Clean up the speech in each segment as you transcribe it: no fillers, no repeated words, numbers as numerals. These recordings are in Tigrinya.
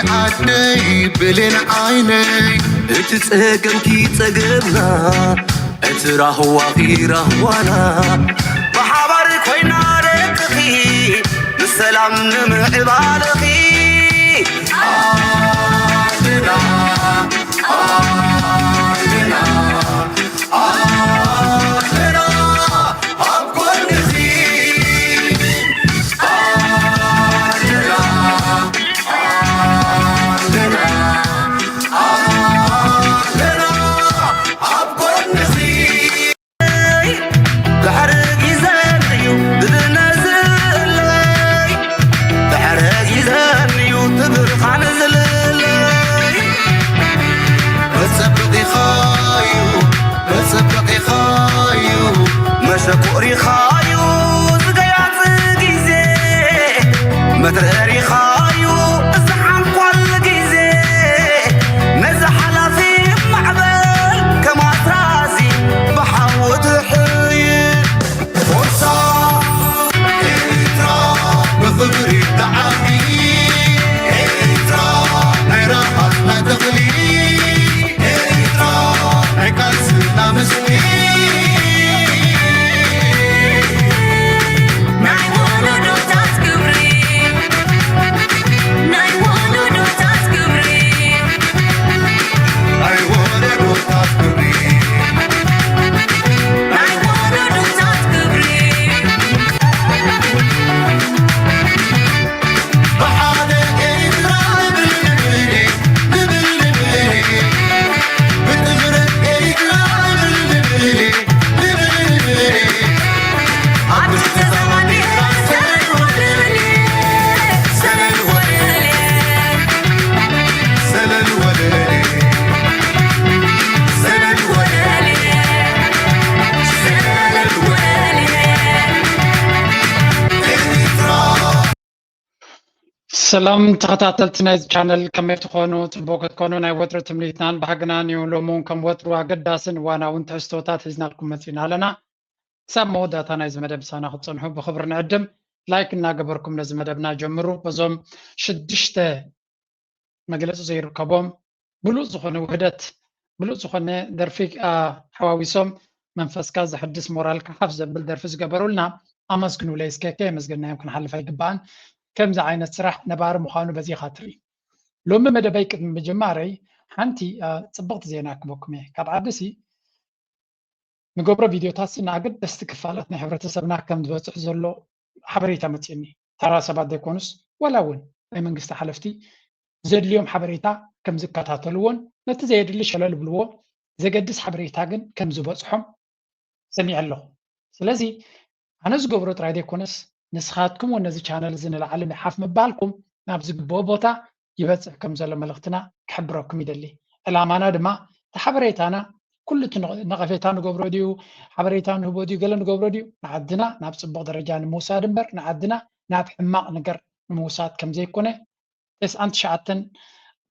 عدي بلين عيني اتسقمكي تسقمنا اتراهوا غيره وانا بحبرك وين ركخي بالسلام نمعبالخي شكوري خايو زقيات جيزي متراري خايو زحم كل جيزي نزحل في معبر كما ترازي بحوت حي فرصة إترا بخبري تعبي إترا عراقات لا تغلي إترا عكاسنا مسوي سلام تخطاتلت نايز channel كم يفتخونوا تبوك تكونوا ناي وتر تمليتنان بحقنا يولومون كم وتر وقداسن وانا وانت استوتات هزنا لكم مثلنا لنا سامو داتا نايز مدب سانا خد صنحو بخبرنا عدم لايك نا قبركم نايز مدبنا جمرو بزوم شدشته مجلس زير كبوم بلو زخونه وحدت بلو زخونه درفيك حواويسوم منفس كاز حدث مورالك حفظ بالدرفز قبرولنا امسكنو ليسكاكي مسقلنا يمكن حل فاي قبان كم زعينة سرح نبار مخانو بزي خاطري لما مدبيك بجماري حنتي صبغت زيناك بوكمي كاب عدسي نقبر فيديو تاسي ناقد بس تكفالتنا حبرتسبنا كم دوت زلو حبريتا متيني ترى سبات ديكونس ولا ون اي منقست حلفتي زد اليوم حبريتا كم زكاتاتلون نتزيد اللي شلال بلو زقدس حبريتا جن كم زبصحم سميع له سلازي انا زقبرو تراي ديكونس نسخاتكم ونزي channel زين العالم حاف مبالكم نابز بوبوتا يبصح كم زل ملختنا كحبركم يدلي الامانه دما تحبريتانا كل نقفيتان نقبرو ديو حبريتان هبو ديو قال نقبرو ديو نعدنا ناب صبغ درجه موسى دمبر نعدنا ناب حماق نقر موسات كم زي كونه بس انت شعتن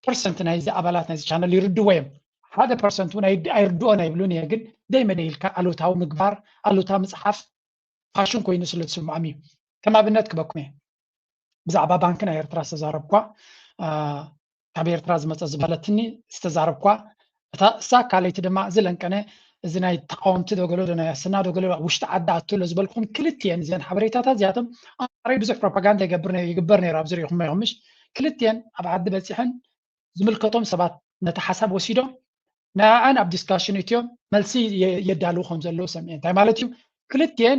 percent نايز ابالات نايز channel يردو ويم هذا percent يردو انا يبلون يقل دائما يلكا الوتاو مقبار الوتا مصحف فاشن كوين سلت سمعمي كما بنتك بكمي بزعبا بانكنا ايرترا استزاربكوا تابع ايرترا زمص زبالتني استزاربكوا اتا ساكاليت دما زلنكنه زناي تقومت دوغلو دنا سنا دوغلو وشت عداتو لزبلكم كلتين زين حبريتاتا زياتم اري بزح بروباغندا يقبرني راب زريهم ما يهمش كلتين ابعد بصحن زملكتهم سبات نتحسب وسيدو نا انا بديسكشن يتيوم ملسي يدالو خمزلو سمين تاي مالتيو كلتين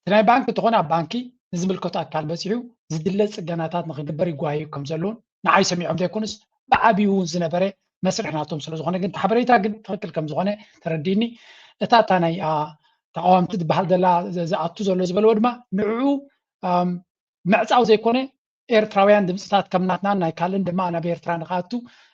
تناي بانك تكون بانكي نزملكت اكل بصيحو زدله صغناتات نخغبر يغوايو كم زلون نعاي سميعهم ديكونس بعبيو زنبره مسرحناتهم سلازغونه كن حبريتا كن تفكر كم زغونه ترديني اتا تاناي تقومت بحال دلا زاتو زلو زبل ودما نعو معصاو زيكونه ኤርትራውያን ድምጽታት ከምናትና ናይ ካልን ድማ ናብ ኤርትራ ንኻቱ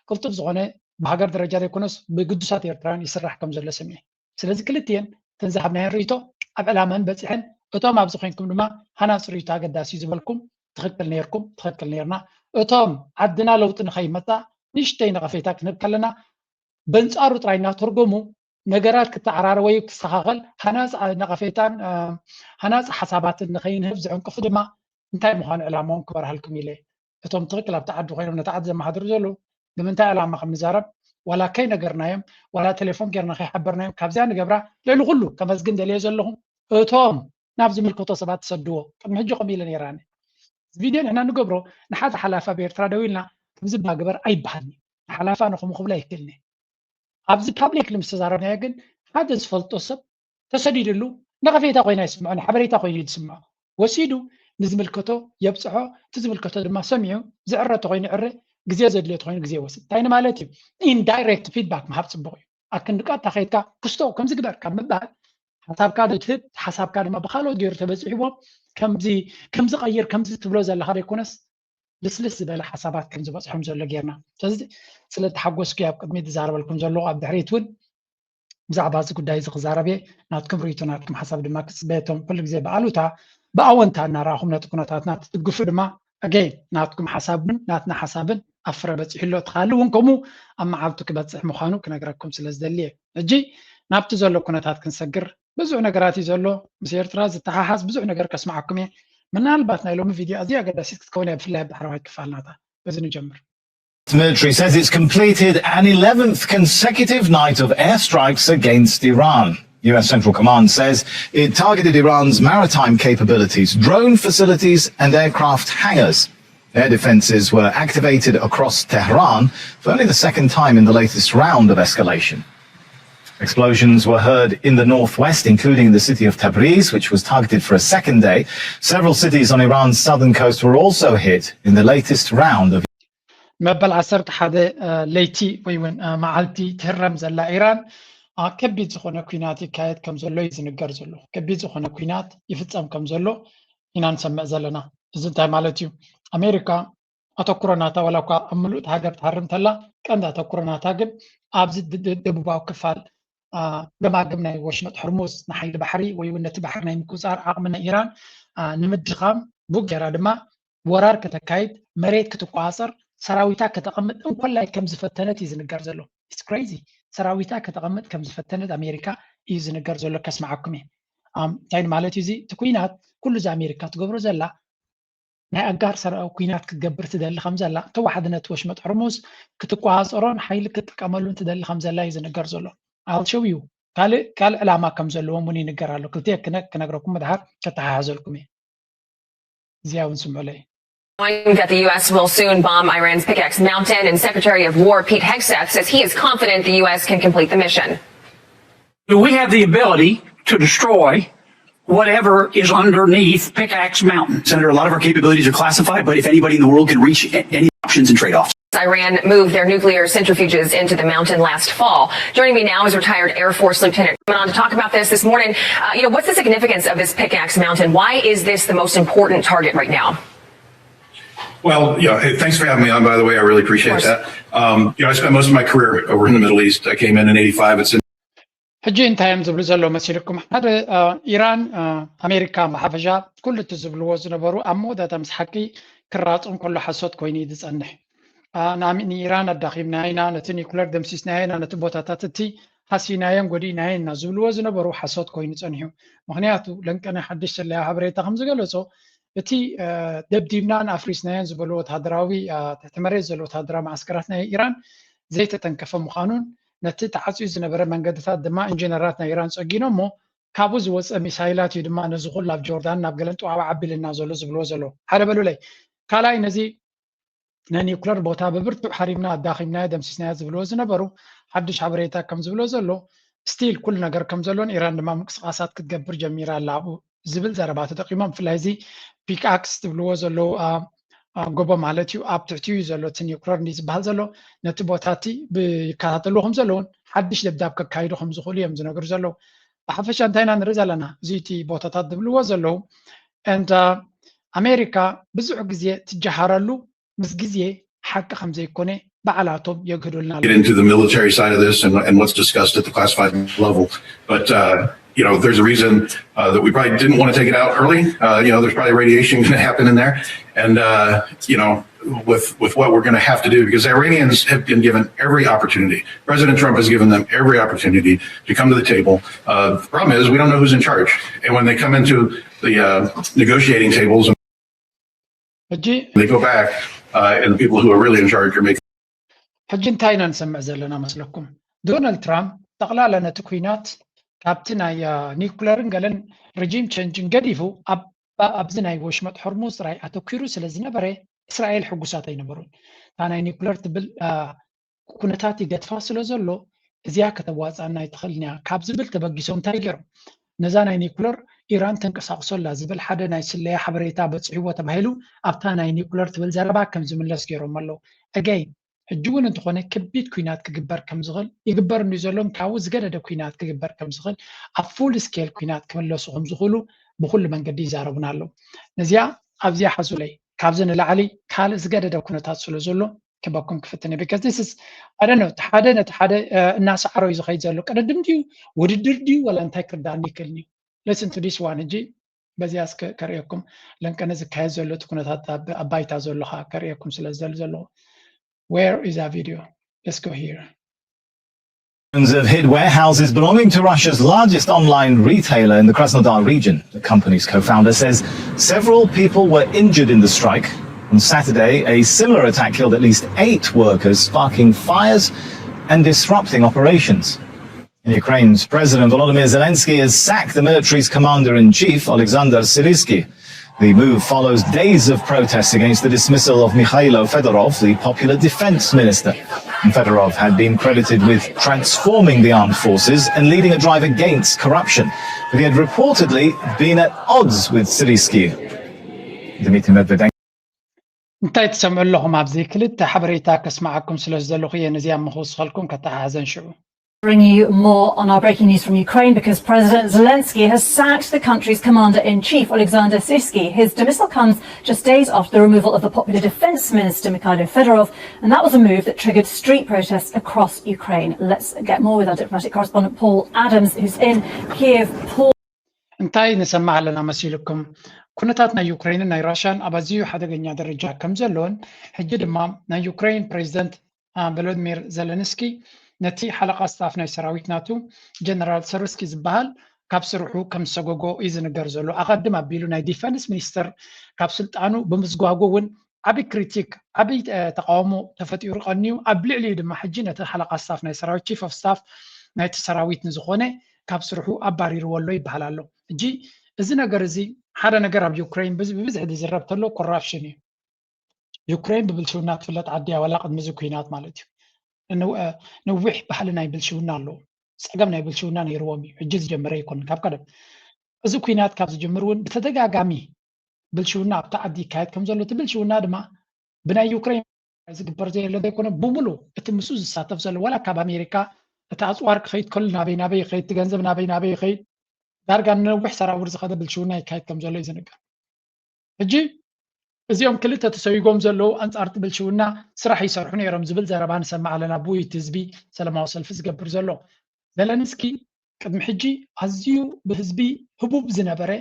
ቅልጡፍ ዝኾነ ብሃገር ደረጃ ዘይኮነስ ብግዱሳት ኤርትራውያን ይስራሕ ከም ዘሎ ሰሚዐ ስለዚ ክልቲአን ተንዛሓብናየን ርእይቶ ኣብ ዕላማን በፂሐን እቶም ኣብዚ ኮይንኩም ድማ ሃናፅ ርእይቶ ኣገዳሲ ዝበልኩም ትኽክል ነርኩም ትኽክል ነርና እቶም ዓድና ለውጢ ንኸይመጣ ንሽተይ ነቐፌታ ክንብ ከለና በንፃሩ ጥራይ እናተርጎሙ ነገራት ክትዓራረ ወይ ክስተኻኸል ሃናፅ ነቐፌታን ሃናፅ ሓሳባትን ንኸይንህብ ዝዕንቅፉ ድማ እንታይ ምዃኑ ዕላማውን ክበርሃልኩም ኢለ እቶም ትኽክል ኣብቲ ዓዲ ኮይኖም ነቲ ዓዲ ዘመሓድሩ ዘለዉ ብምንታይ ዕላማ ከም ንዛረብ ዋላ ከይነገርናዮም ዋላ ቴሌፎን ጌርና ከይሓበርናዮም ካብዚያ ንገብራ ለይሉ ኩሉ ከመዝግን ደልየ ዘለኹም እቶም ናብ ዝምልከቶ ሰባት ተሰድዎ ቅድሚ ሕጂ ከምኡ ኢለ ነይራኒ ቪድዮ ንሕና ንገብሮ ንሓደ ሓላፋ ብኤርትራ ደው ኢልና ከምዚ ባግበር ኣይበሃልኒ ሓላፋ ንኹም ክብላ ይክእልኒ ኣብዚ ፓብሊክ ንምስተዛረብናዮ ግን ሓደ ዝፈልጦ ሰብ ተሰዲድሉ ነቐፌታ ኮይና ይስምዖ ሓበሬታ ኮይኑ ይስምዖ ወሲዱ ንዝምልከቶ የብፅሖ እቲ ዝምልከቶ ድማ ሰሚዑ ዝዕረቶ ኮይኑ ዕረ ግዜ ዘድልየት ኮይኑ ግዜ ወስድ እንታይ ማለት እዩ ኢንዳይሬክት ፊድባክ ምሃብ ፅቡቅ እዩ ኣክንድቃታ ከይድካ ክስቶ ከምዚ ግበር ካብ ምባል ሓሳብካ ትህብ ሓሳብካ ድማ ብካልኦት ገይሩ ተበፂሕዎም ከምዚ ቀይር ከምዚ ትብሎ ዘለካ ዘይኮነስ ልስልስ ዝበለ ሓሳባት ከም ዝበፅሖም ዘሎ ጌርና ስለዚ ስለተሓጎስኩ ኣብ ቅድሚት ዝዛረበልኩም ዘለኹ ኣብ ድሕሪት እውን ብዛዕባ እዚ ጉዳይ እዚ ክዛረብ እየ ናትኩም ርእቶ ናትኩም ሓሳብ ድማ ክፅበየቶም ኩሉ ግዜ ብኣሉታ ብኣወንታ እናረኣኹም ነቲ ኩነታትና ትትግፉ ድማ ኣገይን ናትኩም ሓሳብን ናትና ሓሳብን ኣብ ፍረ በፂሕሎ ትኻሊ እውን ከምኡ ኣብ መዓልቱ ክበፅሕ ምዃኑ ክነግረኩም ስለ ዝደሊ እየ ሕጂ ናብቲ ዘሎ ኩነታት ክንሰግር ብዙሕ ነገራት እዩ ዘሎ ምስ ኤርትራ ዝተሓሓዝ ብዙሕ ነገር ከስማዓኩም እየ ምናልባት ናይ ሎሚ ቪድዮ ኣዝያ ኣገዳሲት ክትከውን እያ ብፍላይ ኣብ ዳሕረዋይ ክፋልናታ በዚ ንጀምር The military says it's completed an 11th consecutive night of airstrikes against Iran. US Central Command says it targeted Iran's maritime capabilities, drone facilities and aircraft hangars. Air defenses were activated across Tehran for only the second time in the latest round of escalation. Explosions were heard in the northwest, including the city of Tabriz, which was targeted for a second day. Several cities on Iran's southern coast were also hit in the latest round of መበል 11 ለይቲ ወይ እውን መዓልቲ ትህረም ዘላ ኢራን ከቢድ ዝኾነ ኩናት ይካየድ ከም ዘሎ እዩ ዝንገር ዘሎ ከቢድ ዝኾነ ኩናት ይፍፀም ከም ዘሎ ኢና ንሰምዕ ዘለና እዚ እንታይ ማለት እዩ ኣሜሪካ ኣተኩሮናታ ዋላ እኳ ኣብ ምሉእ ሃገር ትሃርም ተላ ቀንዲ ኣተኩሮናታ ግን ኣብዚ ደቡባዊ ክፋል ገማግም ናይ ወሽመጥ ሕርሙዝ ንሓይሊ ባሕሪ ወይ እውን ነቲ ባሕሪ ናይ ምቁፅፃር ዓቕሚ ናይ ኢራን ንምድኻም ቡቅ ጌራ ድማ ወራር ከተካይድ መሬት ክትቋፀር ሰራዊታ ከተቀምጥ እንኳላይ ከም ዝፈተነት እዩ ዝንገር ዘሎ ኢትስ ክሬዚ ሰራዊታ ከተቀምጥ ከም ዝፈተነት ኣሜሪካ እዩ ዝንገር ዘሎ ከስማዓኩም እየ እንታይ ማለት እዩ እዚ እቲ ኩናት ኩሉ እዚ ኣሜሪካ ትገብሮ ዘላ ናይ ኣጋር ኩናት ክትገብር ትደሊ ከም ዘላ ተዋሓድነት ወሽመጥ ሕርሙዝ ክትቋፀሮን ሓይሊ ክትጥቀመሉን ትደሊ ከም ዘላ እዩ ዝንገር ዘሎ ኣልሸው እዩ ካልእ ዕላማ ከም ዘለዎም እውን ይንገር ኣሎ ክልቲአ ክነግረኩም መድሓር ከተሓሓዘልኩም እየ እዚያ እውን ስምዑለይ That the U.S. will soon bomb Iran's Pickaxe Mountain, and Secretary of War Pete Hegseth says he is confident the U.S. can complete the mission. We have the ability to destroy whatever is underneath Pickaxe Mountain. Senator, a lot of our capabilities are classified, but if anybody in the world can reach any options and trade-offs. Iran moved their nuclear centrifuges into the mountain last fall. Joining me now is retired Air Force Lieutenant. Coming on to talk about this morning. What's the significance of this Pickaxe Mountain? Why is this the most important target right now? Well, hey, thanks for having me on, by the way. I really appreciate that. I spent most of my career over in the Middle East. I came in 85. It's in ሕጂ እንታይ እዮም ዝብሉ ዘሎ መሲልኩም ሓደ ኢራን ኣሜሪካ ማሓፈሻ ኩሉ እቲ ዝብልዎ ዝነበሩ ኣብ መወዳእታ ምስ ሓቂ ክራፅም ከሎ ሓሶት ኮይኑ እዩ ዝፀንሕ ንኢራን ኣዳኺምና ኢና ነቲ ኒኩለር ደምሲስናዮ ኢና ነቲ ቦታታት እቲ ሓሲናዮም ጎዲእናዮ ኢና ዝብልዎ ዝነበሩ ሓሶት ኮይኑ ፀኒሑ ምክንያቱ ለንቀናይ ሓድሽ ስለያ ሓበሬታ ከም ዝገለፆ እቲ ደብዲብናን ኣፍሪስናዮን ዝበሉ ወታደራዊ ትሕቲ መሬት ዘሎ ወታደራዊ ማዓስከራት ናይ ኢራን ዘይተጠንከፈ ምዃኑን ነቲ ተዓፅዩ ዝነበረ መንገድታት ድማ ኢንጂነራት ናይ ኢራን ፀጊኖም ሞ ካብኡ ዝወፀ ሚሳይላት እዩ ድማ ነዚ ኩሉ ኣብ ጆርዳን ናብ ገለን ጥዋዊ ዓቢልና ዘሎ ዝብልዎ ዘሎ ሓደ በሉለይ ካልኣይ ነዚ ናይ ኒውክለር ቦታ ብብርቱዕ ሓሪምና ኣዳኺምናዮ ደምሲስናዮ ዝብልዎ ዝነበሩ ሓድሽ ሓበሬታ ከም ዝብሎ ዘሎ ስቲል ኩሉ ነገር ከም ዘሎን ኢራን ድማ ምንቅስቃሳት ክትገብር ጀሚራ ኣላ ኣብኡ ዝብል ዘረባ ተጠቂሞም ብፍላይ እዚ ፒክኣክስ ትብልዎ ዘለዉ ጎቦ ማለት እዩ ኣብ ትሕቲኡ ዘሎ እቲ ኒውክለር እንዲ ዝበሃል ዘሎ ነቲ ቦታ እቲ ይከታተልዎ ከም ዘለውን ሓድሽ ደብዳብ ከካይዱ ከም ዝኽእሉ እዮም ዝነገሩ ዘለዉ ብሓፈሻ እንታይ ኢና ንርኢ ዘለና እዚ እቲ ቦታታት ዝብልዎ ዘለዉ እንዳ ኣሜሪካ ብዙሕ ግዜ ትጀሃረሉ ምስ ግዜ ሓቂ ከም ዘይኮነ በዓላቶም የግህዱልና get into the military side of this and what's discussed at the classified level, but there's a reason that we probably didn't want to take it out early. There's probably radiation going to happen in there, and with what we're going to have to do, because Iranians have been given every opportunity. President Trump has given them every opportunity to come to the table. The problem is we don't know who's in charge. And when they come into the negotiating tables, they go back, and the people who are really in charge are making. ሕጂ እንታይና ንሰምዕ ዘለና መስለኩም ዶናልድ ትራምፕ ጠቕላላ ነቲ ኩናት ካብቲ ናይ ኒውክለርን ገለን ሬጂም ቼንጅን ገዲፉ ኣብዚ ናይ ወሽመጥ ሆርሙዝ ጥራይ ኣተኪሩ ስለ ዝነበረ እስራኤል ሕጉሳት ኣይነበሩን እታ ናይ ኒውክለር ትብል ኩነታት ይገድፋ ስለ ዘሎ እዚያ ከተዋፅኣና ይትኽእልኛ ካብ ዝብል ተበጊሶም እንታይ ገይሮም ነዛ ናይ ኒውክለር ኢራን ተንቀሳቕሶላ ዝብል ሓደ ናይ ስለያ ሓበሬታ በፅሕዎ ተባሂሉ ኣብታ ናይ ኒውክለር ትብል ዘረባ ከም ዝምለስ ገይሮም ኣለዉ ኣገይ ሕጂ እውን እንተኾነ ከቢድ ኩናት ክግበር ከም ዝኽእል ይግበር እንዩ ዘሎም ካብኡ ዝገደደ ኩናት ክግበር ከም ዝኽእል ኣብ ፉል ስኬል ኩናት ክምለሱ ከም ዝኽእሉ ብኩሉ መንገዲ ይዛረቡና ኣለዉ ነዚኣ ኣብዚኣ ሓዙለይ ካብዚ ንላዕሊ ካልእ ዝገደደ ኩነታት ስለ ዘሎ كبكم كفتني because this is I don't know ሓደ ነቲ ሓደ እናሰዓሮ እዩ ዝኸይድ ዘሎ ቀደድም ድዩ ውድድር ድዩ ወላ እንታይ ክርዳእኒ ይክእልኒ listen to this one እንጂ በዚያ ከርእየኩም ለንቀነ ዝካየድ ዘሎ እቲ ኩነታት ኣባይታ ዘለኻ ከርእየኩም ስለ ዝደሊ ዘለዎ where is that video let's go here Have hid warehouses belonging to Russia's largest online retailer in the Krasnodar region. The company's co-founder says several people were injured in the strike. On Saturday, a similar attack killed at least 8 workers, sparking fires and disrupting operations. In Ukraine's President Volodymyr Zelensky has sacked the military's commander-in-chief, Alexander Syrsky. The move follows days of protests against the dismissal of Mikhailo Fedorov, the popular defense minister. And Fedorov had been credited with transforming the armed forces and leading a drive against corruption. But he had reportedly been at odds with Syrsky. Dmitry Medvedenko. እንታይ ትሰምዑ ኣለኹም ኣብዚ ክልተ ሓበሬታ ከስማዓኩም ስለ ዘለኹ እየ ነዚኣ ምኽውስኸልኩም ከተሓሓዘን ሽዑ Bring you more on our breaking news from Ukraine because President Zelensky has sacked the country's commander-in-chief, Alexander Syrsky. His dismissal comes just days after the removal of the popular defense minister, Mikhailo Fedorov, and that was a move that triggered street protests across Ukraine. Let's get more with our diplomatic correspondent Paul Adams, who's in Kiev. Paul. እንታይ ንሰማዕ ኣለና መሲልኩም ኩነታት ናይ ዩክሬንን ናይ ራሽያን ኣብ ኣዝዩ ሓደገኛ ደረጃ ከም ዘለዎን ሕጂ ድማ ናይ ዩክሬን ፕሬዚደንት ቮሎዲሚር ዘለንስኪ ነቲ ሓለቓ ስታፍ ናይ ሰራዊት ናቱ ጀነራል ሰርስኪ ዝበሃል ካብ ስርሑ ከም ዝሰጎጎ እዩ ዝንገር ዘሎ ኣቐድም ኣቢሉ ናይ ዲፈንስ ሚኒስተር ካብ ስልጣኑ ብምዝጓጎ እውን ዓብይ ክሪቲክ ዓብይ ተቃውሞ ተፈጢሩ ቀኒዩ ኣብ ልዕሊኡ ድማ ሕጂ ነቲ ሓለቓ ስታፍ ናይ ሰራዊት ቺፍ ኦፍ ስታፍ ናይቲ ሰራዊት ንዝኾነ ካብ ስርሑ ኣባሪርዎ ኣሎ ይበሃል ኣሎ ሕጂ እዚ ነገር እዚ ሓደ ነገር ኣብ ዩክሬን ብብዝሒ ዝዝረብ ተሎ ኮራፕሽን እዩ ዩክሬን ብብልሽውና ትፍለጥ ዓዲ እያ ዋላ ቅድሚ እዚ ኩናት ማለት እዩ ነዊሕ ባህሊ ናይ ብልሽውና ኣለዎ ፀገም ናይ ብልሽውና ነይርዎም እዩ ሕጂ ዝጀመረ ይኮን ካብ ቀደም እዚ ኩናት ካብ ዝጅምር እውን ብተደጋጋሚ ብልሽውና ኣብታ ዓዲ ይካየድ ከም ዘሎ እቲ ብልሽውና ድማ ብናይ ዩክሬን ዝግበር ዘየለ ዘይኮነ ብሙሉእ እቲ ምስኡ ዝሳተፍ ዘሎ ዋላ ካብ ኣሜሪካ እቲ ኣፅዋር ክኸይድ ከሉ ናበይ ይኸይድ እቲ ገንዘብ ናበይ ይኸይድ ዳርጋ ነዊሕ ሰራውር ዝኸደ ብልሽውና ይካየድ ከም ዘሎ እዩ ዝንገር ሕጂ እዚኦም ክልተ ተሰዊጎም ዘለዉ ኣንጻርቲ ብልሽውና ስራሕ ይሰርሑ ነይሮም ዝብል ዘረባ ንሰማዕ ኣለና ብውይይት ህዝቢ ሰላማዊ ሰልፊ ዝገብር ዘሎ ዘለንስኪ ቅድሚ ሕጂ ኣዝዩ ብህዝቢ ህቡብ ዝነበረ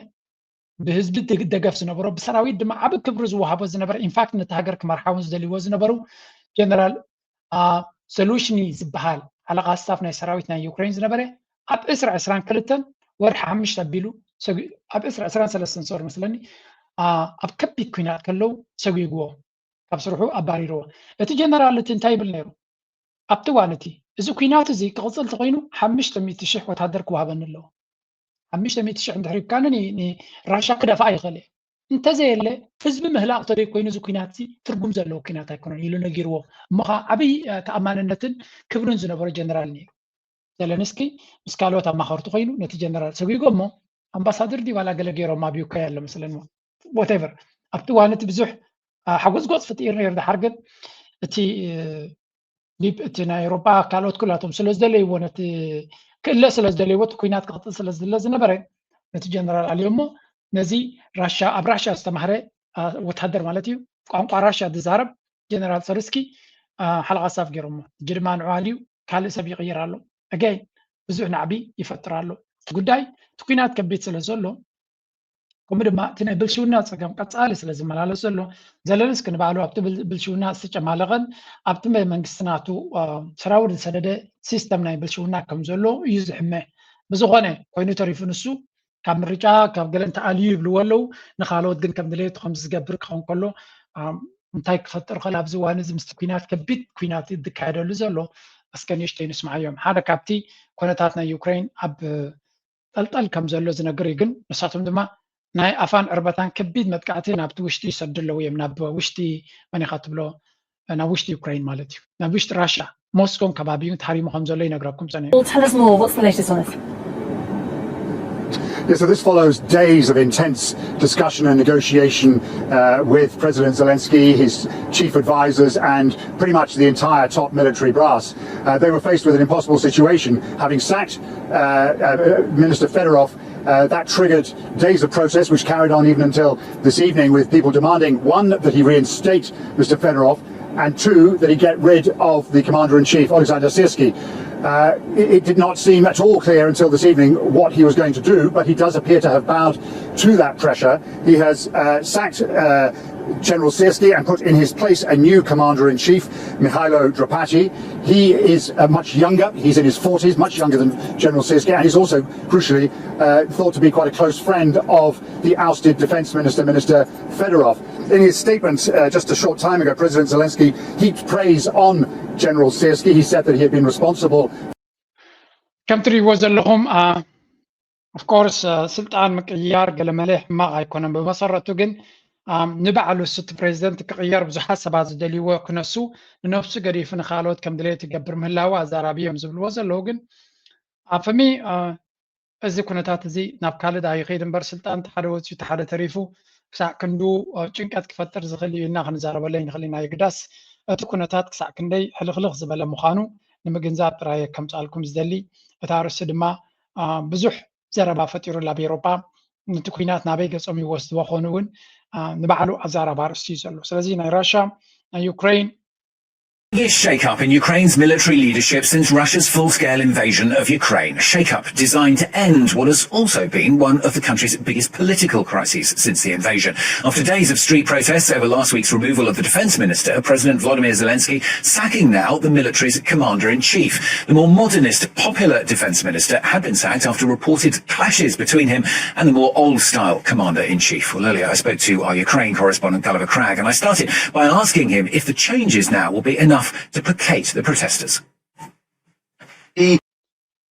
ብህዝቢ ደገፍ ዝነበሮ ብሰራዊት ድማ ዓብ ክብሪ ዝወሃቦ ዝነበረ ኢንፋክት ነቲ ሃገር ክመርሓውን ዝደልይዎ ዝነበሩ ጀነራል ሰሉሽኒ ዝበሃል ሓለቓ ስታፍ ናይ ሰራዊት ናይ ዩክሬን ዝነበረ ኣብ 22 ወርሒ 5 ኣቢሉ ኣብ 23 ሰር መስለኒ ኣብ ከቢድ ኩናት ከለው ሰጉግዎ ካብ ስርሑ ኣባሪርዎ እቲ ጀነራል እቲ እንታይ ይብል ነይሩ ኣብቲ እዋን እቲ እዚ ኩናት እዚ ክቕፅል ተኮይኑ 500,000 ወታደር ክወሃበኒ ኣለዎ 500,000 እንድሕር ካነ ንራሻ ክደፋ ይኽእል እየ እንተዘየለ ህዝቢ ምህላቕ ተደይ ኮይኑ እዚ ኩናት እዚ ትርጉም ዘለዎ ኩናት ኣይኮነን ኢሉ ነጊርዎ እሞኻ ዓብይ ተኣማንነትን ክብርን ዝነበሮ ጀነራል ነይሩ ዘለንስኪ ምስ ካልኦት ኣማኸርቱ ኮይኑ ነቲ ጀነራል ሰጉጎ እሞ ኣምባሳደር ዲባላ ገለ ገይሮም ኣብ ዩኬ ኣሎ መስለኒ whatever ኣብቲ እዋን እቲ ብዙሕ ሓጎስጎፅ ፍጢር ነይሩ ድሓር ግን እቲ ናይ ኤውሮጳ ካልኦት ኩላቶም ስለ ዝደለይዎ ነቲ ክእለ ስለ ዝደለይዎ እቲ ኩናት ክቕፅል ስለ ዝደለ ዝነበረ ነቲ ጀነራል ኣልዮ እሞ ነዚ ራሻ ኣብ ራሻ ዝተማሃረ ወታደር ማለት እዩ ቋንቋ ራሻ ዝዛረብ ጀነራል ሰርስኪ ሓለቓ ስታፍ ገይሮሞ ሕጂ ድማ ንዑ ኣልዩ ካልእ ሰብ ይቕይር ኣሎ ኣጋይ ብዙሕ ናዕቢ ይፈጥር ኣሎ እቲ ጉዳይ እቲ ኩናት ከቢድ ስለ ዘሎ ከምኡ ድማ እቲ ናይ ብልሽውና ፀገም ቀፃሊ ስለ ዝመላለስ ዘሎ ዘለንስኪ ንባዕሉ ኣብቲ ብልሽውና ዝተጨማለቐን ኣብቲ መንግስትናቱ ስራውድ ዝሰደደ ሲስተም ናይ ብልሽውና ከም ዘሎ እዩ ዝሕመ ብዝኾነ ኮይኑ ተሪፉ ንሱ ካብ ምርጫ ካብ ገለ እንተኣልዩ ይብልዎ ኣለው ንካልኦት ግን ከም ድሌቱ ከም ዝገብር ክኸውን ከሎ እንታይ ክፈጥር ከላ ኣብዚ እዋን እዚ ምስቲ ኩናት ከቢድ ኩናት ዝካየደሉ ዘሎ ኣስከኒሽተይ ንስማዕ እዮም ሓደ ካብቲ ኩነታት ናይ ዩክሬን ኣብ ጠልጠል ከም ዘሎ ዝነገር እዩ ግን ንሳቶም ድማ ናይ ኣፋን ዕርበታን ከቢድ መጥቃዕቲ ናብቲ ውሽጢ ይሰዱ ኣለዉ እዮም ናብ ውሽጢ መን ኢኻ ትብሎ ናብ ውሽጢ ዩክሬን ማለት እዩ ናብ ውሽጢ ራሽያ ሞስኮን ከባቢኡ ተሓሪሙ ከም ዘሎ ይነግረኩም ፀኒሑ Tell us more. What's the latest on this? Yeah, so this follows days of intense discussion and negotiation with President Zelensky, his chief advisors, and pretty much the entire top military brass. They were faced with an impossible situation, having sacked Minister Fedorov. That triggered days of protest, which carried on even until this evening, with people demanding, one, that he reinstate Mr. Fedorov, and two, that he get rid of the commander-in-chief, Alexander Syrsky. It did not seem at all clear until this evening what he was going to do, but he does appear to have bowed to that pressure. He has sacked General Syrsky and put in his place a new commander-in-chief, Mikhailo Drapati. He is much younger. He's in his 40s, much younger than General Syrsky, and he's also, crucially, thought to be quite a close friend of the ousted defense minister, Minister Fedorov. In his statement just a short time ago, President Zelensky heaped praise on General Syrsky. He said that he had been responsible. ከምትሪ ወዘለኹም of course ስልጣን ምቅያር ገለ መልሕ ማቕ ኣይኮነን ብመሰረቱ ግን ንባዕሉ ስቲ ፕሬዚደንት ክቅየር ብዙሓት ሰባት ዝደልይዎ ክነሱ ንነፍሱ ገዲፉ ንካልኦት ከም ድሌት ይገብር ምህላው ኣዛራቢ እዮም ዝብልዎ ዘለዉ ግን ኣፈሚ እዚ ኩነታት እዚ ናብ ካልእ ዳ ይኸይድ እምበር ስልጣን ሓደ ወፂኡ እቲ ሓደ ተሪፉ ክሳዕ ክንዱ ጭንቀት ክፈጥር ዝኽእል እዩ ኢና ክንዛረበለይ ንኽእል ኢና ይግዳስ እቲ ኩነታት ክሳዕ ክንደይ ሕልኽልኽ ዝበለ ምዃኑ ንምግንዛብ ጥራይ ከምፃልኩም ዝደሊ እቲ ኣርእስቲ ድማ ብዙሕ ዘረባ ፈጢሩላ ኣብ ኤሮጳ ነቲ ኩናት ናበይ ገጾም ይወስድዎ ኮኑ እውን ንባዕሉ ኣዛረባ ኣርእስቲ እዩ ዘሎ ስለዚ ናይ ራሽያ ናይ ዩክሬን This shake-up in Ukraine's military leadership since Russia's full-scale invasion of Ukraine. A shake-up designed to end what has also been one of the country's biggest political crises since the invasion. After days of street protests over last week's removal of the defense minister, President Volodymyr Zelensky sacking now the military's commander-in-chief. The more modernist, popular defense minister had been sacked after reported clashes between him and the more old-style commander-in-chief. Well, earlier I spoke to our Ukraine correspondent Gulliver Cragg, and I started by asking him if the changes now will be enough to placate the protesters.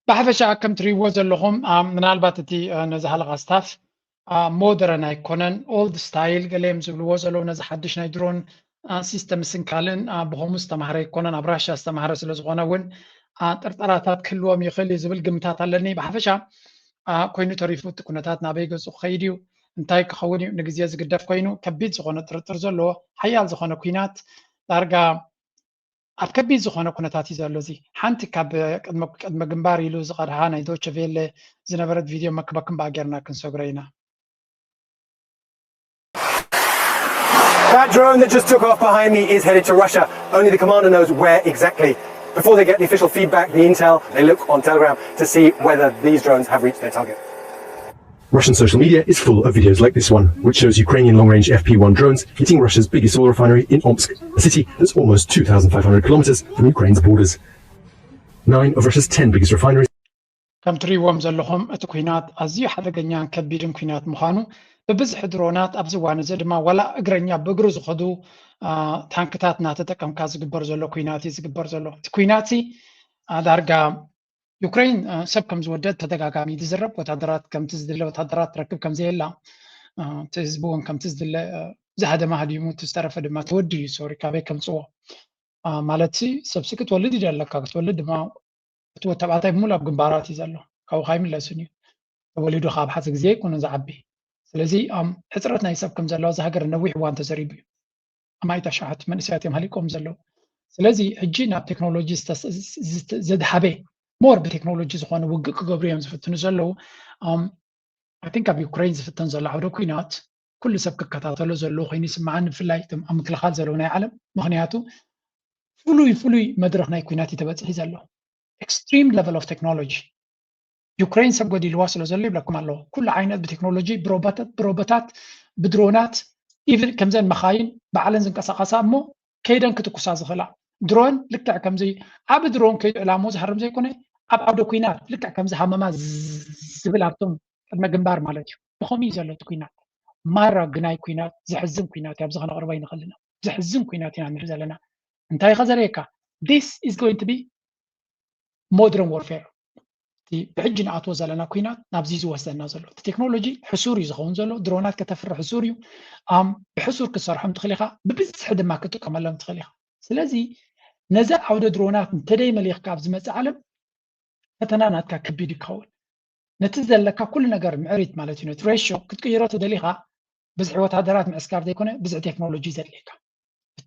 ብሓፈሻ ከም ትሪእዎ ዘለኹም ምናልባት እቲ ነዚ ሃለቓ ስታፍ ሞደርን ኣይኮነን ኦልድ ስታይል ገሌም ዝብልዎ ዘለዉ ነዚ ሓድሽ ናይ ድሮን ሲስተም ስንካልን ብኸምኡ ዝተማሃረ ኣይኮነን ኣብ ራሽያ ዝተማሃረ ስለ ዝኾነ እውን ጥርጠራታት ክህልዎም ይኽእል እዩ ዝብል ግምታት ኣለኒ ብሓፈሻ ኮይኑ ተሪፉ እቲ ኩነታት ናበይ ገፁ ክኸይድ እዩ እንታይ ክኸውን እዩ ንግዜ ዝግደፍ ኮይኑ ከቢድ ዝኾነ ጥርጥር ዘለዎ ሓያል ዝኾነ ኩናት ዳርጋ ኣብ ከቢድ ዝኾነ ኩነታት እዩ ዘሎ እዚ ሓንቲ ካብ ቅድመ ግንባር ኢሉ ዝቐድሓ ናይ ዶቸ ቬለ ዝነበረት ቪድዮ መክበክም ባጌርና ክንሰግሮ ኢና That drone that just took off behind me is headed to Russia. Only the commander knows where exactly. Before they get the official feedback, the intel, they look on Telegram to see whether these drones have reached their target. Russian social media is full of videos like this one, which shows Ukrainian long-range FP-1 drones hitting Russia's biggest oil refinery in Omsk, a city that's almost 2,500 kilometers from Ukraine's borders. 9 of Russia's 10 biggest refineries. ከም ትሪእዎም ዘለኹም እቲ ኩናት ኣዝዩ ሓደገኛን ከቢድን ኩናት ምዃኑ ብብዝሒ ድሮናት ኣብዚ እዋን እዚ ድማ ዋላ እግረኛ ብእግሩ ዝኸዱ ታንክታት እናተጠቀምካ ዝግበር ዘሎ ኩናት እዩ ዝግበር ዘሎ እቲ ኩናት ዳርጋ ዩክሬን ሰብ ከም ዝወደድ ተደጋጋሚ ዝዝረብ ወታደራት ከምቲ ዝድለ ወታደራት ትረክብ ከም ዘየላ እቲ ህዝቢ እውን ከምቲ ዝድለ ዝሃደማ ሃዲሙ እቲ ዝተረፈ ድማ ተወዲ እዩ ሶሪ ካበይ ከምፅዎ ማለት ሰብሲ ክትወልድ ይደለካ ክትወልድ ድማ እቲ ተባዕታይ ሙሉ ኣብ ግንባራት እዩ ዘሎ ካብኡ ካይምለስን እዩ ተወሊዱ ካብ ሓፂ ግዜ ይኩኑ ዝዓቢ ስለዚ ሕፅረት ናይ ሰብ ከም ዘለዎ እዚ ሃገር ነዊሕ እዋን ተዘሪቡ እዩ ኣማይታ ሸዓት መንእሰያት እዮም ሃሊቆም ዘለዉ ስለዚ ሕጂ ናብ ቴክኖሎጂ ዘድሓበ ሞር ብቴክኖሎጂ ዝኾነ ውግእ ክገብሩ እዮም ዝፍትኑ ዘለዉ ኣይ ቲንክ ኣብ ዩክሬን ዝፍተን ዘሎ ዓውደ ኩናት ኩሉ ሰብ ክከታተሎ ዘለዎ ኮይኑ ይስማዓኒ ብፍላይ እቶም ኣብ ምክልኻል ዘለዉ ናይ ዓለም ምክንያቱ ፍሉይ መድረክ ናይ ኩናት እዩ ተበፂሒ ዘሎ ኤክስትሪም ሌቨል ኦፍ ቴክኖሎጂ ዩክሬን ሰብ ጎዲልዋ ስለ ዘሎ ይብለኩም ኣለዎ ኩሉ ዓይነት ብቴክኖሎጂ ብሮቦታት ብድሮናት ኢቭን ከምዘን መኻይን ባዕለን ዝንቀሳቐሳ እሞ ከይደን ክትኩሳ ዝኽእላ ድሮን ልክዕ ከምዚ ኣብ ድሮን ከይዱ ዕላሙ ዝሃርም ዘይኮነ ኣብ ዓውደ ኩናት ልክዕ ከምዚ ሃመማ ዝብል ኣብቶም ቅድመ ግንባር ማለት እዩ ብኸመይ ዘሎ እቲ ኩናት ማራ ግናይ ኩናት ዝሕዝን ኩናት ኣብዚ ከነቕርቦ ይንኽእል ኢና ዝሕዝን ኩናት ኢና ንርኢ ዘለና እንታይ ኸዘርየካ this is going to be modern warfare ብሕጂ ንኣትዎ ዘለና ኩናት ናብዚ ዝወስደና ዘሎ እቲ ቴክኖሎጂ ሕሱር እዩ ዝኸውን ዘሎ ድሮናት ከተፍሪ ሕሱር እዩ ብሕሱር ክትሰርሖም ትኽእል ኢኻ ብብዝሒ ድማ ክትጥቀመሎም ትኽእል ኢኻ ስለዚ ነዚ ዓውደ ድሮናት እንተደይ መሊኽካ ኣብ ዝመፅእ ዓለም ፈተና ናትካ ከቢድ ይክኸውን ነቲ ዘለካ ኩሉ ነገር ምዕሪት ማለት እዩ ነቲ ሬሽዮ ክትቅይሮ ተደሊኻ ብዝሒ ወታደራት ምዕስካር ዘይኮነ ብዝሒ ቴክኖሎጂ ዘድልየካ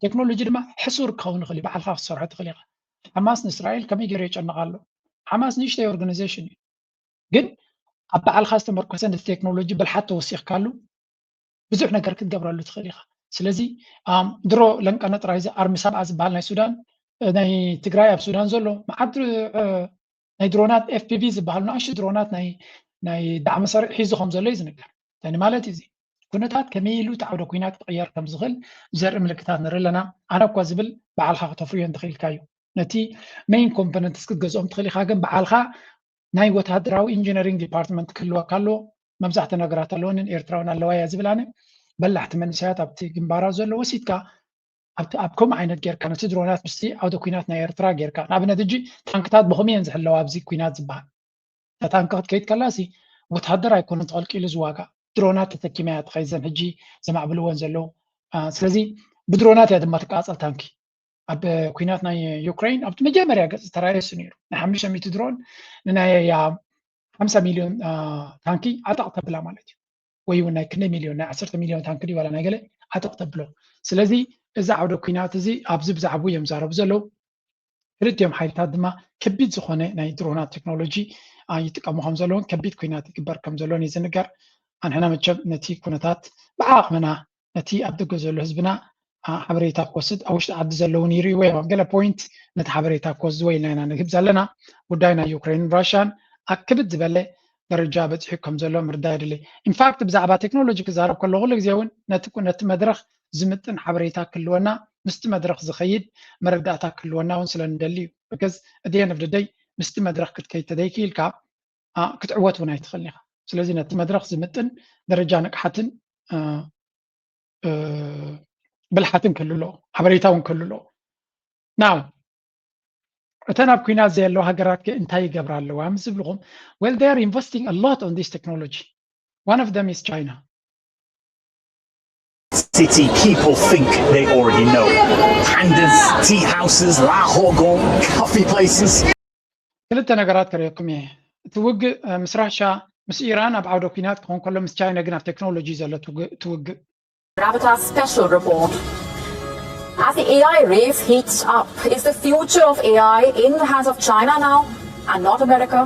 ቴክኖሎጂ ድማ ሕሱር ክኸውን ይኽእል እዩ ባዕልካ ክትሰርሖ ትኽእል ኢኻ ሓማስ ንእስራኤል ከመይ ገይሩ የጨንቕ ኣሎ ሓማስ ንእሽተይ ኦርጋናይዜሽን እዩ ግን ኣብ ባዕልካ ዝተመርኮሰ ነቲ ቴክኖሎጂ ብልሓት ተወሲኽካሉ ብዙሕ ነገር ክትገብረሉ ትኽእል ኢኻ ስለዚ ድሮ ለንቀነ ጥራይ ኣርሚ ሰብዓ ዝበሃል ናይ ሱዳን ናይ ትግራይ ኣብ ሱዳን ዘሎ መዓት ናይ ድሮናት ኤፍፒቪ ዝበሃሉ ንኣሽቱ ድሮናት ናይ ዳዕሚ ሰሪዕ ሒዙ ከም ዘሎ እዩ ዝንገር ተኒ ማለት እዩ ኩነታት ከመይ ኢሉ እቲ ዓውደ ኩናት ክቕየር ከም ዝኽእል ዘርኢ ምልክታት ንርኢ ኣለና ኣነ እኳ ዝብል ባዕልካ ክተፍርዮ እንትኽኢልካ እዩ ነቲ ሜይን ኮምፖነንትስ ክትገዝኦም ትኽእል ኢኻ ግን ባዕልካ ናይ ወታደራዊ ኢንጂነሪንግ ዲፓርትመንት ክህልወካ ኣለዎ መብዛሕትኡ ነገራት ኣለዎንን ኤርትራውን ኣለዋ እያ ዝብል ኣነ በላሕቲ መንእሰያት ኣብቲ ግንባራት ዘሎ ወሲድካ ኣብ ከምኡ ዓይነት ጌርካ ነቲ ድሮናት ምስቲ ዓውደ ኩናት ናይ ኤርትራ ጌርካ ንኣብነት ሕጂ ታንክታት ብኸመይ እየን ዝሕለዋ ኣብዚ ኩናት ዝበሃል እታ ታንኪ ክትከይድ ከላሲ ወታደር ኣይኮነን ተቐልቂሉ ዝዋጋእ ድሮናት ተተኪማ እያ ትኸይዘን ሕጂ ዘማዕብልዎን ዘለዉ ስለዚ ብድሮናት እያ ድማ ትቃፀል ታንኪ ኣብ ኩናት ናይ ዩክሬን ኣብቲ መጀመርያ ገፅ ተራእየሱ ነይሩ ናይ 500 ድሮን ንናይ 50 ሚልዮን ታንኪ ኣጠቕ ተብላ ማለት እዩ ወይ እውን ናይ 2 ሚልዮን ናይ 10 ሚልዮን ታንኪ ድዩ ዋላ ናይ ገለ ኣጠቕ ተብሎ ስለዚ እዚ ዓውደ ኩናት እዚ ኣብዚ ብዛዕባ እዮም ዛረቡ ዘለዉ ክልቲኦም ሓይልታት ድማ ከቢድ ዝኾነ ናይ ድሮናት ቴክኖሎጂ ይጥቀሙ ከም ዘለውን ከቢድ ኩናት ይግበር ከም ዘለዎን እዩ ዝንገር ኣንሕና መቸም ነቲ ኩነታት ብዓቕምና ነቲ ኣብ ደገ ዘሎ ህዝብና ሓበሬታ ክወስድ ኣብ ውሽጢ ዓዲ ዘለውን ይርዩ ወይ ኣብ ገለ ፖይንት ነቲ ሓበሬታ ክወስድ ወይ ኢና ንህብ ዘለና ጉዳይ ናይ ዩክሬንን ራሽያን ኣብ ክብድ ዝበለ ደረጃ በፂሑ ከም ዘሎ ምርዳእ የድልይ ኢንፋክት ብዛዕባ ቴክኖሎጂ ክዛረብ ከሎ ኩሉ ግዜ እውን ነቲ መድረክ ዝምጥን ሓበሬታ ክህልወና ምስቲ መድረክ ዝኸይድ መረዳእታ ክህልወና እውን ስለ ንደሊ እዩ ብከዝ at the end of the day ምስቲ መድረክ ክትከይድ ተደይክኢልካ ክትዕወት እውን ኣይትኽእልን ኢኻ ስለዚ ነቲ መድረክ ዝምጥን ደረጃ ንቕሓትን ብልሓትን ክህልሎ ሓበሬታ እውን ክህልሎ ናው እተን ኣብ ኩናት ዘየለዋ ሃገራት እንታይ ይገብራ ኣለዋ ምስ ዝብልኹም well they are investing a lot on this technology one of them is China City people think they already know. Pandas, tea houses, La Hogong, coffee places. ክልተ ነገራት ከሪአኩም እየ እቲ ውግእ ምስ ራሻ ምስ ኢራን ኣብ ዓውደ ኩናት ክኾን ከሎ ምስ ቻይና ግን ኣብ ቴክኖሎጂ ዘሎ ትውግእ Gravita's special report. As the AI race heats up, is the future of AI in the hands of China now and not America?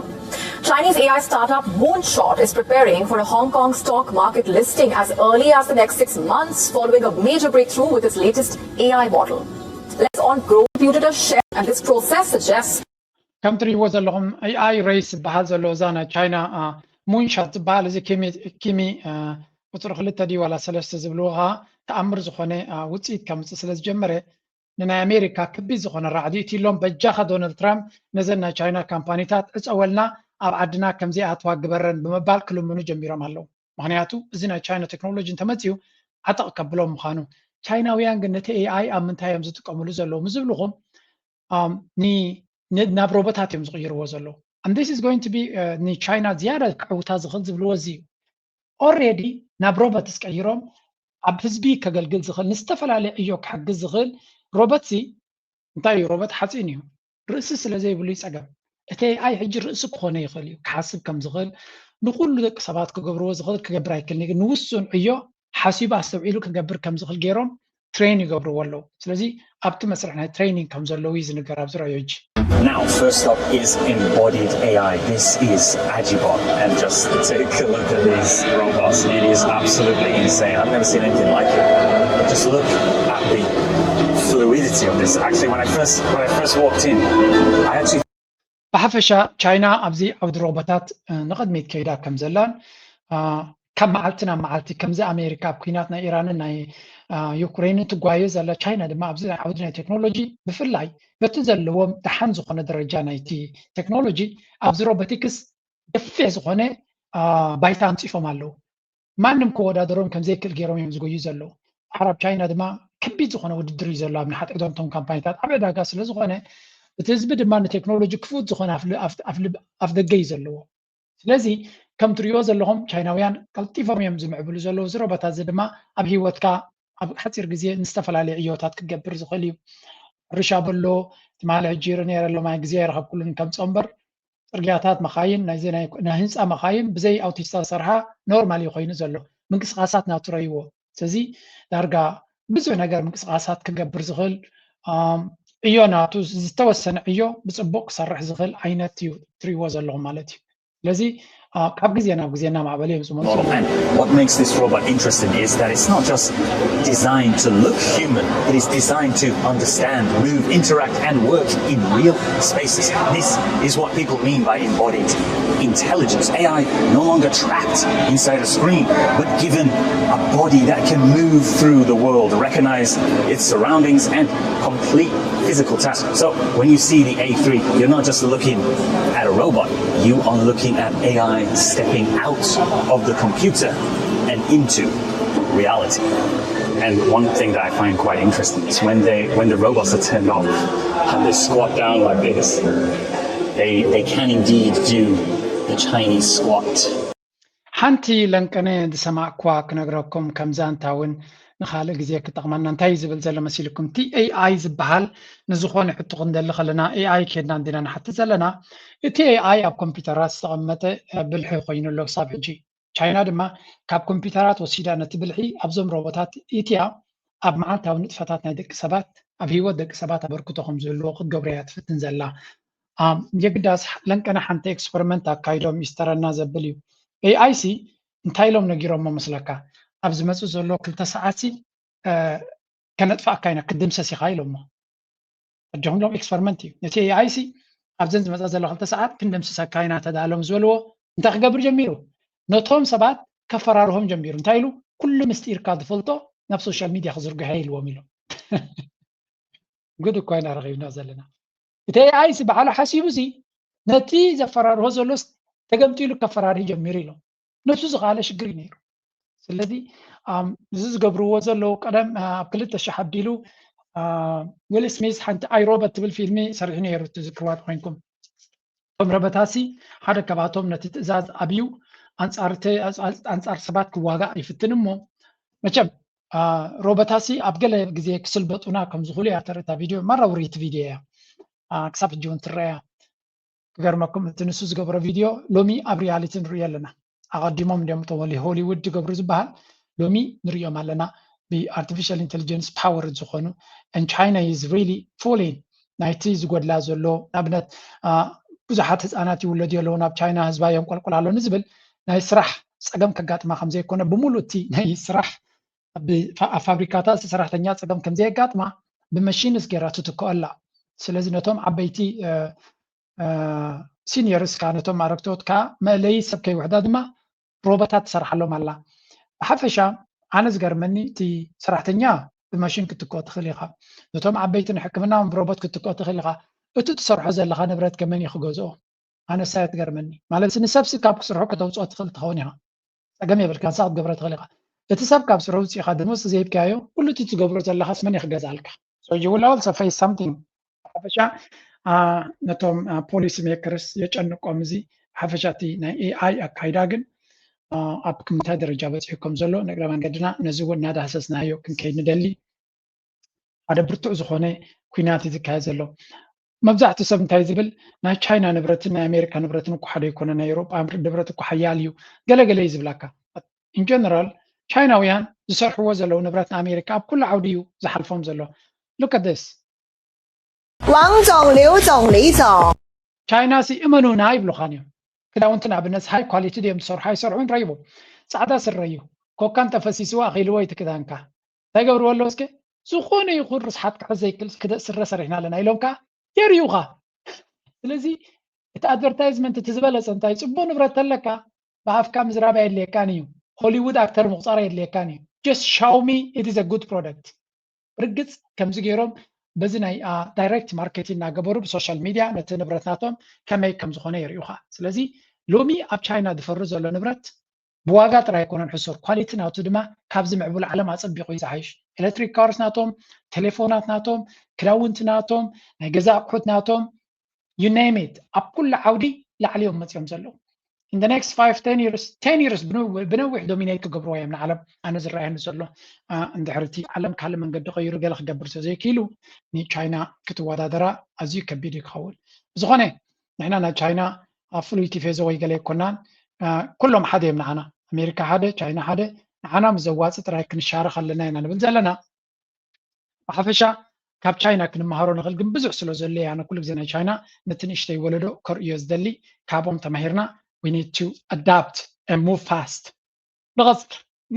Chinese AI startup Moonshot is preparing for a Hong Kong stock market listing as early as the next 6 months following a major breakthrough with its latest AI model. Let's on Grow Computer share and this process suggests ከም ትሪእዎ ዘለኹም AI ሬስ ዝበሃል ዘሎ እዛ ናይ ቻይና ሙንሻት ዝበሃል እዚ ኪሚ ቁፅሪ 2 ድዩ ዋላ 3 ዝብልዎ ከዓ ተኣምር ዝኾነ ውፅኢት ከምፅእ ስለ ዝጀመረ ንናይ ኣሜሪካ ከቢድ ዝኾነ ራዕዲ እቲ ኢሎም በጃኻ ዶናልድ ትራምፕ ነዘን ናይ ቻይና ካምፓኒታት እፀወልና ኣብ ዓድና ከምዚኣትዋ ግበረን ብምባል ክልምኑ ጀሚሮም ኣለዉ ምክንያቱ እዚ ናይ ቻይና ቴክኖሎጂ እንተመፅኡ ዓጠቕ ከብሎም ምዃኑ ቻይናውያን ግን ነቲ AI ኣብ ምንታይ እዮም ዝጥቀምሉ ዘለዉ ምዝብልኹም ናብ ሮቦታት እዮም ዝቕይርዎ ዘለዉ and this is going to be ንቻይና ዝያዳ ክዕውታ ዝኽእል ዝብልዎ እዚ እዩ ኦልሬዲ ናብ ሮቦት ዝቀይሮም ኣብ ህዝቢ ከገልግል ዝኽእል ንዝተፈላለየ እዮ ክሕግዝ ዝኽእል ሮቦት እንታይ እዩ ሮቦት ሓፂን እዩ ርእሲ ስለ ዘይብሉ ይፀገም እቲ AI ሕጂ ርእሲ ክኾነ ይኽእል እዩ ክሓስብ ከም ዝኽእል ንኩሉ ደቂ ሰባት ክገብርዎ ዝኽእል ክገብር ኣይክእልኒ ግን ንውሱን እዮ ሓሲቡ ኣስተውዒሉ ክገብር ከም ዝኽእል ገይሮም ትሬን ይገብርዎ ኣለዉ ስለዚ ኣብቲ መስርሕ ናይ ትሬኒንግ ከም ዘለዉ እዩ ዝንገር ኣብ ዝረአዮ ሕጂ Now, first up is embodied AI. This is Agibot. And just take a look at these robots. It is absolutely insane. I've never seen anything like it. But just look at the fluidity of this. Actually, when I first walked in, I actually بحفشة تشاينا أبزي عود روبوتات نقدميت كيدا كم زلان كم معلتنا معلتي كم زي أمريكا بكيناتنا إيران ناي يوكرين تقوايز على تشاينا دما أبزي عودنا تكنولوجي بفلاي بتزلوهم تحن زخونة درجة نايتي تكنولوجي أبزي روبوتيكس دفع زخونة بايتان تيفو مالو ما نم كودا درون كم زي كل جيروم يمزقو يزلو عرب تشاينا دما كبيت زخونة ودري يزلو من حتى قدام تون كامبانيتات أبدا قاس لزخونة بتزبد ما تكنولوجي كفوت زخونة أف دقي يزلو ስለዚህ ከም ትሪኦ ዘለኹም ቻይናውያን ቀልጢፎም እዮም ዝምዕብሉ ዘለዉ እዚ ሮቦታት እዚ ድማ ኣብ ሂወትካ ኣብ ሓፂር ግዜ ንዝተፈላለዩ ዕዮታት ክገብር ዝኽእል እዩ ሕርሻ በሎ ትማሊ ሕጂር ነይረ ኣሎ ማይ ግዜ ይረኸብ ኩሉን ከምፆ እምበር ፅርግያታት መኻይን ናይ ህንፃ መኻይን ብዘይ ኣውቲስታ ዝሰርሓ ኖርማል እዩ ኮይኑ ዘሎ ምንቅስቃሳት ናቱረይዎ ስለዚ ዳርጋ ብዙሕ ነገር ምንቅስቃሳት ክገብር ዝኽእል ዕዮ ናቱ ዝተወሰነ ዕዮ ብፅቡቅ ክሰርሕ ዝኽእል ዓይነት እዩ ትሪእዎ ዘለኹም ማለት እዩ ስለዚ ካብ ግዜ ናብ ግዜ እናማዕበለ እዮም ዝመፁ And what makes this robot interesting is that it's not just designed to look human, it is designed to understand, move, interact and work in real spaces. This is what people mean by embodied intelligence. AI no longer trapped inside a screen, but given a body that can move through the world, recognize its surroundings and complete physical tasks. So when you see the A3, you're not just looking at a robot, you are looking at AI stepping out of the computer and into reality. And one thing that I find quite interesting is when the robots are turned on and they squat down like this, they can indeed do the Chinese squat. ሓንቲ ለንቀነ ዝሰማዕኳ ክነግረኩም ከምዛ እንታውን ንኻልእ ግዜ ክጠቕመና እንታይ ዝብል ዘሎ መሲልኩም እቲ ኤኣይ ዝበሃል ንዝኾነ ሕቶ ክንደሊ ከለና ኤኣይ ከድና እንዲና ንሓቲ ዘለና እቲ ኤኣይ ኣብ ኮምፒውተራት ዝተቐመጠ ብልሒ ኮይኑ ኣሎ ክሳብ ሕጂ ቻይና ድማ ካብ ኮምፒውተራት ወሲዳ ነቲ ብልሒ ኣብዞም ሮቦታት ኢትያ ኣብ መዓልታዊ ንጥፈታት ናይ ደቂ ሰባት ኣብ ሂወት ደቂ ሰባት ኣበርክቶ ከም ዘለዎ ክትገብሮ እያ ትፍትን ዘላ የግዳስ ለንቀነ ሓንቲ ኤክስፐሪመንት ኣካይዶም ይስተረና ዘብል እዩ ኤኣይ ሲ እንታይ ኢሎም ነጊሮሞ መስለካ ኣብ ዝመፁ ዘሎ 2 ሰዓት ከነጥፋእካ ኢና ክድምሰስ ኢኻ ኢሎሞ እጆምሎም ኤክስፐሪመንት እዩ ነቲ ኤኣይ ሲ ኣብዘን ዝመፀ ዘሎ 2 ሰዓት ክንደምስሰካ ኢና ተዳሎም ዝበልዎ እንታይ ክገብር ጀሚሩ ነቶም ሰባት ከፈራርሆም ጀሚሩ እንታይ ኢሉ ኩሉ ምስጢርካ ዝፈልጦ ናብ ሶሻል ሚድያ ክዝርግሐ ኢልዎም ኢሎም ጉድ እኳ ኢና ረኺብና ዘለና እቲ ኤኣይ ሲ በዓሉ ሓሲቡ ሲ ነቲ ዘፈራርሆ ዘሎስ ተገምቲሉ ከፈራርህ ጀሚሩ ኢሎም ነፍሱ ዝኻለ ሽግር እዩ ነይሩ ስለዚ እዚ ዝገብርዎ ዘለዉ ቀደም ኣብ 2000 ኣቢሉ ዊል ስሚዝ ሓንቲ ኣይሮቦት ትብል ፊልሚ ሰሪሑ ነይሩ ትዝክርዋ ኮይንኩም እቶም ሮቦታሲ ሓደ ከባቶም ነቲ ትእዛዝ ኣብዩ ኣንጻር ሰባት ክዋጋእ ይፍትን እሞ መቸም ሮቦታሲ ኣብ ገለ ግዜ ክስልበጡና ከም ዝኽእሉ እያ ተርእታ ቪድዮ መራ ውሪት ቪድዮ እያ ክሳብ ሕጂ እውን ትረአያ ክገርመኩም እቲ ንሱ ዝገብሮ ቪድዮ ሎሚ ኣብ ሪያሊቲ ንሪኦ ኣለና ኣቐዲሞም እንዲኦም እቶም ሆሊውድ ዝገብሩ ዝበሃል ሎሚ ንሪኦም ኣለና ብኣርቲፊሻል ኢንቴሊጀንስ ፓወር ዝኾኑ and China is really falling ናይቲ ዝጎድላ ዘሎ ንኣብነት ብዙሓት ህፃናት ይውለዱ ኣለዉ ናብ ቻይና ህዝባ የንቆልቁል ኣሎ ንዝብል ናይ ስራሕ ፀገም ከጋጥማ ከም ዘይኮነ ብሙሉእ እቲ ናይ ስራሕ ኣብ ፋብሪካታት ሰራሕተኛ ፀገም ከም ዘየጋጥማ ብመሽንስ ጌራ ትትክኦ ኣላ ስለዚ ነቶም ዓበይቲ ሲኒየርስ ካ ነቶም ኣረግቶት ካ መለይ ሰብ ከይውሕዳ ድማ ሮቦታት ትሰርሓሎም ኣላ ብሓፈሻ ኣነ ዝገርመኒ እቲ ሰራሕተኛ ብማሽን ክትክኦ ትኽእል ኢኻ ነቶም ዓበይቲ ንሕክምና ብሮቦት ክትክኦ ትኽእል ኢኻ እቲ ትሰርሖ ዘለካ ንብረት ከመን እዩ ክገዝኦ ኣነ ሳያ ትገርመኒ ማለት ንሰብሲ ካብ ክስርሖ ከተውፅኦ ትኽእል ትኸውን ኢኻ ፀገም የብልካ ንሳ ክትገብሮ ትኽእል ኢኻ እቲ ሰብ ካብ ስርሑ ውፅኢኻ ድምስ ዘይብካዮ ኩሉ እቲ ትገብሮ ዘለካስ መን ይክገዝኣልካ so you will also face something ብሓፈሻ ነቶም ፖሊሲ ሜከርስ የጨንቆም እዚ ብሓፈሻ እቲ ናይ ኤኣይ ኣካይዳ ግን ኣብ ክምንታይ ደረጃ በፂሑ ከም ዘሎ ነግረ መንገድና ነዚ እውን እናዳሰስናዮ ክንከይድ ንደሊ ሓደ ብርቱዕ ዝኾነ ኩናት እዩ ዝካየድ ዘሎ መብዛሕትኡ ሰብ እንታይ ዝብል ናይ ቻይና ንብረትን ናይ ኣሜሪካ ንብረትን እኳ ሓደ ይኮነ ናይ ኤውሮጳ ንብረት እኳ ሓያል እዩ ገለገለ እዩ ዝብላካ ኢን ጀነራል ቻይናውያን ዝሰርሕዎ ዘለዉ ንብረት ንኣሜሪካ ኣብ ኩሉ ዓውዲ እዩ ዝሓልፎም ዘሎ look at this ዋং ዞং ሊው ዞং ሊ ዞং ቻይና ሲ እመኑና ይብሉኻን እዮም ክዳውንቲ ንኣብነት ሃይ ኳሊቲ ድዮም ዝሰርሑ ኣይሰርሑን ረይቦም ፃዕዳ ስረ እዩ ኮካን ተፈሲስዎ ኣኺልዎ እቲ ክዳንካ እንታይ ገብርዎ ኣለዎ እስከ ዝኾነ ይኹን ርስሓት ክሕዝ ዘይክእል ስረ ሰሪሕና ኣለና ኢሎም ከዓ የርዩኻ ስለዚ እቲ ኣድቨርታይዝመንት እቲ ዝበለፀ እንታይ ፅቡቅ ንብረት ተለካ ብኣፍካ ምዝራባ የድልየካን እዩ ሆሊውድ ኣክተር ምቁፃር የድልየካን እዩ just show me it is a good product ርግፅ ከምዚ ገይሮም በዚ ናይ ዳይሬክት ማርኬቲንግ እናገበሩ ብሶሻል ሚድያ ነቲ ንብረትናቶም ከመይ ከም ዝኾነ የርእዩኻ ስለዚ ሎሚ ኣብ ቻይና ዝፈሪ ዘሎ ንብረት ብዋጋ ጥራይ ኣይኮነን ሕሱር ኳሊቲ ናቱ ድማ ካብዚ ምዕቡል ዓለም ኣፀቢቑ እዩ ዝሓይሽ ኤሌክትሪክ ካርስ ናቶም ቴሌፎናት ናቶም ክዳውንቲ ናቶም ናይ ገዛ ኣቑሑት ናቶም you name it ኣብ ኩሉ ዓውዲ ላዕሊዮም መፅዮም ዘለዉ in the next 5-10 years ብነዊሕ ዶሚኔት ክገብርዎ እዮም ንዓለም ኣነ ዝረኣየኒ ዘሎ እንድሕርቲ ዓለም ካልእ መንገዲ ቀይሩ ገለ ክገብር ዘይክኢሉ ንቻይና ክትወዳደራ ኣዝዩ ከቢድ ይክኸውን ዝኾነ ንሕና ናይ ቻይና ፍሉይ ቲፌዞ ወይ ገለ ይኮናን ኩሎም ሓደ እዮም ንዓና ኣሜሪካ ሓደ ቻይና ሓደ ንዓና ምዘዋፅእ ጥራይ ክንሻርክ ኣለና ኢና ንብል ዘለና ብሓፈሻ ካብ ቻይና ክንመሃሮ ንኽእል ግን ብዙሕ ስለ ዘሎ ኣነ ኩሉ ግዜ ናይ ቻይና ነቲ ንእሽተይ ወለዶ ከርእዮ ዝደሊ ካብኦም ተማሂርና we need to adapt and move fast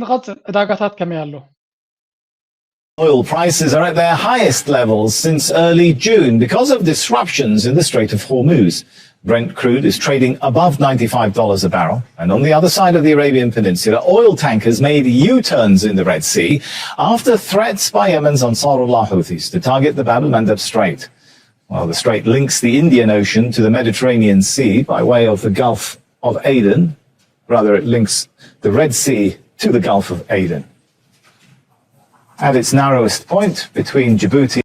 ንቐፅል ዕዳጋታት ከመይ ኣሎ Oil prices are at their highest levels since early June because of disruptions in the Strait of Hormuz. Brent crude is trading above $95 a barrel. And on the other side of the Arabian Peninsula, oil tankers made U-turns in the Red Sea after threats by Yemen's Ansarullah Houthis to target the Bab el-Mandeb Strait. Well, the strait links the Indian Ocean to the Mediterranean Sea by way of the Gulf of Aden. Rather, it links the Red Sea to the Gulf of Aden. At its narrowest point between Djibouti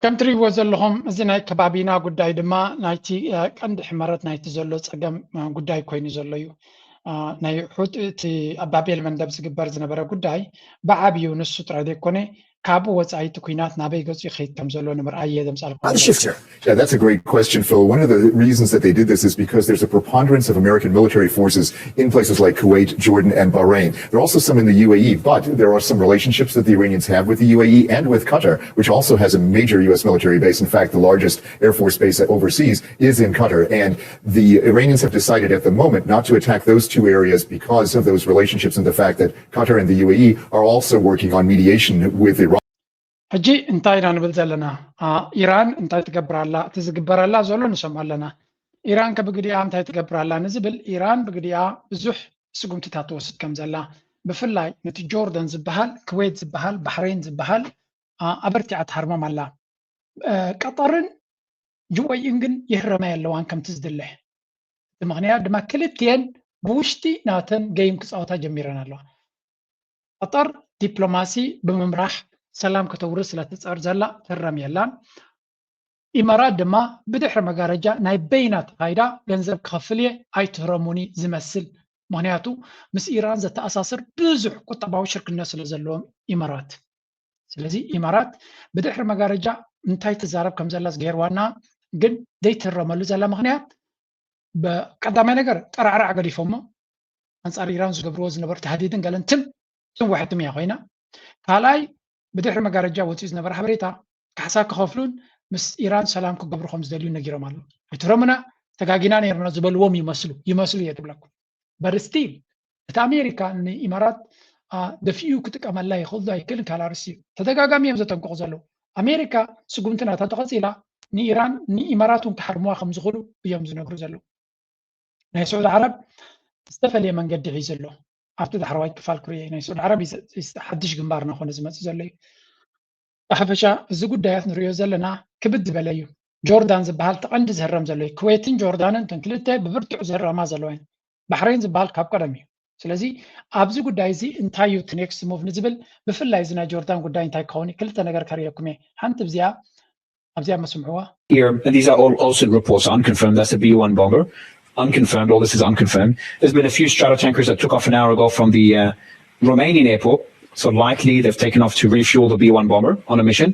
ከም ትሪእዎ ዘለኹም እዚ ናይ ከባቢና ጉዳይ ድማ ናይቲ ቀንዲ ሕመረት ናይቲ ዘሎ ፀገም ጉዳይ ኮይኑ ዘሎ እዩ ናይ ሑት እቲ ኣብ ባቤል መንደብ ዝግበር ዝነበረ ጉዳይ ብዓብዩ ንሱ ጥራይ ዘይኮነ ካብኡ ወፃኢቲ ኩናት ናበይ ገፁ ይኸይድ ከም ዘሎ ንምርኣይ እየ ዘምፃልኩ Yeah, that's a great question, Phil. One of the reasons that they did this is because there's a preponderance of American military forces in places like Kuwait, Jordan, and Bahrain. There are also some in the UAE, but there are some relationships that the Iranians have with the UAE and with Qatar, which also has a major U.S. military base. In fact, the largest Air Force base overseas is in Qatar. And the Iranians have decided at the moment not to attack those two areas because of those relationships and the fact that Qatar and the UAE are also working on mediation with Iran. ሕጂ እንታይ ኢና ንብል ዘለና ኢራን እንታይ ትገብራላ እቲ ዝግበረላ ዘሎ ንሰምዖ ኣለና ኢራን ከብግዲኣ እንታይ ትገብራላ ንዝብል ኢራን ብግዲኣ ብዙሕ ስጉምትታት ትወስድ ከም ዘላ ብፍላይ ነቲ ጆርዳን ዝበሃል ኩዌት ዝበሃል ባሕሬን ዝበሃል ኣበርቲዓ ትሃርሞም ኣላ ቀጠርን ዩኤኢን ግን ይህረመይ ኣለዋን ከምቲ ዝድልሕ እቲ ምክንያት ድማ ክልትየን ብውሽጢ ናተን ገይም ክፃወታ ጀሚረን ኣለዋ ቀጠር ዲፕሎማሲ ብምምራሕ ሰላም ከተውርስ ስለትፀር ዘላ ትረም የላን ኢማራት ድማ ብድሕሪ መጋረጃ ናይ በይናት ፋይዳ ገንዘብ ክኸፍል እየ ኣይትህረሙኒ ዝመስል ምክንያቱ ምስ ኢራን ዘተኣሳስር ብዙሕ ቁጠባዊ ሽርክነት ስለ ዘለዎም ኢማራት ስለዚ ኢማራት ብድሕሪ መጋረጃ እንታይ ትዛረብ ከም ዘላ ዝገይርዋና ግን ዘይትህረመሉ ዘላ ምክንያት ብቀዳማይ ነገር ጠራዕራዕ ገዲፎሞ ኣንፃር ኢራን ዝገብርዎ ዝነበሩ ተሃዲድን ገለን ትንውሕትም እያ ኮይና ካልኣይ ብድሕሪ መጋረጃ ወፂኡ ዝነበረ ሓበሬታ ካሕሳብ ክኸፍሉን ምስ ኢራን ሰላም ክገብሩ ከም ዝደልዩ ነጊሮም ኣለዉ ኣይትረሙና ተጋጊና ነርና ዝበልዎም ይመስሉ እየ ትብለኩም በርስቲል እቲ ኣሜሪካ ንኢማራት ደፊኡ ክጥቀመላ ይኽእሉ ኣይክእልን ካልኣርስ እዩ ተደጋጋሚ እዮም ዘጠንቅቑ ዘለዉ ኣሜሪካ ስጉምትናታ ተቐፂላ ንኢራን ንኢማራት እውን ክሓርምዋ ከም ዝኽእሉ እዮም ዝነግሩ ዘለዉ ናይ ስዑድ ዓረብ ዝተፈለየ መንገዲ ሒዙ ኣሎ ኣብቲ ዳሕረዋይ ክፋል ክርየ ናይ ስዑድ ዓረብ ሓድሽ ግንባር ናኾነ ዝመፅእ ዘሎ እዩ ብሓፈሻ እዚ ጉዳያት ንሪኦ ዘለና ክብድ ዝበለ እዩ ጆርዳን ዝበሃል ተቐንዲ ዝህረም ዘሎ እዩ ኩዌትን ጆርዳንን እተን ክልተ ብብርቱዕ ዝህረማ ዘለዋ እየን ባሕሬን ዝበሃል ካብ ቀደም እዩ ስለዚ ኣብዚ ጉዳይ እዚ እንታይ እዩ እቲ ኔክስት ሙቭ ንዝብል ብፍላይ እዚ ናይ ጆርዳን ጉዳይ እንታይ ክኸውን ክልተ ነገር ከርየኩም እየ ሓንቲ ብዚኣ ኣብዚኣ መስምዕዋ Here, and these are all also reports unconfirmed. That's a B-1 bomber. Unconfirmed. All this is unconfirmed. There's been a few stratotankers that took off an hour ago from the Romanian airport. So likely they've taken off to refuel the B-1 bomber on a mission.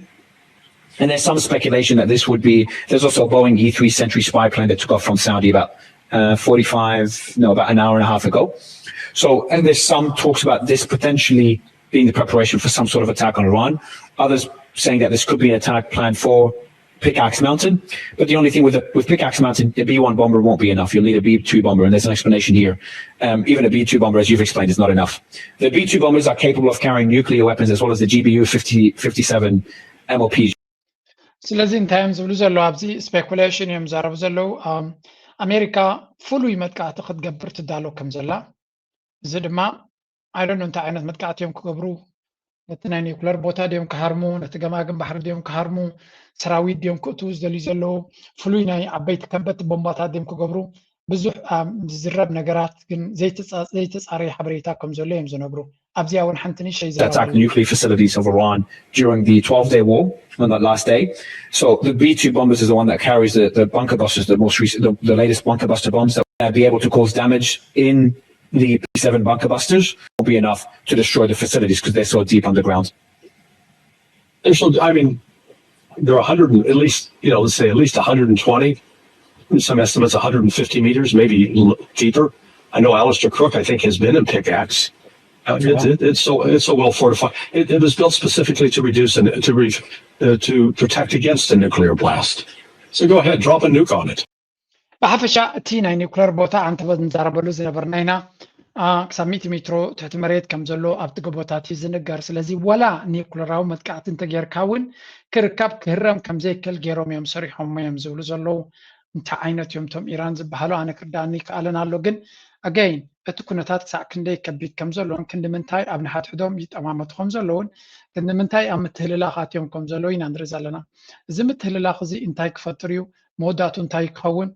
And there's some speculation that this would be, there's also a Boeing E-3 Sentry spy plane that took off from Saudi about about an hour and a half ago. So, and there's some talks about this potentially being the preparation for some sort of attack on Iran. Others saying that this could be an attack planned for Pickaxe Mountain. But the only thing with Pickaxe Mountain, a B-1 bomber won't be enough. You'll need a B-2 bomber, and there's an explanation here. Even a B-2 bomber, as you've explained, is not enough. The B-2 bombers are capable of carrying nuclear weapons as well as the GBU 57 MOPs. ስለዚህ እንታይም ዝብሉ ዘሎ ኣብዚ ስፔኩሌሽን እዮም ዛረቡ ዘለው ኣሜሪካ ፍሉይ መጥቃዕቲ ክትገብር ትዳሎ ከም ዘላ እዚ ድማ ኣይዶን እንታይ ዓይነት መጥቃዕቲ እዮም ክገብሩ ነቲ ናይ ኒውክለር ቦታ ድዮም ክሃርሙ ነቲ ገማግም ባሕሪ ድዮም ክሃርሙ ሰራዊት ድዮም ክእትዉ ዝደልዩ ዘለው ፍሉይ ናይ ዓበይቲ ከበድቲ ቦምባታት ድዮም ክገብሩ ብዙሕ ዝረብ ነገራት ግን ዘይተፃረየ ሓበሬታ ከም ዘሎ እዮም ዝነግሩ ኣብዚያ እውን ሓንቲ ንእሽተይ attacked the nuclear facilities of Iran during the 12-day war on that last day. So the B-2 bombers is the one that carries the bunker busters, the most recent, the latest bunker buster bombs that will be able to cause damage in the P-7 bunker busters. Won't be enough to destroy the facilities because they're so deep underground. I mean, there are 100, at least, let's say at least 120. Some estimates 150 meters, maybe deeper. I know Alistair Crook, I think, has been in Pickaxe. It's so well fortified. It was built specifically to reduce and to protect against a nuclear blast. So go ahead, drop a nuke on it. ብሓፈሻ እቲ ናይ ኒውክለር ቦታ ኣንተበ ንዛረበሉ ዝነበርና ኢና ክሳብ 100 ሜትሮ ትሕቲ መሬት ከም ዘሎ ኣብቲ ጎቦታት ዝንገር ስለዚ ወላ ኒውክለራዊ መጥቃዕቲ እንተጌርካ እውን ክርከብ ክህረም ከም ዘይክእል ገይሮም እዮም ሰሪሖም እዮም ዝብሉ ዘለው እንታይ ዓይነት እዮም ቶም ኢራን ዝበሃሉ ኣነ ክርዳእኒ ከኣለን ኣሎ ግን ኣገይን እቲ ኩነታት ክሳዕ ክንደይ ከቢድ ከም ዘለዎን ክንዲ ምንታይ ኣብ ንሓትሕዶም ይጠማመቱ ከም ዘለውን ክንዲ ምንታይ ኣብ ምትህልላኻት እዮም ከም ዘለዎ ኢና ንርኢ ዘለና እዚ ምትህልላኽ እዚ እንታይ ክፈጥር እዩ መወዳእቱ እንታይ ክኸውን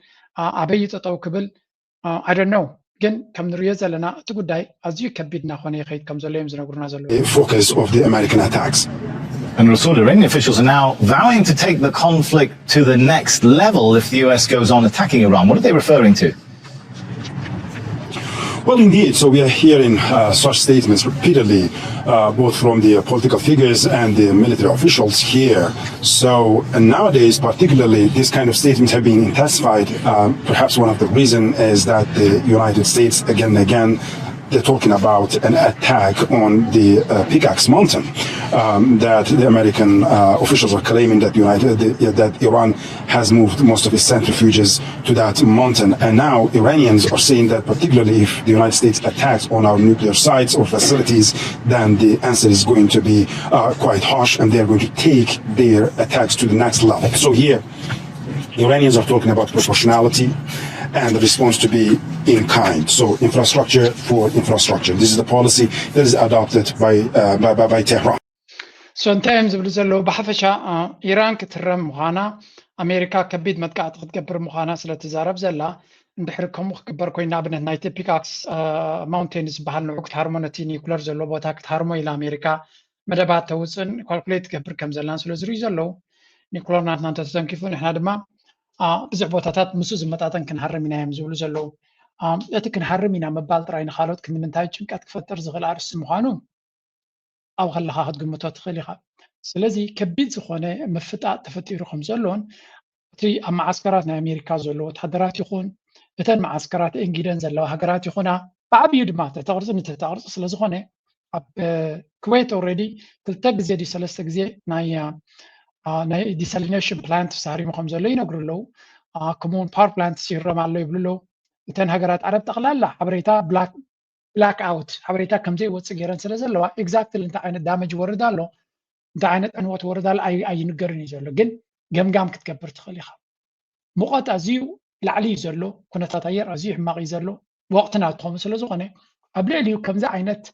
ኣበይ ጠጠው ክብል I don't know ግን ከም ንሪኦ ዘለና እቲ ጉዳይ ኣዝዩ ከቢድ እናኾነ ይኸይድ ከም ዘሎ እዮም ዝነግሩና ዘለዉ focus of the American attacks. And Rasul, Iranian officials are now vowing to take the conflict to the next level if the US goes on attacking Iran. What are they referring to? Well, indeed. So we are hearing such statements repeatedly, both from the political figures and the military officials here. So nowadays, particularly, these kind of statements have been intensified. Perhaps one of the reasons is that the United States, again and again, they're talking about an attack on the Pickaxe Mountain, that the American officials are claiming that that Iran has moved most of its centrifuges to that mountain. And now Iranians are saying that particularly if the United States attacks on our nuclear sites or facilities, then the answer is going to be quite harsh and they're going to take their attacks to the next level. So here, Iranians are talking about proportionality and the response to be in kind. So infrastructure for infrastructure. This is the policy that is adopted by Tehran. So እንታይ እዮም ዝብሉ ዘለዉ ብሓፈሻ ኢራን ክትረም ምዃና ኣሜሪካ ከቢድ መጥቃዕቲ ክትገብር ምዃና ስለትዛረብ ዘላ እንድሕሪ ከምኡ ክግበር ኮይኑ ንኣብነት ናይቲ ፒካክስ ማውንቴን ዝበሃል ንዑ ክትሃርሞ ነቲ ኒውክለር ዘሎ ቦታ ክትሃርሞ ኢላ ኣሜሪካ መደባት ተውፅን ኳልኩሌት ትገብር ከም ዘላን ስለ ዝርዩ ዘለዉ ኒውክለር ናትና እንተተንኪፉ ንሕና ድማ ብዙሕ ቦታታት ምስ ዝመጣጠን ክንሃርም ኢና እዮም ዝብሉ ዘለዉ እቲ ክንሃርም ኢና መባል ጥራይ ንካልኦት ክንምንታይ ጭንቀት ክፈጥር ዝኽእል ኣርእስቲ ምዃኑ ኣብ ከለኻ ክትግምቶ ትኽእል ኢኻ ስለዚ ከቢድ ዝኾነ ምፍጣጥ ተፈጢሩ ከም ዘሎን እቲ ኣብ ማዓስከራት ናይ ኣሜሪካ ዘለዎ ወታደራት ይኹን እተን ማዓስከራት እንጊደን ዘለዋ ሃገራት ይኹና ብዓብዩ ድማ ተተቕርፂ ንተተቕርፂ ስለ ዝኾነ ኣብ ኩዌት ኦልሬዲ 2 ግዜ ዲ 3 ግዜ ናይ ዲሳሊኔሽን ፕላንት ተሳሪሙ ከም ዘሎ ይነግሩ ኣለዉ ከምኡውን ፓወር ፕላንት ይረም ኣሎ ይብሉ ኣለዉ እተን ሃገራት ዓረብ ጠቕላላ ሓበሬታ ብላክ ኣውት ሓበሬታ ከምዘይ ወፅእ ገይረን ስለ ዘለዋ ኤግዛክትሊ እንታይ ዓይነት ዳመጅ ወርዳ ኣሎ እንታይ ዓይነት ዕንወት ወርዳ ኣሎ ኣይንገርን እዩ ዘሎ ግን ገምጋም ክትገብር ትኽእል ኢኻ ሙቐት ኣዝዩ ላዕሊ እዩ ዘሎ ኩነታት ኣየር ኣዝዩ ሕማቕ እዩ ዘሎ ወቅትና ትኸምኡ ስለ ዝኾነ ኣብ ልዕሊኡ ከምዚ ዓይነት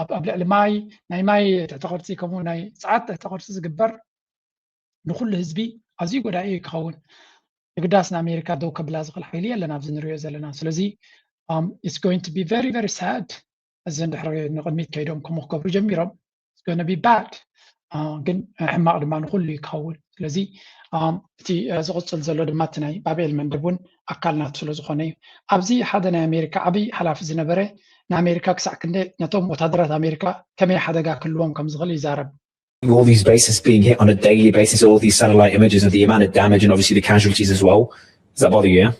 ኣብ ልዕሊ ማይ ናይ ማይ ተቕርፂ ከምኡ ናይ ፀዓት ተቕርፂ ዝግበር ንኩሉ ህዝቢ ኣዝዩ ጎዳኢ ክኸውን ንግዳስ ንኣሜሪካ ደው ከብላ ዝኽእል ሓይሊ የለን ኣብዚ ንሪኦ ዘለና ስለዚ it's going to be very very sad እዚ እንድሕሪ ንቕድሚት ከይዶም ከምኡ ክገብሩ ጀሚሮም it's going to be bad ግን ሕማቕ ድማ ንኩሉ ይክኸውን ስለዚ እቲ ዝቕፅል ዘሎ ድማ እቲ ናይ ባቤል መንደብ እውን ኣካል ናቱ ስለ ዝኾነ እዩ ኣብዚ ሓደ ናይ ኣሜሪካ ዓብይ ሓላፊ ዝነበረ ንኣሜሪካ ክሳዕ ክንደይ ነቶም ወታደራት ኣሜሪካ ከመይ ሓደጋ ክህልዎም ከም ዝኽእል ይዛረብ All these bases being hit on a daily basis, all these satellite images of the amount of damage and obviously the casualties as well. Does that bother you? Yeah?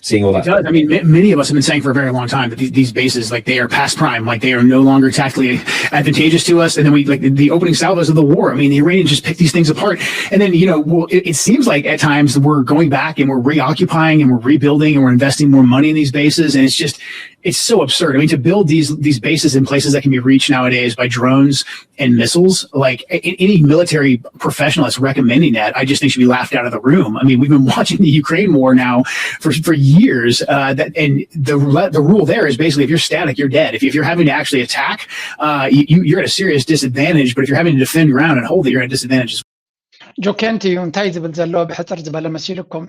Seeing all that. It does. I mean, many of us have been saying for a very long time that these bases, like they are past prime, like they are no longer tactically advantageous to us. And then we, like the opening salvos of the war, I mean, the Iranians just pick these things apart. And then, it seems like at times we're going back and we're reoccupying and we're rebuilding and we're investing more money in these bases. And it's so absurd. I mean, to build these bases in places that can be reached nowadays by drones and missiles, like any military professional that's recommending that, I just think should be laughed out of the room. I mean, we've been watching the Ukraine war now for years, and the rule there is basically if you're static, you're dead. If you're having to actually attack, you're at a serious disadvantage. But if you're having to defend ground and hold it, you're at a disadvantage. ጆኬንቲ እንታይ ዝብል ዘሎ ብሕፅር ዝበለ መሲልኩም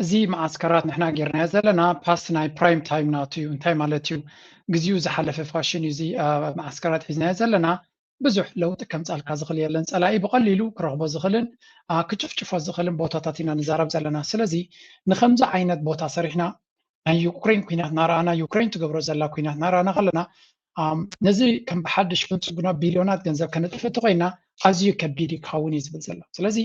እዚ ማዓስከራት ንሕና ጌርና ዘለና ፓስ ናይ ፕራይም ታይም ናቱ እዩ እንታይ ማለት እዩ ግዜኡ ዝሓለፈ ፋሽን እዩ እዚ ማዓስከራት ሒዝና ዘለና ብዙሕ ለውጢ ከምፃልካ ዝኽእል የለን ፀላኢ ብቐሊሉ ክረኽቦ ዝኽእልን ክጭፍጭፎ ዝኽእልን ቦታታት ኢና ንዛረብ ዘለና ስለዚ ንከምዚ ዓይነት ቦታ ሰሪሕና ናይ ዩክሬን ኩናት ናርኣና ዩክሬን ትገብሮ ዘላ ኩናት ናርኣና ከለና ነዚ ከም ብሓድሽ ፍንፅጉና ቢልዮናት ገንዘብ ከነጥፍ እንተኮይና ኣዝዩ ከቢድ ክኸውን እዩ ዝብል ዘሎ ስለዚ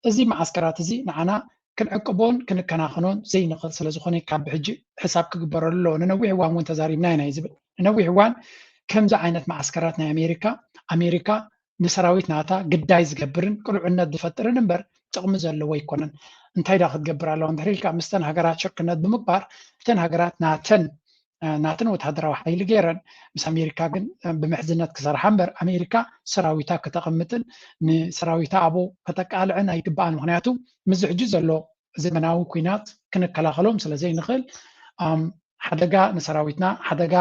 እዚ ማዓስከራት እዚ ንዓና ክንዕቅቦን ክንከናኸኖን ዘይንኽእል ስለዝኾነ ካብ ብሕጂ ሕሳብ ክግበረሉ ኣለዎ ንነዊሕ እዋን እውን ተዛሪብና ኢና እዩ ዝብል ንነዊሕ እዋን ከምዚ ዓይነት ማዓስከራት ናይ ኣሜሪካ ንሰራዊት ናታ ግዳይ ዝገብርን ቅልዑነት ዝፈጥርን እምበር ጥቕሚ ዘለዎ ኣይኮነን እንታይ ዳ ክትገብር ኣለዋ እንድሕሪልካ ምስተን ሃገራት ሽርክነት ብምግባር እተን ሃገራት ናትን ወታደራዊ ሓይሊ ገይረን ምስ ኣሜሪካ ግን ብምሕዝነት ክሰርሓ እምበር ኣሜሪካ ሰራዊታ ከተቐምጥን ንሰራዊታ ኣብኡ ከተቃልዕን ኣይግባኣን ምክንያቱ ምዚ ሕጂ ዘሎ ዘመናዊ ኩናት ክንከላኸሎም ስለዘይንኽእል ሓደጋ ንሰራዊትና ሓደጋ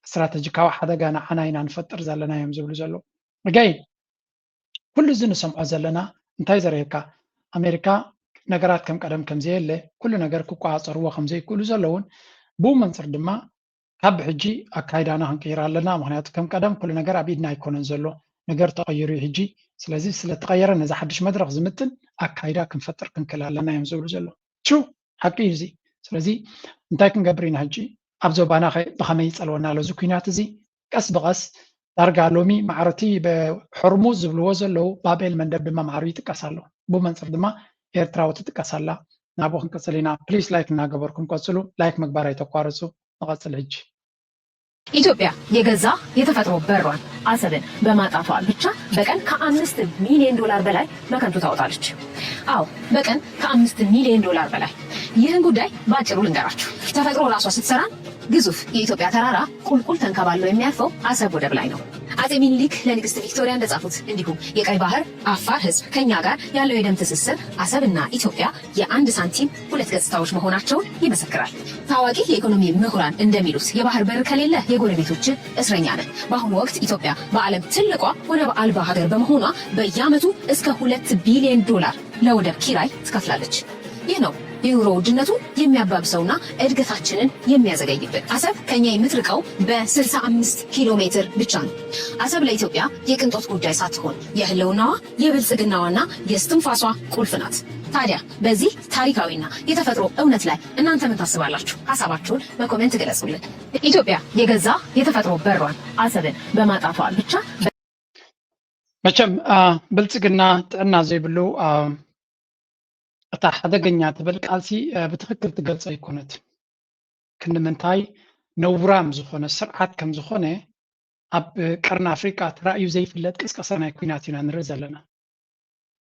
ስትራቴጂካዊ ሓደጋ ንዓና ኢና ንፈጥር ዘለና እዮም ዝብሉ ዘሎ again ኩሉ እዚ ንሰምዖ ዘለና እንታይ ዘርእየካ ኣሜሪካ ነገራት ከም ቀደም ከምዘየለ ኩሉ ነገር ክቋፀርዎ ከምዘይክእሉ ዘለውን ብኡ መንፅር ድማ ካብ ሕጂ ኣካይዳና ክንቀይር ኣለና ምክንያቱ ከም ቀደም ኩሉ ነገር ኣብ ኢድና ኣይኮነን ዘሎ ነገር ተቐይሩ ሕጂ ስለዚ ስለተቐየረ ነዚ ሓድሽ መድረክ ዝምጥን ኣካይዳ ክንፈጥር ክንክእል ኣለና እዮም ዝብሉ ዘሎ ትሩ ሓቂ እዩ እዚ ስለዚ እንታይ ክንገብር ኢና ሕጂ ኣብ ዞባና ብኸመይ ይፀልወና ኣሎ እዚ ኩናት እዚ ቀስ ብቐስ ዳርጋ ሎሚ ማዕረቲ ብሕርሙዝ ዝብልዎ ዘለዉ ባቤል መንደብ ድማ ማዕሩ ይጥቀስ ኣሎ ብመንፅር ድማ ኤርትራዊ ትጥቀስ ኣላ ናብኡ ክንቅፅል ኢና ፕሊስ ላይክ እናገበርኩም ቀፅሉ ላይክ ምግባር ኣይተቋርፁ ንቐፅል ሕጂ ኢትዮጵያ የገዛ የተፈጥሮ በሯን አሰብን በማጣቷ ብቻ በቀን ከ5 ሚሊዮን ዶላር በላይ በከንቱ ታወጣለች። አዎ በቀን ከ5 ሚሊዮን ዶላር በላይ። ይህን ጉዳይ ባጭሩ ልንገራችሁ። ተፈጥሮ ራሷ ስትሰራን ግዙፍ የኢትዮጵያ ተራራ ቁልቁል ተንከባሎ የሚያልፈው አሰብ ወደብ ላይ ነው። አፄ ሚኒሊክ ለንግስት ቪክቶሪያ እንደጻፉት እንዲሁም የቀይ ባህር አፋር ህዝብ ከኛ ጋር ያለው የደም ትስስር አሰብና ኢትዮጵያ የአንድ ሳንቲም ሁለት ገጽታዎች መሆናቸውን ይመሰክራል። ታዋቂ የኢኮኖሚ ምሁራን እንደሚሉት የባህር በር ከሌለ የጎረቤቶች እስረኛ ነን። በአሁኑ ወቅት ኢትዮጵያ በዓለም ትልቋ ወደብ አልባ ሀገር በመሆኗ በየዓመቱ እስከ 2 ቢሊዮን ዶላር ለወደብ ኪራይ ትከፍላለች። ይህ ነው የኑሮ ውድነቱ የሚያባብሰውና እድገታችንን የሚያዘገይብን። አሰብ ከኛ የምትርቀው በ65 ኪሎ ሜትር ብቻ ነው። አሰብ ለኢትዮጵያ የቅንጦት ጉዳይ ሳትሆን የህልውናዋ የብልጽግናዋና የስትንፋሷ ቁልፍ ናት። ታዲያ በዚህ ታሪካዊና የተፈጥሮ እውነት ላይ እናንተ ምን ታስባላችሁ? ሀሳባችሁን በኮሜንት ገለጹልን። ኢትዮጵያ የገዛ የተፈጥሮ በሯን አሰብን በማጣቷ ብቻ መቼም ብልጽግና ጥዕና ዘይብሉ እታ ሓደገኛ ትብል ቃልሲ ብትክክል ትገልጸ ኣይኮነት ክንምንታይ ነውራም ዝኾነ ስርዓት ከም ዝኾነ ኣብ ቀርኒ ኣፍሪቃ ተራእዩ ዘይፍለጥ ቅስቀሳ ናይ ኩናት ኢና ንርኢ ዘለና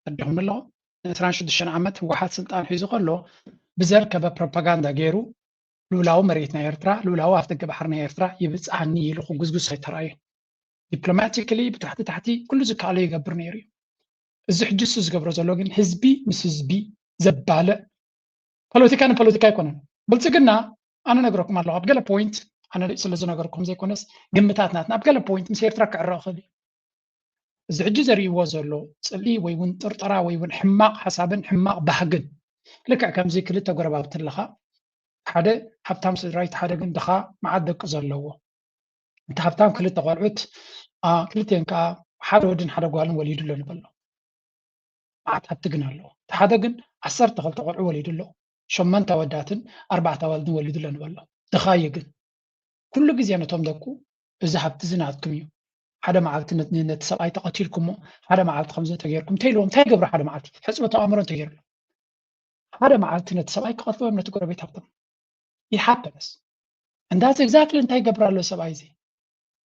ተደኹም ኣለኹ 26 ዓመት ህወሓት ስልጣን ሒዙ ከሎ ብዘርከበ ፕሮፓጋንዳ ገይሩ ሉላዊ መሬት ናይ ኤርትራ ሉላዊ ኣፍ ደገ ባሕሪ ናይ ኤርትራ ይብፅዓኒ ኢሉ ጉዝጉዝ ኣይተረኣየ ዲፕሎማቲካሊ ብታሕቲ ታሕቲ ኩሉ ዝከኣለ ይገብር ነይሩ እዩ እዚ ሕጅስ ዝገብሮ ዘሎ ግን ህዝቢ ምስ ህዝቢ ዘባለ ፖለቲካ ንፖለቲካ ኣይኮነን ብልጽግና ኣነ ነግረኩም ኣለኹ ኣብ ገለ ፖይንት ኣነ ስለዝነገርኩም ዘይኮነስ ግምታት ናትና ኣብ ገለ ፖይንት ምስ ኤርትራ ክዕረቕ ክእል እዩ እዚ ሕጂ ዘርእይዎ ዘሎ ፅልኢ ወይ እውን ጥርጠራ ወይ እውን ሕማቕ ሓሳብን ሕማቕ ባህግን ልክዕ ከምዚ ክልተ ጎረባብቲ ኣለኻ ሓደ ሃብታም ስድራይት ሓደ ግን ድኻ መዓት ደቂ ዘለዎ እቲ ሃብታም ክልተ ቆልዑት ክልተን ከዓ ሓደ ወድን ሓደ ጓልን ወሊዱ ኣሎ ንበሎ መዓት ሃብቲ ግን ኣለዎ እቲ ሓደ ግን 12 ቆልዑ ወሊዱ ኣሎ 8 ኣወዳትን 4 ኣዋልድን ወሊዱ ኣሎ ንበሎ ድኻየ ግን ኩሉ ግዜ ነቶም ደቁ እዚ ሃብቲ ዝናትኩም እዩ ሓደ መዓልቲ ነቲ ሰብኣይ ተቐቲልኩሞ ሓደ መዓልቲ ከምዚ ተገይርኩም እንተይልዎም እንታይ ገብሩ ሓደ መዓልቲ ሕፅበቶ ኣእምሮ እንተገይሩሎ ሓደ መዓልቲ ነቲ ሰብኣይ ክቐትሎም ነቲ ጎረቤት ሃብቶም it happens and that's exactly እንታይ ገብር ኣሎ ሰብኣይ እዚ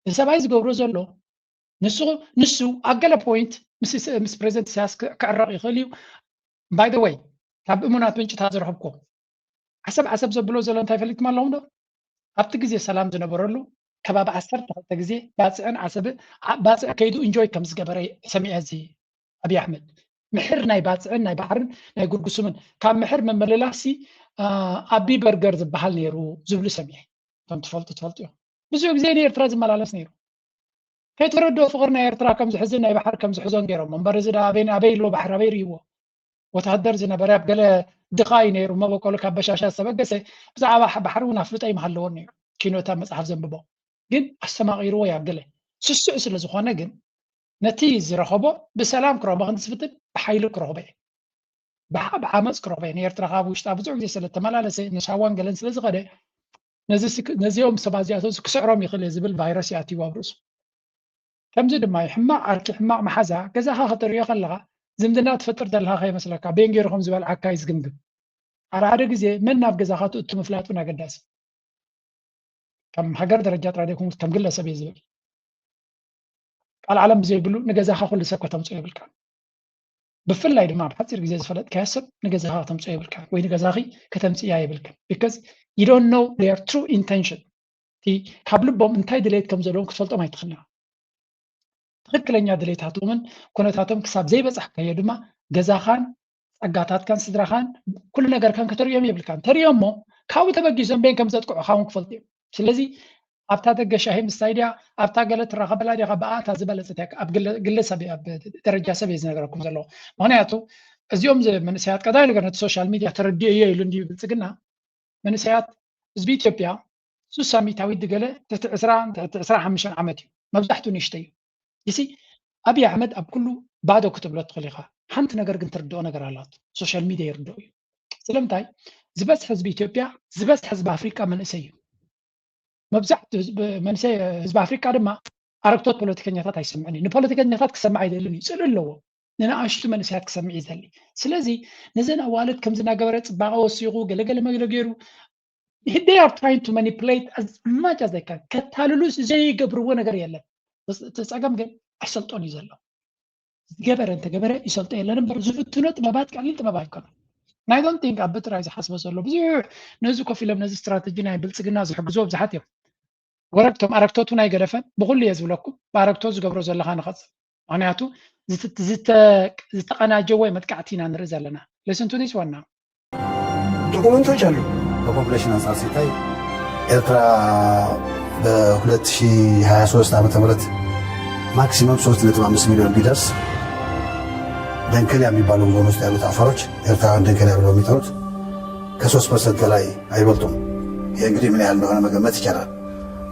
እዚ ሰብኣይ ዝገብሮ ዘሎ ንሱ ኣብ ገለ ፖይንት ምስ ፕሬዚደንት ኢሳያስ ክዕረቕ ይኽእል እዩ by the way ካብ እሙናት ምንጭታት ዝረኸብኮ ዓሰብ ዘብሎ ዘሎ እንታይ ፈሊጥኩም ኣለኹም ዶ ኣብቲ ግዜ ሰላም ዝነበረሉ ከባቢ 12 ግዜ ባፅዕን ዓሰብ ባፅዕ ከይዱ ኢንጆይ ከም ዝገበረ ሰሚዐ እዚ ኣብይ ኣሕመድ ምሕር ናይ ባፅዕን ናይ ባሕርን ናይ ጉርጉስምን ካብ ምሕር መመለላሲ ኣቢ በርገር ዝበሃል ነይሩ ዝብሉ ሰሚዐ ከም ትፈልጡ እዮም ብዙሕ ግዜ ንኤርትራ ዝመላለስ ነይሩ ከይተረዶ ፍቅሪ ናይ ኤርትራ ከም ዝሕዝን ናይ ባሕር ከም ዝሕዞን ገይሮም እምበር እዚ ኣበይ ኢሎ ባሕሪ ኣበይ ርይዎ ወታደር ዝነበረ ኣብ ገለ ድኻይ ነይሩ መበቆሉ ካብ በሻሻ ዝተበገሰ ብዛዕባ ባሕሪ እውን ኣፍልጦ ይመሃለዎን ነይሩ ኪኖታ መፅሓፍ ዘንብቦ ግን ኣስተማቒርዎ ያገለ ስሱዕ ስለ ዝኾነ ግን ነቲ ዝረኸቦ ብሰላም ክረኽቦ ክንትስፍትን ብሓይሊ ክረኽቦ እየ ብዓመፅ ክረኽቦ እየ ንኤርትራ ካብ ውሽጣ ብዙሕ ግዜ ስለተመላለሰ ንሻዋን ገለን ስለ ዝኸደ ነዚኦም ሰባት እዚኣቶም ክስዕሮም ይኽእል እየ ዝብል ቫይረስ ይኣትይዎ ኣብ ርእሱ ከምዚ ድማ ሕማቕ ዓርኪ ሕማቕ መሓዛ ገዛኻ ክትሪኦ ከለኻ ዝምድና ትፈጥር ዘለካ ከይመስለካ ቤን ገይርኩም ዝበልዓካ ይዝግምግም ሓደ ግዜ መን ናብ ገዛኻ ትእቱ ምፍላጡን ኣገዳሲ ከም ሃገር ደረጃ ጥራይ ዘይኮኑ ከም ግለሰብ እየ ዝብል ቃል ዓለም ብዘይብሉ ንገዛኻ ኩሉ ሰብ ከተምፅኦ የብልካ ብፍላይ ድማ ኣብ ሓፂር ግዜ ዝፈለጥካዮ ሰብ ንገዛኻ ከተምፅኦ የብልካ ወይ ንገዛኺ ከተምፅእያ የብልካ ቢካዝ you don't know their true intention ካብ ልቦም እንታይ ድሌት ከም ዘለዎም ክትፈልጦም ኣይትኽእልና ትክክለኛ ድሌታቶምን ኩነታቶም ክሳብ ዘይበፅሕ ከየ ድማ ገዛኻን ፀጋታትካን ስድራኻን ኩሉ ነገርካን ከተሪኦም የብልካን ተሪኦም ሞ ካብኡ ተበጊሶም ቤን ከም ዘጥቅዑካ እውን ክፈልጡ እዮም ስለዚ ኣብታ ደገ ሻሂ ምስታይ ድያ ኣብታ ገለ ትራኸበላ ዲኻ ብኣታ ዝበለፀት እያ ኣብ ግለሰብ ኣብ ደረጃ ሰብ እየ ዝነገረኩም ዘለኹ ምክንያቱ እዚኦም መንእሰያት ቀዳይ ነገር ነቲ ሶሻል ሚድያ ተረዲኦ እየ ኢሉ እንዲ ብልፅግና መንእሰያት ህዝቢ ኢትዮጵያ ሱሳሚታዊት ድገለ 25 ዓመት እዩ መብዛሕትኡ ንእሽተይ እዩ ይሲ ኣብይ ኣሕመድ ኣብ ኩሉ ባዶ ክትብሎ ትኽእል ኢኻ ሓንቲ ነገር ግን ትርድኦ ነገር ኣላት ሶሻል ሚድያ ይርድኦ እዩ ስለምንታይ ዝበዝሕ ህዝቢ ኢትዮጵያ ዝበዝሕ ህዝቢ ኣፍሪቃ መንእሰይ እዩ መብዛሕትኡ መንእሰይ ህዝቢ ኣፍሪቃ ድማ ኣረግቶት ፖለቲከኛታት ኣይሰምዕን እዩ ንፖለቲከኛታት ክሰምዕ ኣይደልን እዩ ፅል ኣለዎ ንኣሽቱ መንእሰያት ክሰምዕ ይዘሊ ስለዚ ነዘን ኣዋልድ ከም ዝናገበረ ፅባቐ ወሲኹ ገለገለ መግለ ገይሩ they are trying to manipulate as much as they can ከታልሉስ ዘይገብርዎ ነገር የለን ተፀገም ግን ኣይሰልጦን እዩ ዘሎ ዝገበረ እንተገበረ ይሰልጦ የለን እምበር ዝፍትኖ ጥበባት ቀሊል ጥበብ ኣይኮነ ናይ ዶንት ቲንክ ኣብ ጥራይ ዝሓስቦ ዘሎ ብዙሕ ነዚ ኮፍ ኢሎም ነዚ ስትራቴጂ ናይ ብልፅግና ዝሕግዞ ብዙሓት እዮም ወረቅቶም ኣረግቶቱ ናይ ገደፈን ብኩሉ እየ ዝብለኩም ብኣረግቶት ዝገብሮ ዘለካ ንኸፅል ምክንያቱ ዝተቀናጀወ መጥቃዕቲ ኢና ንርኢ ዘለና listen to this one now ዶኩመንቶች አሉ በፖፑሌሽን አንጻር ሲታይ ኤርትራ በ2023 ዓመተ ምህረት ማክሲመም 3.5 ሚሊዮን ቢደርስ ደንከሊያ የሚባለው ዞን ውስጥ ያሉት አፋሮች ኤርትራውያን ደንከሊያ ብለው የሚጠሩት ከ3% በላይ አይበልጡም። ይህ እንግዲህ ምን ያህል እንደሆነ መገመት ይቻላል።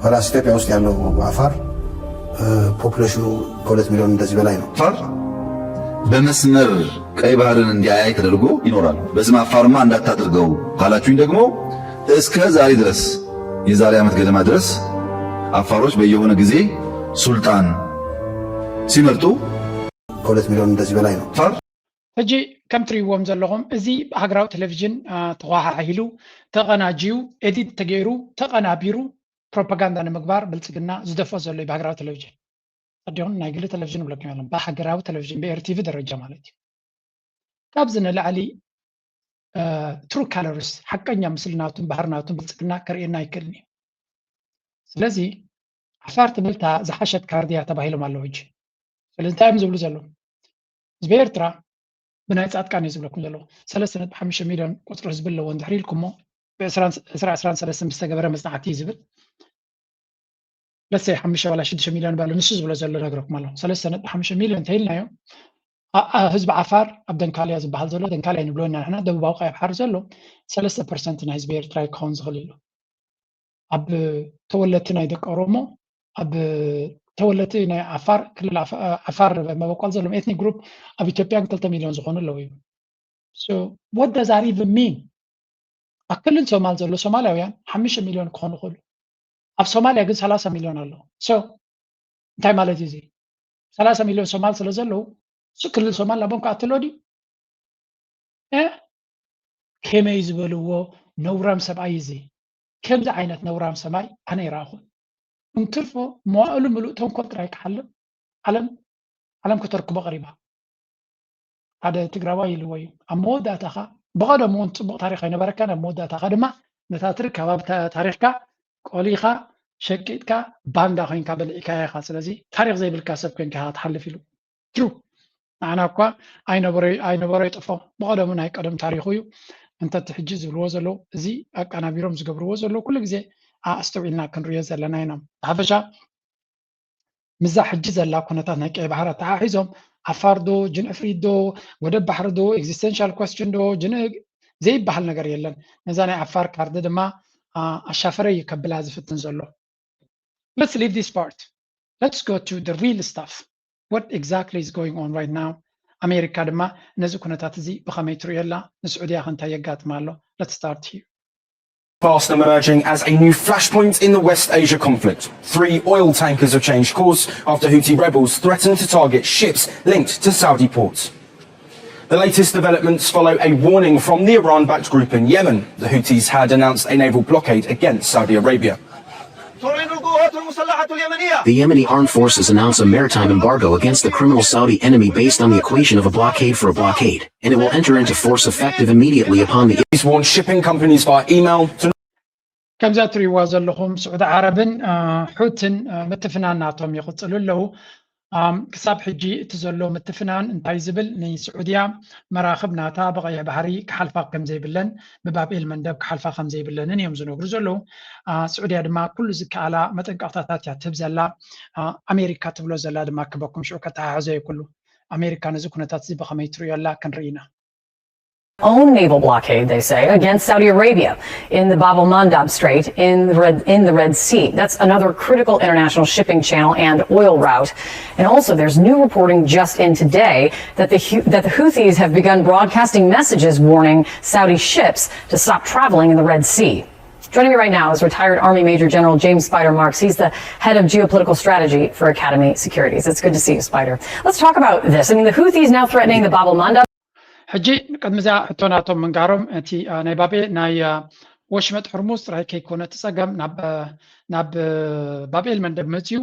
ወራስ ኢትዮጵያ ውስጥ ያለው አፋር ፖፑሌሽኑ ከ2 ሚሊዮን እንደዚህ በላይ ነው። አፋር በመስመር ቀይ ባህርን እንዲያይ ተደርጎ ይኖራል። በስም አፋርማ እንዳታደርገው ካላችሁኝ ደግሞ እስከ ዛሬ ድረስ የዛሬ ዓመት ገደማ ድረስ አፋሮች በየሆነ ጊዜ ሱልጣን ሲመርጡ ከ2 ሚሊዮን እንደዚህ በላይ ነው። ሕጂ ከም ትሪእዎም ዘለኹም እዚ ሃገራዊ ቴሌቭዥን ተጓሓሒሉ ተቐናጅዩ ኤዲት ተገይሩ ተቐናቢሩ ፕሮፓጋንዳ ንምግባር ብልፅግና ዝደፍኦ ዘሎ እዩ ብሃገራዊ ቴሌቭዥን ኣዲኹም ናይ ግሊ ቴሌቭዥን ብለኩም እዮም ብሃገራዊ ቴሌቭዥን ብኤርቲቪ ደረጃ ማለት እዩ ካብዚ ንላዕሊ ትሩ ካለርስ ሓቀኛ ምስልናቱን ባህርናቱን ብልፅግና ከርእየና ኣይክእልን እዩ ስለዚ ዓፋር ትብልታ ዝሓሸት ካርድያ ተባሂሎም ኣለዉ ሕጂ ስለዚ እንታይ እዮም ዝብሉ ዘለዉ ህዝቢ ኤርትራ ብናይ ፃጥቃን እዩ ዝብለኩም ዘለዉ 3.5 ሚሊዮን ቁፅሪ ህዝቢ ኣለዎ እንድሕሪ ኢልኩሞ ብ2023 ምስተገበረ መፅናዕቲ እዩ ዝብል ለሰይ 5 ወላ 6 ሚሊዮን ባሎ ንሱ ዝብሎ ዘሎ ነግረኩም ኣለዉ 3.5 ሚሊዮን ተይልናዮ ህዝቢ ዓፋር ኣብ ደንካልያ ዝበሃል ዘሎ ደንካልያ ንብሎ ኢና ንሕና ደቡባዊ ቀይ ባሕሪ ዘሎ 3% ናይ ህዝቢ ኤርትራ ክኸውን ዝኽእል ኢሉ ኣብ ተወለድቲ ናይ ደቂ ኦሮሞ ኣብ ተወለድቲ ናይ ዓፋር ክልል ዓፋር መበቆል ዘለዎም ኤትኒክ ግሩፕ ኣብ ኢትዮጵያ 2 ሚሊዮን ዝኾኑ ኣለዉ እዩ so what does that even mean ኣብ ክልል ሶማል ዘሎ ሶማልያውያን 5 ሚሊዮን ክኾኑ ይኽእሉ ኣብ ሶማልያ ግን 30 ሚሊዮን ኣለዉ so እንታይ ማለት እዩ እዚ 30 ሚሊዮን ሶማል ስለ ዘለዉ ክልል ሶማል ናቦም ክኣትሎ ድዩ ከመይ ዝበልዎ ነውራም ሰብኣይ እዚ ከምዚ ዓይነት ነውራም ሰማይ ኣነ ይረኣኹን እንትርፎ መዋእሉ ምሉእ ተንኮል ጥራይ ክሓልም ዓለም ከተርክቦ ቀሪባ ሓደ ትግራዋይ ኢልዎ እዩ ኣብ መወዳእታኻ ብቐደም እውን ፅቡቕ ታሪክ ኣይነበረካን ኣብ መወዳእታኻ ድማ ነታ ትርከብ ኣብ ታሪክካ ቆሊኻ ሸቂጥካ ባንዳ ኮይንካ በልዒካ ኢኻ ስለዚ ታሪክ ዘይብልካ ሰብ ኮይንካ ትሓልፍ ኢሉ ትሩ ንዓና እኳ ኣይነበሮ ይጥፎ ብቀደሙ ናይ ቀደም ታሪኹ እዩ እንተቲ ሕጂ ዝብልዎ ዘለዉ እዚ ኣቀናቢሮም ዝገብርዎ ዘለዉ ኩሉ ግዜ ኣስተውዒልና ክንሪኦ ዘለና ኢና ብሓፈሻ ምዛ ሕጂ ዘላ ኩነታት ናይ ቀይ ባሕሪ ተሓሒዞም ዓፋር ዶ ጅንዕፍሪት ዶ ወደብ ባሕሪ ዶ ኤግዚስተንሻል ኮስችን ዶ ዘይበሃል ነገር የለን ነዛ ናይ ዓፋር ካርዲ ድማ ኣሻፈረይ ከብላ ዝፍትን ዘሎ let's leave this part let's go to the real stuff what exactly is going on right now ኣሜሪካ ድማ ነዚ ኩነታት እዚ ብኸመይ ትሪእየላ ንስዑድያ ክንታይ የጋጥማ ኣሎ let's start here Fast emerging as a new flashpoint in the West Asia conflict. 3 oil tankers have changed course after Houthi rebels threatened to target ships linked to Saudi ports. The latest developments follow a warning from the Iran-backed group in Yemen. The Houthis had announced a naval blockade against Saudi Arabia. The Yemeni armed forces announced a maritime embargo against the criminal Saudi enemy based on the equation of a blockade for a blockade, and it will enter into force effective immediately upon the... He's warned shipping companies via email to... ከምዛ ትሪእዋ ዘለኹም ስዑድ ዓረብን ሑትን ምትፍናን ናቶም ይቕፅሉ ኣለዉ ክሳብ ሕጂ እቲ ዘሎ ምትፍናን እንታይ ዝብል ንስዑድያ መራኽብ ናታ ብቀይሕ ባሕሪ ክሓልፋ ከም ዘይብለን ብባብኤል መንደብ ክሓልፋ ከም ዘይብለንን እዮም ዝነግሩ ዘለዉ ስዑድያ ድማ ኩሉ ዝከኣላ መጠንቀቕታታት እያ ትህብ ዘላ ኣሜሪካ ትብሎ ዘላ ድማ ክበኩም ሽዑ ከተሓሕዞ ይኩሉ ኣሜሪካ ነዚ ኩነታት እዚ ብኸመይ ትሪእዮ ኣላ ክንርኢና own naval blockade, they say, against Saudi Arabia in the Bab el-Mandab Strait in the Red Sea. That's another critical international shipping channel and oil route. And also, there's new reporting just in today that the Houthis have begun broadcasting messages warning Saudi ships to stop traveling in the Red Sea. Joining me right now is retired Army Major General James Spider Marks. He's the head of geopolitical strategy for Academy Securities. It's good to see you, Spider. Let's talk about this. I mean, the Houthis now threatening the Bab el-Mandab. ሕጂ ቅድሚዛ ሕቶናቶም ምንጋሮም እቲ ናይ ባቤል ናይ ወሽመጥ ሕርሙዝ ጥራይ ከይኮነ ትፀገም ናብ ባቤል መንደብ መፅዩ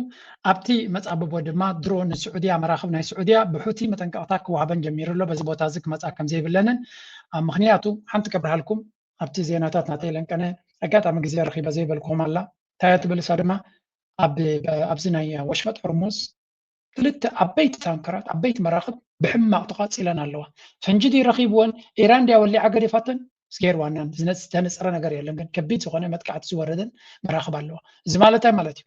ኣብቲ መፃብቦ ድማ ድሮ ንስዑድያ መራኽብ ናይ ስዑድያ ብሑቲ መጠንቀቕታ ክዋሃበን ጀሚሩ ኣሎ በዚ ቦታ እዚ ክመፃ ከም ዘይብለንን ምክንያቱ ሓንቲ ከብርሃልኩም ኣብቲ ዜናታት ናተይለንቀነ ኣጋጣሚ ግዜ ረኺበ ዘይበልክኹም ኣላ እንታይ ትብልሳ ድማ ኣብዚ ናይ ወሽመጥ ሕርሙዝ ክልተ ዓበይቲ ታንከራት ዓበይቲ መራኽብ ብሕማቕ ተቃፂለን ኣለዋ ፈንጂ ረኺብዎን ኢራን ድያ ወሊዓ ገዲፋተን ስጌርዋናን ዝተነፀረ ነገር የለን ግን ከቢድ ዝኾነ መጥቃዕቲ ዝወረደን መራኽብ ኣለዋ እዚ ማለታይ ማለት እዩ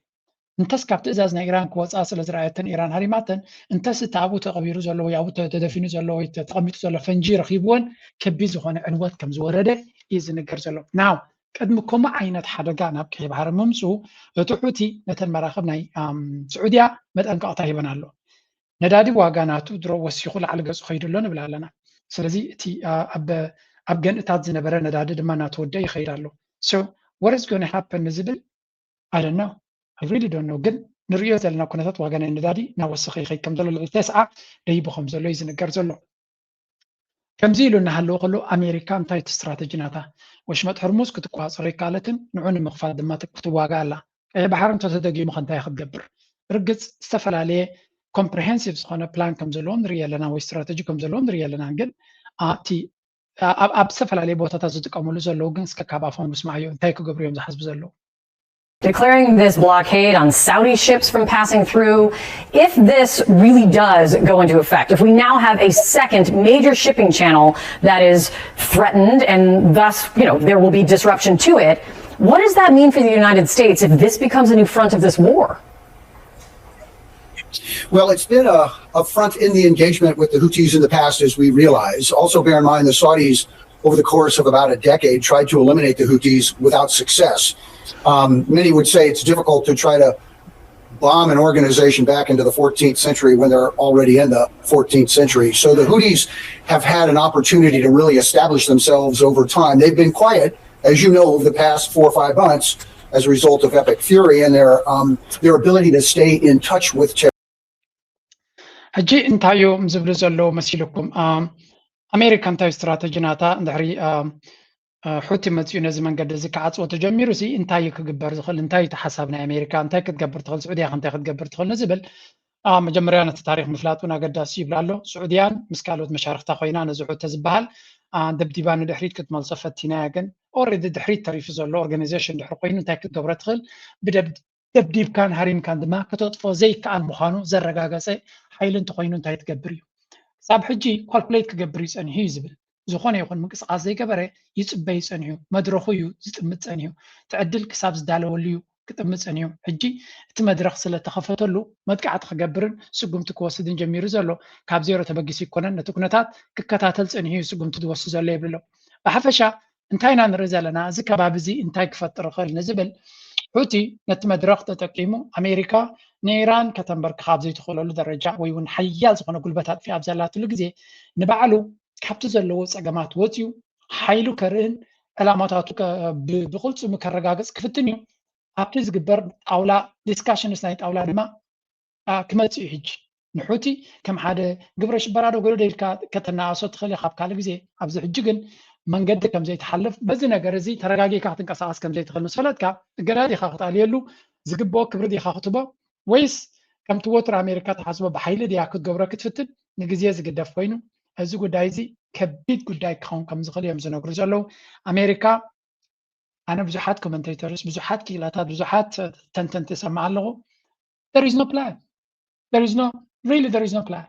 እንተስ ካብ ትእዛዝ ናይ ኢራን ክወፃ ስለ ዝረኣየተን ኢራን ሃሪማተን እንተስ እቲ ኣብኡ ተቐቢሩ ዘሎ ወይ ኣብኡ ተደፊኑ ዘሎ ወይ ተቐሚጡ ዘሎ ፈንጂ ረኺብዎን ከቢድ ዝኾነ ዕንወት ከም ዝወረደ እዩ ዝንገር ዘሎ ናው ቅድሚ ከምኡ ዓይነት ሓደጋ ናብ ቀይ ባሕሪ ምምፅኡ እቲ ሑቲ ነተን መራኽብ ናይ ስዑድያ መጠንቀቕታ ሂበን ኣሎ ነዳዲ ዋጋ ናቱ ድሮ ወሲኹ ላዕሊ ገፁ ከይዱ ኣሎ ንብል ኣለና ስለዚ እቲ ኣብ ገንእታት ዝነበረ ነዳዲ ድማ ናተወደ ይኸይድ ኣሎ so what is going to happen ንዝብል I don't know I really don't know ግን ንሪኦ ዘለና ኩነታት ዋጋ ናይ ነዳዲ ናወሰኸ ይኸይድ ከም ዘሎ ልዕሊ 9 ደይቡ ከም ዘሎ እዩ ዝንገር ዘሎ ከምዚ ኢሉ እናሃለዎ ከሎ ኣሜሪካ እንታይ እቲ ስትራቴጂ ናታ ወሽመጥ ሕርሙዝ ክትቋፀሮ ይካለትን ንዑ ንምኽፋት ድማ ክትዋጋ ኣላ ቀይ ባሕሪ እንተተደጊሙ ከንታይ ክትገብር ርግፅ ዝተፈላለየ comprehensive ዝኾነ ፕላን ከም ዘለዎ ንሪኢ ኣለና ወይ ስትራቴጂ ከም ዘለዎ ንሪኢ ኣለና ግን ኣብ ዝተፈላለየ ቦታታት ዝጥቀምሉ ዘለዉ ግን እስከ ካብ ኣፎም ምስማዕ እዩ እንታይ ክገብሩ እዮም ዝሓስቡ ዘለዉ Declaring this blockade on Saudi ships from passing through. If this really does go into effect, if we now have a second major shipping channel that is threatened and thus, there will be disruption to it, what does that mean for the United States if this becomes a new front of this war? Well, it's been a front in the engagement with the Houthis in the past, as we realize. Also, bear in mind the Saudis, over the course of about a decade, tried to eliminate the Houthis without success. Many would say it's difficult to try to bomb an organization back into the 14th century when they're already in the 14th century. So the Houthis have had an opportunity to really establish themselves over time. They've been quiet, as you know, over the past 4 or 5 months as a result of epic fury and their ability to stay in touch with ሕጂ እንታይ እዮም ዝብሉ ዘለዉ መሲልኩም ኣሜሪካ እንታይ ስትራቴጂ ናታ እንድሕሪ ሑቲ መፅኡ ነዚ መንገዲ እዚ ክዓፅዎ ተጀሚሩ ሲ እንታይ ክግበር ዝኽእል እንታይ እቲ ሓሳብ ናይ ኣሜሪካ እንታይ ክትገብር ትኽእል ስዑድያ እንታይ ክትገብር ትኽእል ንዝብል መጀመርያ ነቲ ታሪክ ምፍላጡን ኣገዳሲ ይብላ ኣሎ ስዑድያን ምስ ካልኦት መሻርክታ ኮይና ነዚ ሑተ ዝበሃል ደብዲባ ንድሕሪት ክትመልሶ ፈቲናያ ግን اوريدي دحريت تعرف زلو اورجانيزيشن دحر قينو انت كتقبر تخل دبديب كان هريم كان دما كتطفو زي كان مخانو زرغاغسي حيل انت قينو انت تقبريو صاب حجي كالكوليت كقبري صنيو زبل زخونه يكون منقصاص زي قبره يصبي صنيو مدرخو يطمت صنيو تعدل كساب زدالوليو كطمت صنيو حجي ات مدرخ سلا تخفتلو مدقعت خغبرن سغمت كوسدن جميرو زلو كاب زيرو تبغيس يكونن نتكنታት ككتاتل صنيو سغمت دوس زلو يبلو بحفشا انتاينا نرزلنا زي كبابزي انتاي كفطر خل نزبل حوتي نت مدرخ تتقيمو امريكا نيران كتنبرك خاب زي تخللو درجه ويون حيال زخونه قلبتات في ابزلاتلو غزي نبعلو كابتو زلو صقمات وتيو حيلو كرن علاماتاتو بقلص مكرغاغص كفتنيو ابتز جبر اولا ديسكشن سنايت اولا دما كمتي حج نحوتي كم حدا قبرش برادو قالو ديلكا كتنااسو تخلي خاب كال غزي ابز حجن منقد كم زي تحلف بزي نغر زي ترغاغي كاتنقصاص كم زي تخل مسفلتكا غرادي خاطاليلو زغبو كبردي خاطبو ويس كم توتر امريكا تحسبو بحيل دي اكو قبره كتفتن نغزي زغدف وينو ازي غدايزي كبيت غداي كون كم زخل يم زنغر زلو امريكا انا بزحات كومنتيتورز بزحات كيلاتات بزحات تنتن تسمع له there is no plan there is no plan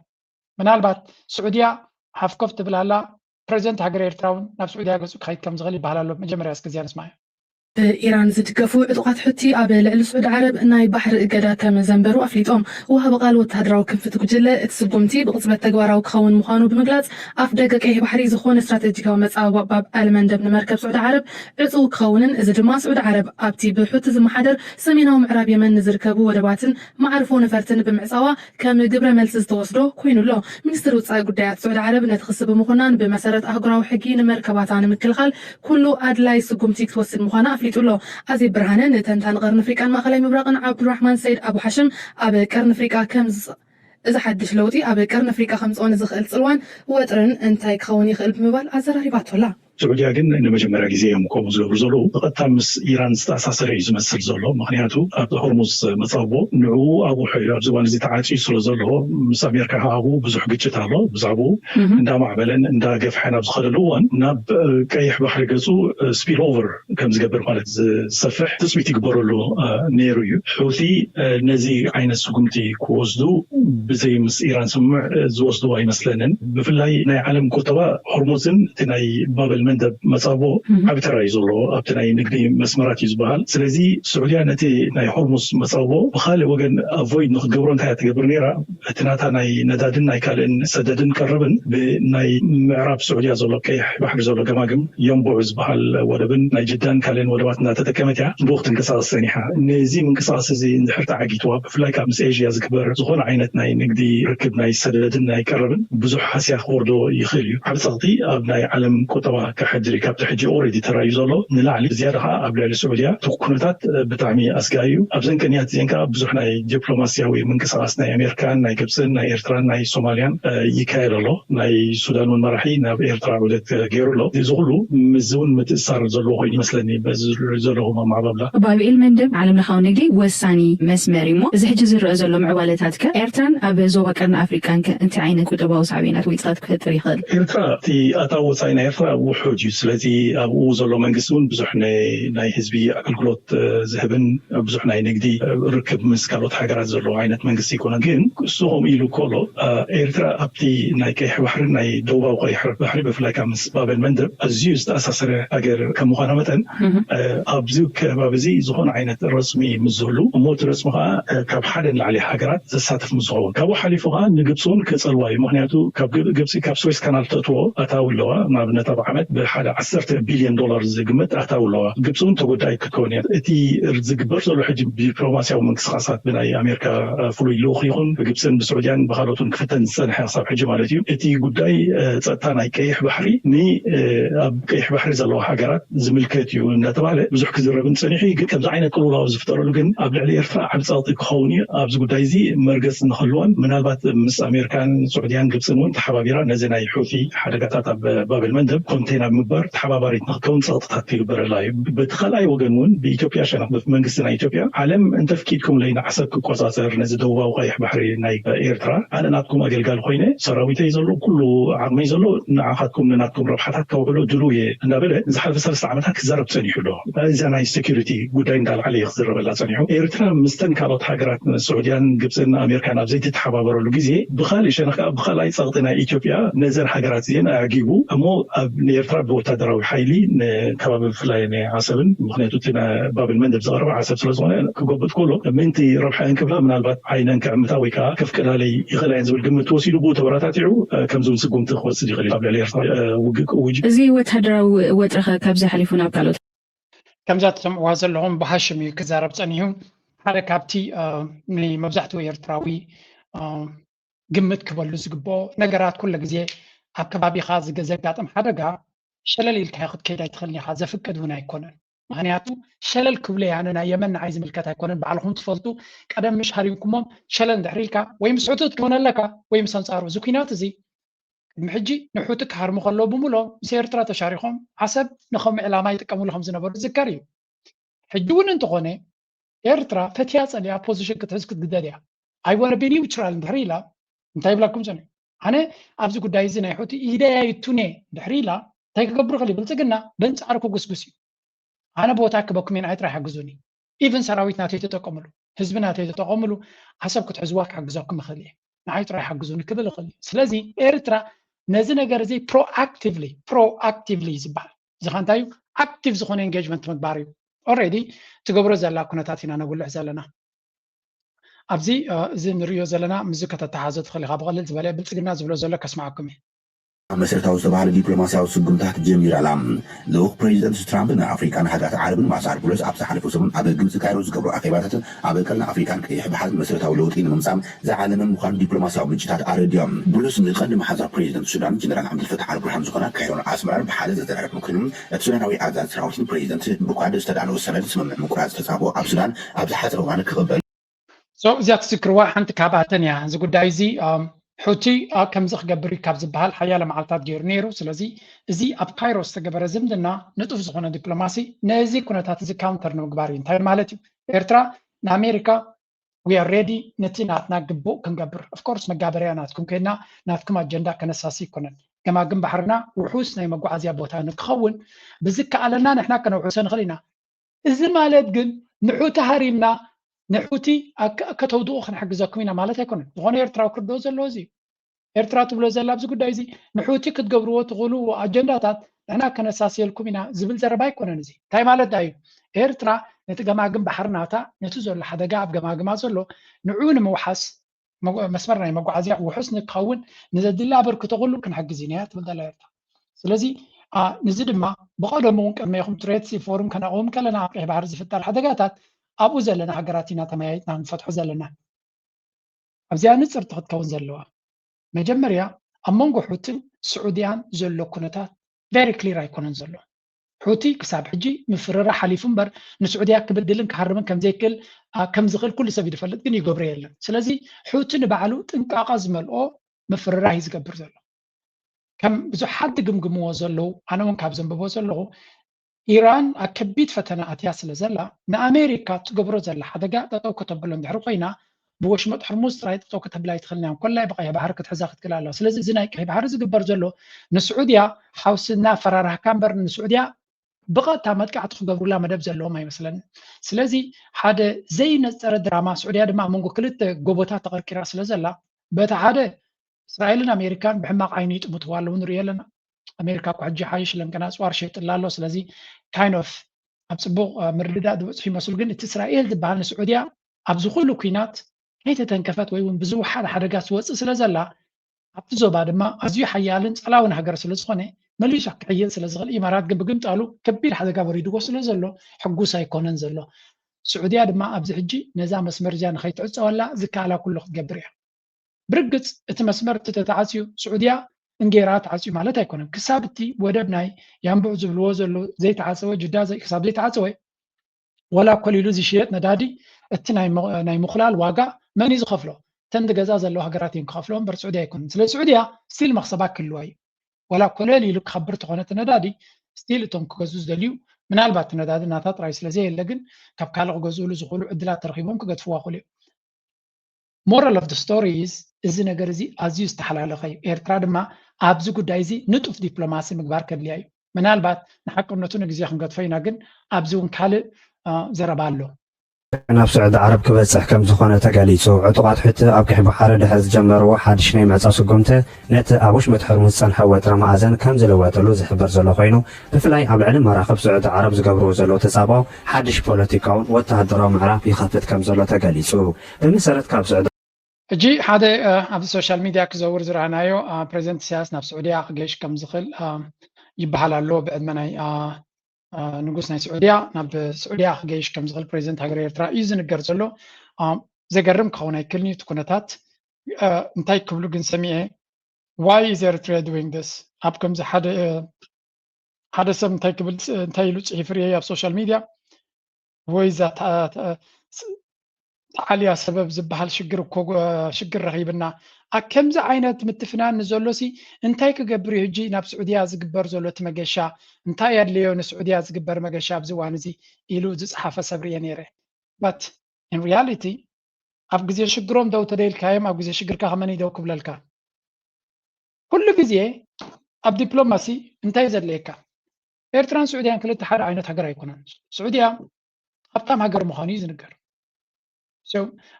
منالبات سعوديه حفكفت بلالا بريزنت هاجر ايرتراون ناب سعوديه غسو خايت كم زغلي بحالالو مجمريا اسكزيان اسمعي إيران زدقفو عطقات حتي قبل السعود عرب إناي بحر إجدا كم زنبرو أفليتهم وها بقال وتهدراو كنفت كجلة تسقمتي بقصبة تجوارو كخون مخانو بمجلات أفدق كيه بحري زخون استراتيجية ومسألة باب ألمان دبن مركب سعود عرب عطو كخونن إذا جماعة سعود عرب أبتي بحوت زمحدر سميناهم عرب يمن نزركبو ودباتن معرفون فرتن بمعصاوة كم جبر ملسز توصلو كوينو له منستر وصاي قديات سعود عرب نتخص بمخنان بمسارة أهجراو حقين مركبات عن مكلخال كله أدلاي سقمتي توصل مخانا فليتولو أزي برهانن تنتان قرن أفريقيا مخلي مبرقن عبد الرحمن سيد أبو حشم أبي قرن أفريقيا كمز إذا حدش لوتي أبي قرن أفريقيا 5 زخل صلوان وترن انتاي خوني خلب مبال أزراري باتولا سعوديا ግን ንመጀመሪያ ጊዜ የምቆሙ ዝገብሩ ዘሎ ብቐጥታ ምስ ኢራን ዝተኣሳሰረ እዩ ዝመስል ዘሎ ምክንያቱ ኣብ ሆርሙዝ መፃቦ ንዑ ኣብኡ ሕዩ ኣብ ዝዋን እዚ ተዓጪ ስለ ዘለዎ ምስ ኣሜሪካ ኣብኡ ብዙሕ ግጭት ኣሎ ብዛዕባኡ እንዳማዕበለን እንዳገፍሐን ኣብ ዝኸደሉ እዋን ናብ ቀይሕ ባሕሪ ገፁ ስፒል ኦቨር ከም ዝገብር ማለት ዝሰፍሕ ትፅቢት ይግበረሉ ነይሩ እዩ ሕውቲ ነዚ ዓይነት ስጉምቲ ክወስዱ ብዘይ ምስ ኢራን ስምምዕ ዝወስዱ ኣይመስለንን ብፍላይ ናይ ዓለም ቁጠባ ሆርሙዝን እቲ ናይ ባበል መንደብ መጻቦ ዓብተራ ይዘሎ ኣብቲ ናይ ንግዲ መስመራት ይዝበሃል ስለዚ ስዑድያ ነቲ ናይ ሆርሙዝ መጻቦ ብኻልእ ወገን ኣቮይድ ንክገብሮ እንታይ ትገብር ነይራ እቲ ናታ ናይ ነዳድን ናይ ካልእን ሰደድን ቀረብን ብናይ ምዕራብ ስዑድያ ዘሎ ቀይሕ ባሕሪ ዘሎ ገማግም የንቡዕ ዝበሃል ወደብን ናይ ጅዳን ካልእን ወደባት እናተጠቀመት እያ ብወቅቲ እንቅስቃስ ሰኒሓ ነዚ ምንቅስቃስ እዚ እንድሕር ተዓጊትዋ ብፍላይ ካብ ምስ ኤዥያ ዝግበር ዝኾነ ዓይነት ናይ ንግዲ ርክብ ናይ ሰደድን ናይ ቀረብን ብዙሕ ሓስያ ክወርዶ ይኽእል እዩ ዓብ ፀቕጢ ኣብ ናይ ዓለም ቁጠባ كحجري كابت حجي أوريدي ترى يزولو نلعلي زيادة قبل السعودية تكونتات بتعمي أسقايو أبزن كنيات زينكا بزحنا دبلوماسياوي من قصاص ناي أمريكان ناي كبسن ناي إيرتران ناي صوماليان يكايرلو ناي السودان والمراحي ناي إيرترا ولت غيرلو يزولو مزون متأثر زولو غير مثلني بزولو هما مع بابلا بابي المندب عالم لخاوني دي وساني مسمريمو إذا حجز زولو معوالتاتك إيرتران أبي زوبا كرنا أفريكان كأنت عينك وتباو صعبينات ويتقاتك هالطريقة إيرترا تي أتاو صاينا إيرترا وحوجي سلازي أبو زلو منقسون بزحنا ناي حزبي أكلكلوت ذهبن بزحنا نقدي ركب مسكالوت حجرات زلو عينت منقسي كونا جين سوهم إلو كولو إيرترا أبتي ناي كيح بحر ناي دوبا وقيح بحر بفلاك مس باب المندب أزيوز تأسسر أجر كمخانمة أبزوك بابزي زخون عينت رسمي مزولو وموت رسمها كبحرن على حجرات زساتف مزول كابو حليفها نقبسون كسلواي مهنياتو كبقبسي كبسويس كانال تطو أتاولوا ما بنتابع عمد بحال 10 بليون دولار زقمت أتاولوا قبسون تقولي كونيات إتي رزقبر زلو حجم دبلوماسيا ومنقصاصات بين أمريكا فلوي لوخيون قبسون بسعوديان بخالوتون كفتن سنة حساب حجم عليهم إتي قداي تاتانا كيح بحري ني كيح بحري زلو حجرات زملكتيو نتابع بزح كزربن سنيحي كم زعينا كل الله وزفتروا لكن قبل عليه يرفع عبد صاطي خوني أبز قداي زي مرقص نخلون من هالبات مس أمريكان سعوديان قبسون تحبابيرا نزنا يحوثي حركات باب المندب كونتين ዜና ምበር ተሓባባሪት ንክከውን ፀጥታት ይግበር ላይ በተኸላይ ወገን በኢትዮጵያ ሸነፍ መንግስትና ኢትዮጵያ ዓለም እንተፍኪድኩም ለይና ዓሰብ ክቆፃፀር ነዚ ደቡባዊ ቀይሕ ባሕሪ ናይ ኤርትራ ኣነ ናትኩም ኣገልጋሊ ኮይነ ሰራዊተይ ዘሎ ኩሉ ዓቅመይ ዘሎ ንዓኻትኩም ንናትኩም ረብሓታት ከውዕሎ ድሉ እየ እንዳበለ ዝሓለፈ 3 ዓመታት ክዛረብ ፀኒሑ ዶ እዛ ናይ ሴኪሪቲ ጉዳይ እንዳልዓለ ክዝረበላ ፀኒሑ ኤርትራ ምስተን ካልኦት ሃገራት ስዑድያን ግብፅን ኣሜሪካን ኣብ ዘይተተሓባበረሉ ግዜ ብኻሊእ ሸነኽ ብኻልኣይ ፀቕጢ ናይ ኢትዮጵያ ነዘን ሃገራት እዚአን ኣዕጊቡ እሞ ኣብ ኤርትራ ብወታደራዊ ሓይሊ ከባቢ ብፍላይ ናይ ዓሰብን ምክንያቱ እቲ ባብል መንደብ ዝቐረበ ዓሰብ ስለዝኾነ ክጎብጥ ከሎ ምንቲ ረብሓን ክብላ ምናልባት ዓይነን ክዕምታ ወይ ከዓ ከፍ ቅላለይ ይኽእል እየን ዝብል ግምት ወሲዱ ብኡ ተበራታቲዑ ከምዚ እውን ስጉምቲ ክወስድ ይኽእል እዩ ኣብ ልዕሊ ኤርትራ ውግእ እዚ ወታደራዊ ወጥረኸ ካብዚ ሓሊፉ ናብ ካልኦት ከምዛ ትሰምዕዋ ዘለኹም ብሃሽም እዩ ክዛረብ ፀኒሑ ሓደ ካብቲ ንመብዛሕትኡ ኤርትራዊ ግምት ክበሉ ዝግብኦ ነገራት ኩሉ ግዜ ኣብ ከባቢኻ ዘጋጥም ሓደጋ ሸለል ኢልካ ክትከይድ ኣይትኽእልን ኢኻ ዘፍቅድ እውን ኣይኮነን ምክንያቱ ሸለል ክብለ ያነ ናይ የመን ንዓይ ዝምልከት ኣይኮነን ባዕልኩም ትፈልጡ ቀደም ምሽ ሃሪምኩሞም ሸለል እንድሕር ኢልካ ወይ ምስ ሕቱት ክኾን ኣለካ ወይ ምስ ኣንፃሩ እዚ ኩናት እዚ ቅድሚ ሕጂ ንሕቱ ክሃርሙ ከለዉ ብምሎ ምስ ኤርትራ ተሻሪኾም ዓሰብ ንከምኡ ዕላማ ይጥቀምሉ ከም ዝነበሩ ዝዝከር እዩ ሕጂ እውን እንተኾነ ኤርትራ ፈትያ ፀሊያ ፖዚሽን ክትሕዝ ክትግደድ እያ ኣይወነ ቢ ኒውትራል እንድሕር ኢላ እንታይ ይብላኩም ፀኒሑ ኣነ ኣብዚ ጉዳይ እዚ ናይ ሕቱ ኢደያይቱኔ ድሕሪ ኢላ እንታይ ክገብሩ ክእል ብልፅግና በንፃር ክጉስጉስ እዩ ኣነ ቦታ ክበኩም ናይ ጥራይ ሓግዙኒ ኢቨን ሰራዊት ናተይ ተጠቀምሉ ህዝቢ ናተይ ተጠቀምሉ ዓሰብ ክትሕዝዋ ክሓግዘኩም ይኽእል እየ ንዓይ ጥራይ ሓግዙኒ ክብል ይኽእል እዩ ስለዚ ኤርትራ ነዚ ነገር እዚ ፕሮአክቲቭሊ ዝበሃል እዚ ኸ እንታይ እዩ ኣክቲቭ ዝኾነ ኤንጌጅመንት ምግባር እዩ ኦልሬዲ ትገብሮ ዘላ ኩነታት ኢና ነጉልሕ ዘለና ኣብዚ እዚ ንሪኦ ዘለና ምዝ ከተተሓዘ ትኽእል ኢኻ ብቐሊል ዝበለ ብልፅግና ዝብሎ ዘሎ ከስማዓኩም እየ መሰረታዊ ዝተባሃለ ዲፕሎማስያዊ ስጉምታት ጀሚር ኣላ ልኡኽ ፕሬዚደንት ትራምፕ ንኣፍሪካን ሃገራት ዓረብን ማእሳር ፕሎስ ኣብ ዝሓለፈ ሰሙን ኣብ ግብፂ ካይሮ ዝገብሩ ኣኼባታትን ኣብ ቀልና ኣፍሪካን ቀይሕ ባሕሪ መሰረታዊ ለውጢ ንምምፃእ ዝዓለመ ምዃኑ ዲፕሎማስያዊ ምንጭታት ኣረድዮም ብሉስ ንቐንዲ ማሕዛር ፕሬዚደንት ሱዳን ጀነራል ዓብድልፈታሕ አልቡርሃን ዝኾና ካይሮን ኣስመራን ብሓደ ዘተራረብኑ ኮይኖም እቲ ሱዳናዊ ኣዛዚ ሰራዊትን ፕሬዚደንት ብኳድ ዝተዳለወ ሰነድ ስምምዕ ምቁራፅ ተፃብኦ ኣብ ሱዳን ኣብ ዝሓፀረ እዋን ክቕበል እዚኣ ትዝክርዋ ሓንቲ ካብኣተን እያ እዚ ጉዳይ እዚ ሕቲ ከምዚ ክገብር ካብ ዝበሃል ሓያለ መዓልትታት ገይሩ ነይሩ ስለዚ እዚ ኣብ ካይሮ ዝተገበረ ዝምድና ንጡፍ ዝኾነ ዲፕሎማሲ ነዚ ኩነታት እዚ ካውንተር ንምግባር እዩ እንታይ ማለት እዩ ኤርትራ ንኣሜሪካ ዊ ኣር ሬዲ ነቲ ናትና ግቡእ ክንገብር ኣፍኮርስ መጋበርያ ናትኩም ከይድና ናትኩም ኣጀንዳ ከነሳሲ ይኮነን ገማግም ባሕርና ውሑስ ናይ መጓዓዝያ ቦታ ንክኸውን ብዝከኣለና ንሕና ከነውሑሶ ንኽእል ኢና እዚ ማለት ግን ንሑቲ ሃሪምና ንሑቲ ከተውድኡ ክንሕግዘኩም ኢና ማለት ኣይኮነን ዝኾነ ኤርትራዊ ክርድኦ ዘለዎ እዚ ኤርትራ ትብሎ ዘላ ኣብዚ ጉዳይ እዚ ንሑቲ ክትገብርዎ ትኽእሉ ኣጀንዳታት ንሕና ከነሳስየልኩም ኢና ዝብል ዘረባ ኣይኮነን እዚ እንታይ ማለት እዩ ኤርትራ ነቲ ገማግም ባሕሪ ናታ ነቲ ዘሎ ሓደጋ ኣብ ገማግማ ዘሎ ንዑ ንምውሓስ መስመር ናይ መጓዓዝያ ውሑስ ንክኸውን ንዘድሊ ኣበርክቶ ኩሉ ክንሕግዝ ኢና ትብል ዘላ ኤርትራ ስለዚ ንዚ ድማ ብቀደሙ እውን ቅድመ ይኹም ትሬትስ ፎሩም ከነቕውም ከለና ኣብ ቀይሕ ባሕሪ ዝፍጠር ሓደጋታት ኣብኡ ዘለና ሃገራት ኢና ተመያይጥና ንፈትሖ ዘለና ኣብዚኣ ንፅርቲ ክትከውን ዘለዋ መጀመርያ ኣብ መንጎ ሕቲን ስዑድያን ዘሎ ኩነታት ቨሪ ክሊር ኣይኮነን ዘሎ ሕቲ ክሳብ ሕጂ ምፍርራ ሓሊፉ እምበር ንስዑድያ ክብድልን ክሃርምን ከምዝኽእል ኩሉ ሰብ ይድፈልጥ ግን ይገብሮ የለን ስለዚ ሕቲ ንባዕሉ ጥንቃቐ ዝመልኦ ምፍርራ እዩ ዝገብር ዘሎ ከም ብዙሓት ግምግምዎ ዘለዉ ኣነ እውን ካብ ዘንብቦ ዘለኹ ኢራን ኣብ ከቢድ ፈተና ኣትያ ስለ ዘላ ንኣሜሪካ ትገብሮ ዘላ ሓደጋ ጠጠው ከተብሎ እንድሕሪ ኮይና ብወሽመጥ ሕርሙዝ ጥራይ ጠጠው ከተብላ ይትኽእልና ኮላይ ብቀይሕ ባሕሪ ክትሕዛ ክትክእል ኣለዋ ስለዚ እዚ ናይ ቀይሕ ባሕሪ ዝግበር ዘሎ ንስዑድያ ሓውስና ፈራርሃካ እምበር ንስዑድያ ብቐጥታ መጥቃዕቲ ክገብሩላ መደብ ዘለዎም ኣይመስለኒ ስለዚ ሓደ ዘይነፀረ ድራማ ስዑድያ ድማ መንጎ ክልተ ጎቦታት ተቐርቂራ ስለ ዘላ በቲ ሓደ እስራኤልን ኣሜሪካን ብሕማቕ ዓይኒ ይጥምትዋ ኣለዉ ንሪኦ ኣለና ኣሜሪካ እኳ ሕጂ ሓይሽ ለምከና ፅዋር ሸይጥላ ኣሎ ስለዚ ካይን ኦፍ ኣብ ፅቡቕ ምርድዳእ ዝበፅሑ ይመስሉ ግን እቲ እስራኤል ዝበሃል ንስዑድያ ኣብዚ ኩሉ ኩናት ከይተተንከፈት ወይ እውን ብዙሓት ሓደጋ ዝወፅእ ስለ ዘላ ኣብቲ ዞባ ድማ ኣዝዩ ሓያልን ፀላውን ሃገር ስለ ዝኾነ መሊሱ ክሕይል ስለ ዝኽእል ኢማራት ግን ብግምጣሉ ከቢድ ሓደጋ ወሪድዎ ስለ ዘሎ ሕጉስ ኣይኮነን ዘሎ ስዑድያ ድማ ኣብዚ ሕጂ ነዛ መስመር እዚያ ንኸይትዕፀወላ ዝከኣላ ኩሉ ክትገብር እያ ብርግፅ እቲ መስመር እቲ ተተዓፅዩ ስዑድያ እንጌራ ተዓፅዩ ማለት ኣይኮነን ክሳብ እቲ ወደብ ናይ ያንብዕ ዝብልዎ ዘሎ ዘይተዓፀወ ጅዳ ክሳብ ዘይተዓፀወ ወላ ኮሊሉ ዝሽየጥ ነዳዲ እቲ ናይ ምኹላል ዋጋ መን እዩ ዝኸፍሎ ተንዲ ገዛ ዘለዎ ሃገራት እዮም ክኸፍሎ እምበር ስዑድያ ኣይኮነን ስለ ስዑድያ ስቲል መክሰባ ክህልዋ እዩ ولا كلل يلك خبرت خونة ندادي ستيل توم كجزوز دليو من البات ندادي ناتات رئيس لزي لكن كاب كالغ جزول زخولو عدلات ترخيبهم كجتفوا خلي moral of the story is إذا نجرزي أزيو استحلال خير إيرترا ما أبزو قدايزي نتوف دبلوماسي مقبار كدلياي من البات نحكي إنه تونجزي خم قد فينا جن أبزو نكال زربالو ናብ ስዑድ ዓረብ ክበፅሕ ከም ዝኾነ ተገሊጹ ዕጡቓት ሕቲ ኣብ ክሕቢ ሓረ ድሕሪ ዝጀመርዎ ሓድሽ ናይ ምዕፃው ስጉምቲ ነቲ ኣብ ውሽመት ሕርሙዝ ዝፀንሐ ወጥሪ ማእዘን ከም ዝለወጠሉ ዝሕበር ዘሎ ኮይኑ ብፍላይ ኣብ ልዕሊ መራኸብ ስዑድ ዓረብ ዝገብርዎ ዘሎ ተፃባው ሓድሽ ፖለቲካውን ወተሃደራዊ ምዕራፍ ይኸፍት ከም ዘሎ ተገሊጹ ብመሰረት ካብ ስዑድ እጂ ሓደ ኣብ ሶሻል ሚድያ ክዘውር ዝረኣናዮ ፕሬዚደንት ኢሳያስ ናብ ስዑድያ ክገይሽ ከም ዝኽእል ይበሃል ኣሎ ብዕድመ ናይ ንጉስ ናይ ስዑድያ ናብ ስዑድያ ክገይሽ ከም ዝኽእል ፕሬዚደንት ሃገር ኤርትራ እዩ ዝንገር ዘሎ ዘገርም ክኸውን ኣይክእልኒ እቲ ኩነታት እንታይ ክብሉ ግን ሰሚዐ why is Eritrea doing this ኣብ ከምዚ ሓደ ሰብ እንታይ ክብል እንታይ ኢሉ ፅሒፍ ርአየ ኣብ ሶሻል ሚድያ ወይ ዛ ተዓልያ ሰበብ ዝበሃል ሽግር እኮ ሽግር ረኺብና ከምዚ ዓይነት ምትፍናን ንዘሎሲ እንታይ ክገብር ሕጂ ናብ ስዑድያ ዝግበር ዘሎ እቲ መገሻ እንታይ ያድልዮ ንስዑድያ ዝግበር መገሻ ኣብዚ እዋን እዚ ኢሉ ዝፀሓፈ ሰብ ርአየ ነይረ but in reality ኣብ ግዜ ሽግሮም ደው ተደይልካዮም ኣብ ግዜ ሽግርካ ከመን ደው ክብለልካ ኩሉ ግዜ ኣብ ዲፕሎማሲ እንታይ ዘድልየካ ኤርትራን ስዑድያን ክልተ ሓደ ዓይነት ሃገር ኣይኮነን ስዑድያ ሃብታም ሃገር ምዃኑ እዩ ዝንገር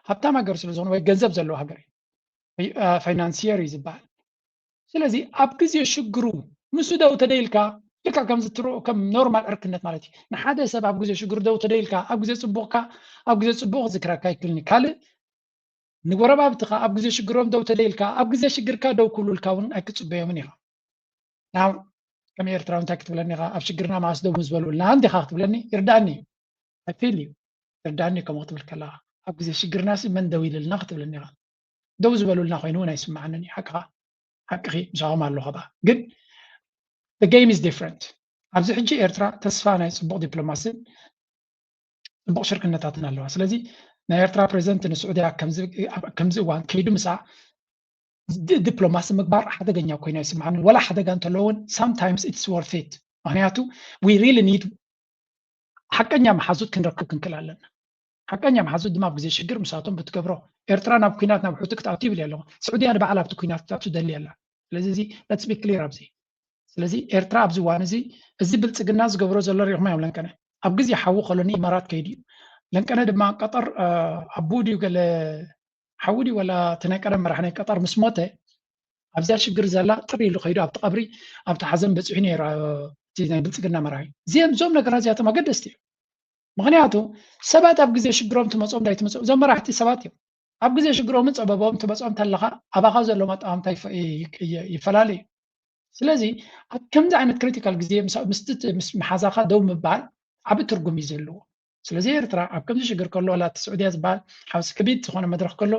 ሃብታም ሃገር ስለ ዝኾነ ወይ ገንዘብ ዘለዎ ሃገር ፋይናንሲየር እዩ ዝበሃል ስለዚ ኣብ ግዜ ሽግሩ ምስ ደው ተደይልካ ልካ ከም ዝትርኦ ከም ኖርማል ዕርክነት ማለት እዩ ንሓደ ሰብ ኣብ ግዜ ሽግሩ ደው ተደይልካ ኣብ ግዜ ፅቡቕካ ኣብ ግዜ ፅቡቕ ዝክረካ ይክልኒ ካልእ ንጎረባብትኻ ኣብ ግዜ ሽግሮም ደው ተደይልካ ኣብ ግዜ ሽግርካ ደው ክብሉልካ እውን ኣይክፅበዮምን ኢኻ ናው ከም ኤርትራዊ እንታይ ክትብለኒ ኢኻ ኣብ ሽግርና ማስ ደው ዝበልውልና እንዲኻ ክትብለኒ ይርዳእኒ ኣይፊል እዩ ይርዳእኒ ከምኡ ክትብል ከለኻ ኣብ ግዜ ሽግርናሲ መን ደው ኢልልና ክትብለኒ ኢኻ ደው ዝበሉልና ኮይኑ እውን ኣይስማዓንን ሓቂ ምስኦም ኣለኹ ባ ግን the game is different ኣብዚ ሕጂ ኤርትራ ተስፋ ናይ ፅቡቕ ዲፕሎማሲን ፅቡቕ ሽርክነታትን ኣለዋ ስለዚ ናይ ኤርትራ ፕሬዚደንት ንስዑድያ ከምዚ እዋን ከይዱ ምሳዕ ዲፕሎማሲ ምግባር ሓደገኛ ኮይኑ ኣይስማዓንን ወላ ሓደጋ እንተለውን sometimes it's worth it ምክንያቱ we really need ሓቀኛ መሓዙት ክንረክብ ክንክእል ኣለና ሓቀኛ መሓዙት ድማ ኣብ ግዜ ሽግር ምሳቶም ብትገብሮ ኤርትራ ናብ ኩናት ናብ ሕውቲ ክትኣቱ ይብል ኣለኹ ስዑድያ ንበዓል ኣብቲ ኩናት ክትኣቱ ደሊ ኣላ ስለዚ let's be clear ኣብዚ ስለዚ ኤርትራ ኣብዚ እዋን እዚ ብልፅግና ዝገብሮ ዘሎ ሪኢኹም እዮም ለንቀነ ኣብ ግዜ ሓዊ ከሎኒ ኢማራት ከይድ እዩ ለንቀነ ድማ ቀጠር ኣቡዲ ገለ ሓውዲ ወላ እቲ ናይ ቀደም መራሒ ናይ ቀጠር ምስ ሞተ ኣብዚያ ሽግር ዘላ ጥሪ ኢሉ ከይዱ ኣብቲ ቀብሪ ኣብቲ ሓዘን በፂሑ ነይሩ እቲ ናይ ብልፅግና መራሒ እዞም ነገራት እዚኣቶም ኣገደስቲ እዮም ምክንያቱ ሰባት ኣብ ግዜ ሽግሮም ትመፅኦም እንዳይትመፅኦም እዞም መራሕቲ ሰባት እዮም ኣብ ግዜ ሽግሮምን ፀበቦም ትመፅኦም ተለካ ኣባኻ ዘሎ መጣወምታ ይፈላለዩ ስለዚ ኣብ ከምዚ ዓይነት ክሪቲካል ግዜ ምስ መሓዛኻ ደው ምባል ዓብ ትርጉም እዩ ዘለዎ ስለዚ ኤርትራ ኣብ ከምዚ ሽግር ከሎ ወላ እቲ ስዑድያ ዝበሃል ሓውሲ ከቢድ ዝኾነ መድረክ ከሎ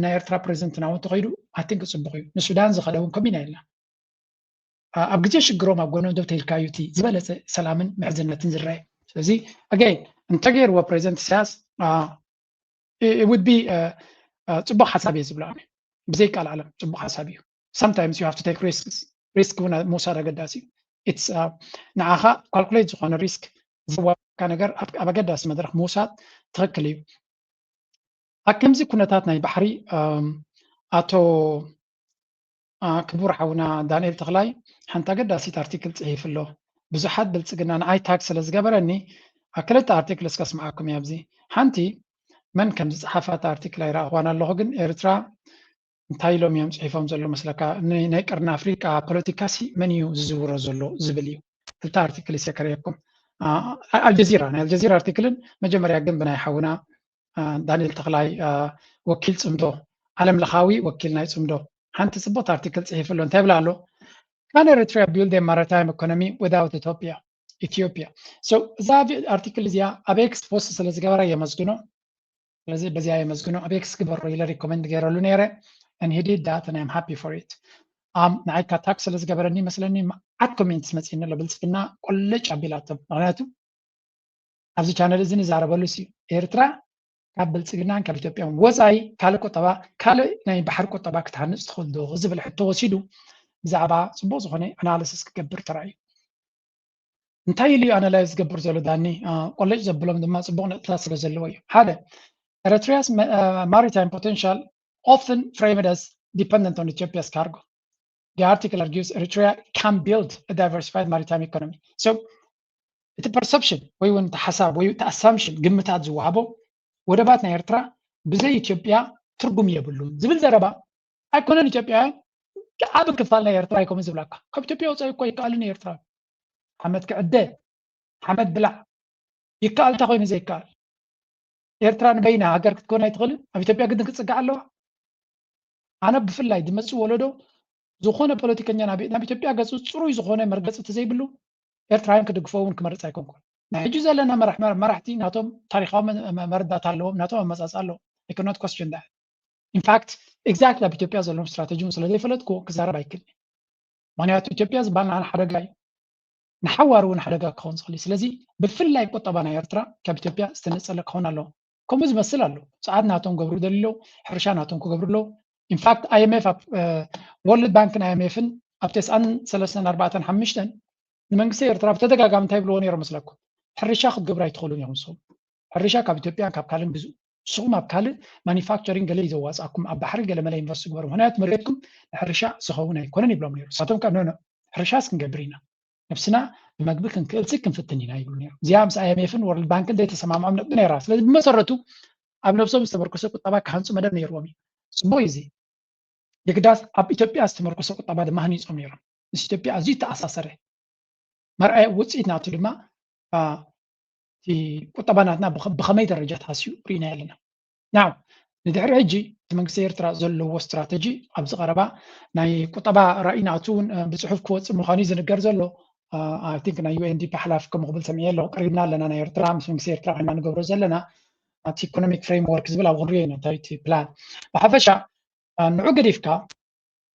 ናይ ኤርትራ ፕሬዚደንት ናውን ተኸይዱ ኣቲንክ ፅቡቕ እዩ ንሱዳን ዝኸደ እውን ከምኢና ኢልና ኣብ ግዜ ሽግሮም ኣብ ጎኖም ደው ተኢልካዩ እቲ ዝበለፀ ሰላምን ምሕዝነትን ዝረአየ ስለዚ again እንተገይርዎ ፕሬዚደንት ኢሳያስ it would be ፅቡቕ ሓሳብ እየ ዝብሎ ኣነ ብዘይቃል ዓለም ፅቡቕ ሓሳብ እዩ sometimes you have to take risks ሪስክ እውን ምውሳድ ኣገዳሲ እዩ ንዓኻ ካልኩሌት ዝኾነ ሪስክ ዝዋካ ነገር ኣብ ኣገዳሲ መድረክ ምውሳድ ትኽክል እዩ ኣብ ከምዚ ኩነታት ናይ ባሕሪ ኣቶ ክቡር ሓውና ዳንኤል ተኽላይ ሓንቲ ኣገዳሲት ኣርቲክል ፅሒፍ ኣሎ ብዙሓት ብልፅግና ንኣይ ታግ ስለ ዝገበረኒ ክልተ ኣርቲክል እስከስማዓኩም እያ ኣብዚ ሓንቲ መን ከም ዝፀሓፋት ኣርቲክል ኣይረኣኽዋን ኣለኹ ግን ኤርትራ እንታይ ኢሎም እዮም ፅሒፎም ዘሎ መስለካ ናይ ቀርኒ ኣፍሪቃ ፖለቲካሲ መን እዩ ዝዝውሮ ዘሎ ዝብል እዩ ክልተ ኣርቲክል ይሰከረየኩም ኣልጀዚራ ናይ ኣልጀዚራ ኣርቲክልን መጀመርያ ግን ብናይ ሓውና ዳንኤል ተኽላይ ወኪል ፅምዶ ዓለም ለኻዊ ወኪል ናይ ፅምዶ ሓንቲ ፅቡቕቲ ኣርቲክል ፅሒፍ ኣሎ እንታይ ብላ ኣሎ Can Eritrea build a maritime economy without Ethiopia? So that article is ABEX post ስለ ዝገበረ የመስግኖ ስለዚ በዚያ የመስግኖ ABEX ግበሮ ኢለ ሪኮመንድ ገይረሉ ነይረ and he did that and I'm happy for it. ንዓይ ካታክ ስለ ዝገበረኒ መስለኒ ዓት ኮሜንትስ መፂና ለብልፅግና ቆለጭ ኣቢላቶም ምክንያቱ ኣብዚ ቻነል እዚ ንዛረበሉ እዩ ኤርትራ ካብ ብልፅግናን ካብ ኢትዮጵያን ወፃኢ ካልእ ቁጠባ ካልእ ናይ ባሕሪ ቁጠባ ክትሃንፅ ትኽእል ዶ ዝብል ሕቶ ወሲዱ ብዛዕባ ጽቡቕ ዝኾነ ኣናሊሲስ ክገብር ተራእዩ እንታይ ኢሉ ኣናላይዝ ዝገብር ዘሎ ዳኒ ቆለጭ ዘብሎም ድማ ጽቡቕ ነጥብታት ስለ ዘለዎ እዩ ሓደ Eritrea's maritime potential often framed as dependent on Ethiopia's cargo. The article argues Eritrea can build a diversified maritime economy. So, it's a perception, ወይ እውን ተሓሳብ ወይ assumption ግምታት ዝወሃቦ ወደባትና ኤርትራ ብዘይ ኢትዮጵያ ትርጉም የብሉን ዝብል ዘረባ ኣይኮነን ኢትዮጵያውያን ዓብ ክፋል ናይ ኤርትራ ኣይኮምን ዝብላካ ካብ ኢትዮጵያ ወፃኢ እኮ ይከኣልን ኤርትራ ሓመድ ክዕደ ሓመድ ብላዕ ይከኣል እንታ ኮይኑ ዘይከኣል ኤርትራ ንበይና ሃገር ክትኮን ኣይትኽእልን ኣብ ኢትዮጵያ ግን ክትፅጋዕ ኣለዋ ኣነ ብፍላይ ዝመፅእ ወለዶ ዝኾነ ፖለቲከኛ ናብ ኢትዮጵያ ገፁ ፅሩይ ዝኾነ መርገፂ ተዘይብሉ ኤርትራውያን ክድግፎ እውን ክመርፅ ኣይኮንኩን ናይ ሕጂ ዘለና መራሕቲ ናቶም ታሪካዊ መረዳእታ ኣለዎም ናቶም ኣመፃፅኣ ኣለዎም I cannot question that. In fact, exactly ኣብ ኢትዮጵያ ዘለዎም ስትራቴጂ እውን ስለዘይፈለጥክዎ ክዛረብ ኣይክእልኒ ምክንያቱ ኢትዮጵያ ዝበልና ሓደጋ እዩ ንሓዋር እውን ሓደጋ ክኸውን ዝኽእል እዩ ስለዚ ብፍላይ ቁጠባ ናይ ኤርትራ ካብ ኢትዮጵያ ዝተነፀለ ክኸውን ኣለዎ ከምኡ ዝመስል ኣሎ ሰዓት ናቶም ገብሩ ደሊሎ ሕርሻ ናቶም ክገብሩ ኣለዎ ኢንፋክት IMF ወርልድ ባንክን IMFን ኣብ 9345 ንመንግስቲ ኤርትራ ብተደጋጋሚ እንታይ ብልዎ ነይሮም መስለኩም ሕርሻ ክትገብሩ ኣይትኽእሉን እዮም ንስኹም ሕርሻ ካብ ኢትዮጵያን ካብ ካልእን ግዙእ ንስኹም ኣብ ካልእ ማኒፋክቸሪንግ ገለ ይዘዋፅኣኩም ኣብ ባሕሪ ገለ መለ ኢንቨስቲ ግበሩ ምክንያቱ መሬትኩም ንሕርሻ ዝኸውን ኣይኮነን ይብሎም ነይሩ ንሳቶም ካብ ኖ ሕርሻስ ክንገብር ኢና ነብስና ብመግቢ ክንክእልሲ ክንፍትን ኢና ይብሉ ነይሩ እዚኣ ምስ IMFን ወርልድ ባንክን ዘይተሰማምዖም ነጥቢ ነይራ ስለዚ ብመሰረቱ ኣብ ነብሶም ዝተመርኮሰ ቁጠባ ክሃንፁ መደብ ነይርዎም እዩ ጽቡቕ እዚ የግዳስ ኣብ ኢትዮጵያ ዝተመርኮሰ ቁጠባ ድማ ሃኒፆም ነይሮም ምስ ኢትዮጵያ ኣዝዩ ተኣሳሰረ መርኣይ ውፅኢት ናቱ ድማ እቲ ቁጠባ ናትና ብኸመይ ደረጃ ተሃስዩ ርኢና ኣለና ናው ንድሕሪ ሕጂ እቲ መንግስቲ ኤርትራ ዘለዎ ስትራቴጂ ኣብዚ ቀረባ ናይ ቁጠባ ራእይ ናቱ እውን ብፅሑፍ ክወፅእ ምዃኑ ዝንገር ዘሎ I think ናይ UNDP ሓላፊ ከምኡ ክብል ሰሚዐ ኣለኹ ቀሪብና ኣለና ናይ ኤርትራ ምስ መንግስቲ ኤርትራ ኢና ንገብሮ ዘለና እቲ ኢኮኖሚክ ፍሬምወርክ ዝብል ኣብ ክንሪኦ ኢና እንታይ እቲ ፕላን ብሓፈሻ ንዑ ገዲፍካ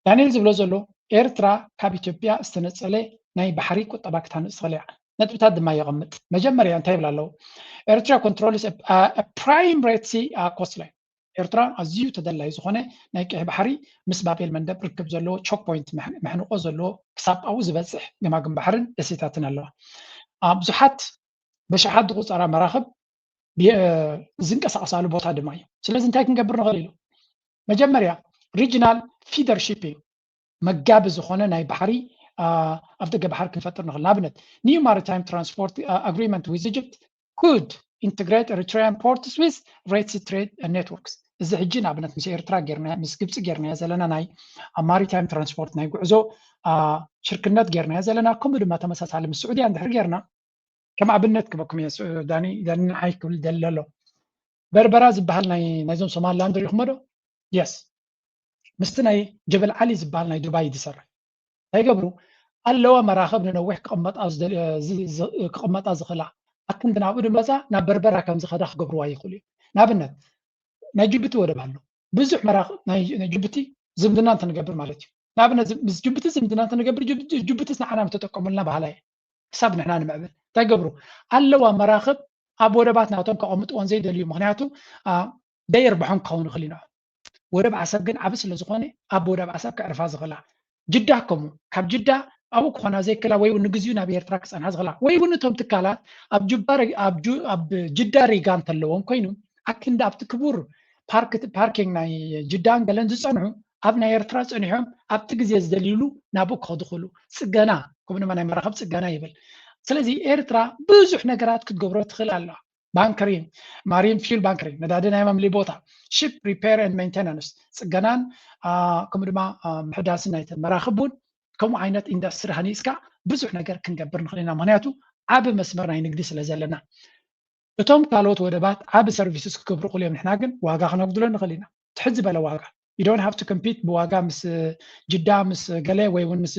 ዳንኤል ዝብሎ ዘሎ ኤርትራ ካብ ኢትዮጵያ ዝተነፀለ ናይ ባሕሪ ቁጠባ ክታንፅ ትኽእል እያ ነጥብታት ድማ የቐምጥ መጀመርያ እንታይ ይብል ኣለዉ ኤርትራ ኮንትሮልስ ፕራይም ሬድ ሲ ኮስት ላይን ኤርትራ ኣዝዩ ተደላይ ዝኾነ ናይ ቀይሕ ባሕሪ ምስ ባቤል መንደብ ርክብ ዘለዎ ቾክ ፖይንት ምሕንቆ ዘለዎ ክሳብ ኣብኡ ዝበፅሕ ገማግም ባሕርን ደሴታትን ኣለዋ ብዙሓት በሽሓት ዝቁፀራ መራኽብ ዝንቀሳቐሳሉ ቦታ ድማ እዩ ስለዚ እንታይ ክንገብር ንኽእል ኢሉ መጀመርያ ሪጅናል ፊደር ሺፒንግ መጋቢ ዝኾነ ናይ ባሕሪ ኣብ ደገ ባሕር ክንፈጥር ንኽእል ንኣብነት ኒው ማሪታይም ትራንስፖርት ኣግሪመንት ዊዝ ኢጅፕት ኩድ ኢንትግሬት ኤሪትራያን ፖርትስ ዊዝ ሬድ ሲ ትሬድ ኔትወርክስ እዚ ሕጂ ንኣብነት ምስ ኤርትራ ጌርና ምስ ግብፂ ጌርናዮ ዘለና ናይ ማሪታይም ትራንስፖርት ናይ ጉዕዞ ሽርክነት ጌርናዮ ዘለና ከምኡ ድማ ተመሳሳሊ ምስ ስዑድያ እንድሕር ጌርና ከም ኣብነት ክበኩም እየ ዳኒ ንዓይ ክብል ደሊ ኣሎ በርበራ ዝበሃል ናይዞም ሶማሊላንድ ሪኢኹሞ ዶ የስ ምስቲ ናይ ጀበል ዓሊ ዝበሃል ናይ ዱባይ ዝሰርሕ እንታይ ገብሩ ኣለዋ መራኸብ ንነዊሕ ክቕመጣ ዝኽእላ ኣክንዲ ናብኡ ድመፃ ናብ በርበራ ከም ዝኸዳ ክገብርዋ ይኽእሉ እዩ ንኣብነት ናይ ጅቡቲ ወደብ ኣሎ ብዙሕ መራኸብ ናይ ጅቡቲ ዝምድና እንተንገብር ማለት እዩ ንኣብነት ምስ ጅቡቲ ዝምድና እንተንገብር ጅቡቲስ ንዓና ምተጠቀሙልና ባህላ እየ ክሳብ ንሕና ንምዕብል እንታይ ገብሩ ኣለዋ መራኸብ ኣብ ወደባት ናቶም ከቐምጥዎን ዘይደልዩ ምክንያቱ ደይርባሖም ክኸውን ይኽእል እዩ ወደብ ዓሰብ ግን ዓብ ስለ ዝኾነ ኣብ ወደብ ዓሰብ ክዕርፋ ዝኽእላ ጅዳ ከምኡ ካብ ጅዳ ኣብኡ ክኾና ዘይክእላ ወይ እውን ንግዚኡ ናብ ኤርትራ ክፀንሓ ዝኽእላ ወይ እውን እቶም ትካላት ኣብ ጅዳ ሪጋ እንተለዎም ኮይኑ ኣክንዲ ኣብቲ ክቡር ፓርኪንግ ናይ ጅዳን ገለን ዝፀንሑ ኣብ ናይ ኤርትራ ፀኒሖም ኣብቲ ግዜ ዝደልይሉ ናብኡ ክኸዱ ይኽእሉ ፅገና ከምኡ ድማ ናይ መራኸብ ፅገና ይብል ስለዚ ኤርትራ ብዙሕ ነገራት ክትገብሮ ትኽእል ኣላ ባንከሪን ማሪን ፊል ባንከሪን ነዳዲ ናይ መምሊ ቦታ ሺፕ ሪፔር ኤንድ ሜንቴናንስ ፅገናን ከምኡ ድማ ምሕዳስን ናይተን መራኸብ እውን ከምኡ ዓይነት ኢንዳስትሪ ሃኒፅካ ብዙሕ ነገር ክንገብር ንኽእል ኢና ምክንያቱ ዓብ መስመር ናይ ንግዲ ስለ ዘለና እቶም ካልኦት ወደባት ዓብ ሰርቪስስ ክገብሩ ክእሉ እዮም ንሕና ግን ዋጋ ክነግድሎ ንኽእል ኢና ትሕዝ ዝበለ ዋጋ you don't have to compete ብዋጋ ምስ ጅዳ ምስ ገለ ወይ እውን ምስ